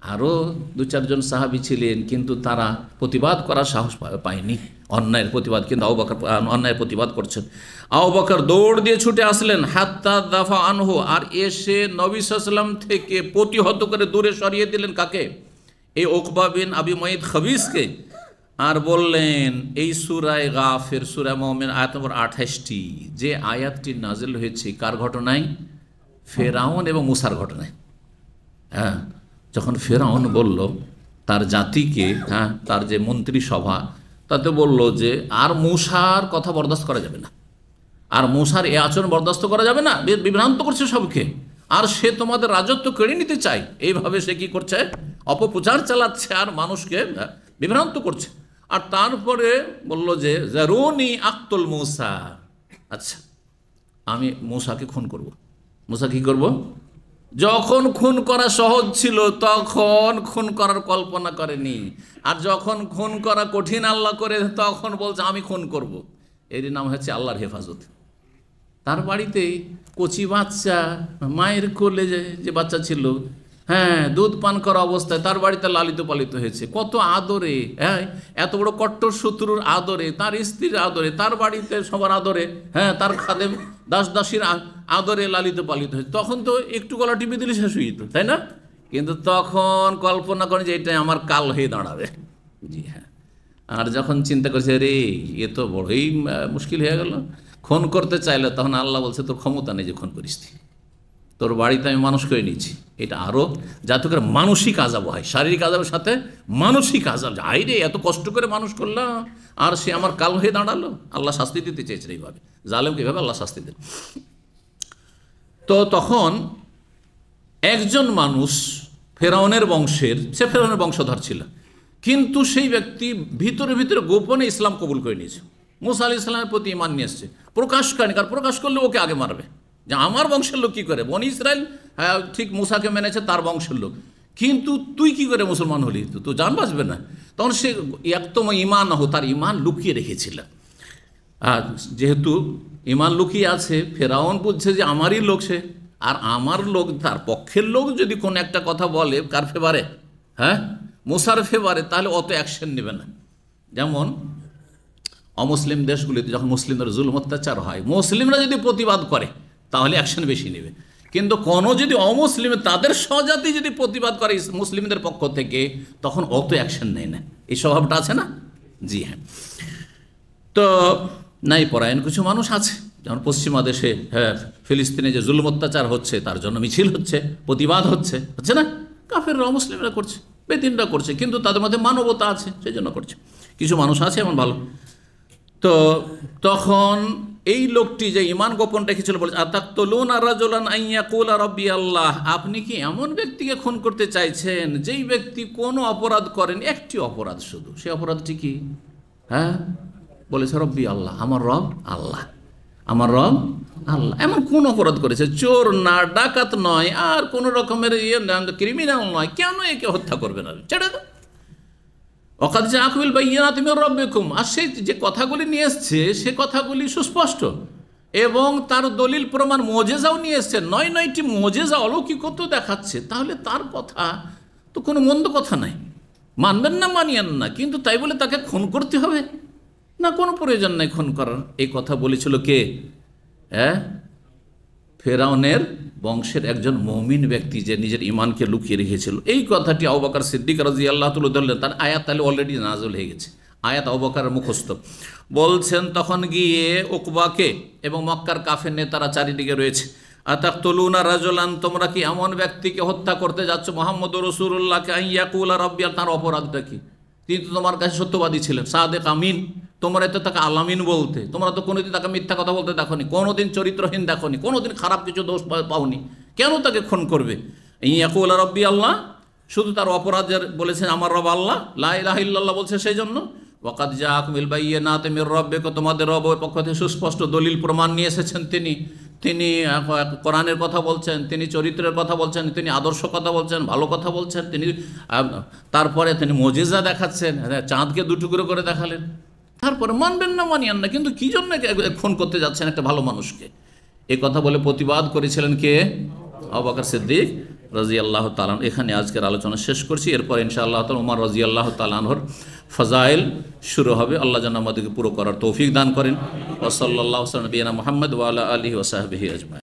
আরও দু চারজন সাহাবী ছিলেন, কিন্তু তারা প্রতিবাদ করার সাহস পায়নি, অন্যায়ের প্রতিবাদ। কিন্তু আবু বকর অন্যায়ের প্রতিবাদ করছেন। আবু বকর দৌড় দিয়ে ছুটে আসলেন, হাত্তা দাফা আনহু, আর এসে নবী সাল্লাল্লাহু আলাইহি ওয়াসাল্লাম থেকে প্রতিহত করে দূরে সরিয়ে দিলেন। কাকে? এই উকবা বিন আবি মুঈত খবিসকে। আর বললেন, এই সূরায়ে গাফির, সূরা মুমিন আয়াত নম্বর 28টি, যে আয়াতটি নাজিল হয়েছে কার ঘটনায়? ফেরাউন এবং মূসার ঘটনায়। হ্যাঁ, যখন ফেরাউন বলল তার জাতিকে, তার যে মন্ত্রিসভা, তাতে বলল যে আর মূসার কথা বরদাস্ত করা যাবে না, আর মূসার এ আচরণ বরদাস্ত করা যাবে না, বিভ্রান্ত করছে সবকে, আর সে তোমাদের রাজত্ব কেড়ে নিতে চায়। এইভাবে সে কি করছে? অপপ্রচার চালাচ্ছে আর মানুষকে বিভ্রান্ত করছে। আর তারপরে বলল যে জারুনি আক্তুল মূসা, আচ্ছা আমি মূসাকে খুন করব। মূসা কি করব? যখন খুন করা সহজ ছিল তখন খুন করার কল্পনা করেনি, আর যখন খুন করা কঠিন আল্লাহ করে তখন বলছে আমি খুন করব। এরই নাম হচ্ছে আল্লাহর হেফাজত। তার বাড়িতে কচি বাচ্চা, মায়ের কোলে যে বাচ্চা ছিল, হ্যাঁ, দুধ পান করা অবস্থায় তার বাড়িতে লালিত পালিত হয়েছে, কত আদরে, হ্যাঁ, এত বড় কট্টর শত্রুর আদরে, তার স্ত্রীর আদরে, তার বাড়িতে সবার আদরে, হ্যাঁ, তার খাদেম দাস দাসীর আদরে লালিত পালিত হয়েছে। তখন তো একটু গলা টিপে দিলে শেষ হয়ে যেত, তাই না? কিন্তু তখন কল্পনা করেন যে এটাই আমার কাল হয়ে দাঁড়াবে। জি হ্যাঁ। আর যখন চিন্তা করছে রে এ তো বড়ই মুশকিল হয়ে গেল, খুন করতে চাইলে তখন আল্লাহ বলছে তোর ক্ষমতা নেই যে খুন করিস, তোর বাড়িতে আমি মানুষ করে নিয়েছি। এটা আরও যাতে করে মানসিক আযাব হয়, শারীরিক আযাবের সাথে মানসিক আযাব। আই রে, এত কষ্ট করে মানুষ করলাম আর সে আমার কাল হয়ে দাঁড়ালো। আল্লাহ শাস্তি দিতে চেয়েছেন এইভাবে, জালেমকে এইভাবে আল্লাহ শাস্তি দেন। তো তখন একজন মানুষ ফেরাউনের বংশের, সে ফেরাউনের বংশধর ছিল, কিন্তু সেই ব্যক্তি ভিতরে ভিতরে গোপনে ইসলাম কবুল করে নিয়েছে, মুসা আলাইহিস সালামের প্রতি ঈমান নিয়ে এসছে, প্রকাশ করেনি, কারণ প্রকাশ করলে ওকে আগে মারবে। যে আমার বংশের লোক কী করে, বনি ইসরায়েল হ্যাঁ ঠিক মুসাকে মেনেছে, তার বংশের লোক, কিন্তু তুই কি করে মুসলমান হলি, তো জান বাঁচবে না। তখন সে একদম ঈমান না হো, তার ঈমান লুকিয়ে রেখেছিল। আর যেহেতু ঈমান লুকিয়ে আছে, ফেরাউন বুঝছে যে আমারই লোক সে, আর আমার লোক, তার পক্ষের লোক যদি কোনো একটা কথা বলে কার ফেভারে, হ্যাঁ, মুসার ফেভারে, তাহলে অত অ্যাকশন নেবে না। যেমন অমুসলিম দেশগুলিতে যখন মুসলিমদের জুলুম অত্যাচার হয়, মুসলিমরা যদি প্রতিবাদ করে তাহলে অ্যাকশন বেশি নেবে, কিন্তু কোনো যদি অমুসলিম তাদের স্বজাতি যদি প্রতিবাদ করে মুসলিমদের পক্ষ থেকে, তখন অত অ্যাকশন নেয় না। এই স্বভাবটা আছে না? জি হ্যাঁ। তো নাই পরায়ণ কিছু মানুষ আছে, যেমন পশ্চিমা দেশে, হ্যাঁ, ফিলিস্তিনে যে জুলুম অত্যাচার হচ্ছে তার জন্য মিছিল হচ্ছে, প্রতিবাদ হচ্ছে, হচ্ছে না? কাফেররা মুসলিমরা করছে, বেদিনরা করছে, কিন্তু তাদের মধ্যে মানবতা আছে, সেই জন্য করছে। কিছু মানুষ আছে এমন ভালো। তো তখন এই লোকটি যে ঈমান গোপন রেখেছিল বলে, আতাকতুলুনা রাজুলান আইয়াকুলা রাব্বি আল্লাহ, আপনি কি এমন ব্যক্তিকে খুন করতে চাইছেন যেই ব্যক্তি কোনো অপরাধ করেন, একটি অপরাধ শুধু, সেই অপরাধটি কি? হ্যাঁ, বলেছে রব্বি আল্লাহ, আমার রব আল্লাহ, আমার রব আল্লাহ। এমন কোন অপরাধ করেছে? চোর না, ডাকাত নয়, আর কোনো রকমের ক্রিমিনাল নয়, কেন একে হত্যা করবে না? ছেড়ে দাও। অকাদ যে আকবিল বাইয়িনাতি মির রাব্বিকুম, আর সে যে কথাগুলি নিয়ে এসছে সে কথাগুলি সুস্পষ্ট, এবং তার দলিল প্রমাণ মুজিজাও নিয়ে এসছে, 9টি মুজিজা অলৌকিকত্ব দেখাচ্ছে, তাহলে তার কথা তো কোনো মন্দ কথা নাই, মানবেন না মানিয়েন না, কিন্তু তাই বলে তাকে খুন করতে হবে না, কোনো প্রয়োজন নাই খুন করার। এই কথা বলেছিল কে? হ্যাঁ, ফেরাউনের বংশের একজন মুমিন ব্যক্তি যে নিজের ঈমানকে লুকিয়ে রেখেছিল। এই কথাটি আবু বকর সিদ্দিক রাদিয়াল্লাহু তাআলা ধরলেন, তার আয়াত তাহলে অলরেডি নাযিল হয়ে গেছে, আয়াত আবু বকরের মুখস্থ। বলছেন তখন গিয়ে উকবাকে এবং মক্কার কাফের নেতারা চারিদিকে রয়েছে, আতাকতুলুনা রাজুলান, তোমরা কি এমন ব্যক্তিকে হত্যা করতে যাচ্ছ, মুহাম্মদুর রাসূলুল্লাহকে, আইয়াকুলা রাব্বি, তার অপরাধটা কি? তিনি তো তোমার কাছে সত্যবাদী ছিলেন, সাদেক আমিন, তোমরা তো তাকে আলামিন বলতে, তোমরা তো কোনোদিন তাকে মিথ্যা কথা বলতে দেখোনি, কোনোদিন চরিত্রহীন দেখোনি, কোনোদিন খারাপ কিছু দোষ পাওনি, কেন তাকে খুন করবে? ইয়াকুলা রব্বি আল্লাহ, শুধু তার অপরাধের বলেছেন আমার রব আল্লাহ, লা ইলাহা ইল্লাল্লাহ বলছে সেই জন্য। ওয়াকাদ জাআকুমিল বাইয়িনাতি মির রাব্বিকুম, তোমাদের রবের পক্ষ থেকে সুস্পষ্ট দলিল প্রমাণ নিয়ে এসেছেন তিনি। তিনি কোরআনের কথা বলছেন, তিনি চরিত্রের কথা বলছেন, তিনি আদর্শ কথা বলছেন, ভালো কথা বলছেন, তিনি তারপরে তিনি মুজিজা দেখাচ্ছেন, চাঁদকে দুটুকরো করে দেখালেন, তারপরে মানবেন না মানিয়েন না, কিন্তু কী জন্য খুন করতে যাচ্ছেন একটা ভালো মানুষকে? এ কথা বলে প্রতিবাদ করেছিলেন কে? আবু বকর সিদ্দিক রাদিয়াল্লাহু তাআলা। এখানে আজকের আলোচনা শেষ করছি। এরপর ইনশাআল্লাহ তাআলা ওমর রাদিয়াল্লাহু তাআলা আনহুর ফজাইল শুরু হবে। আল্লাহ যেন আমাদেরকে পুরো করার তৌফিক দান করেন। ওয়া সাল্লাল্লাহু আলা নবিয়িনা মুহাম্মদ ওয়া আলা আলিহি ওয়া সাহবিহি আজমাইন।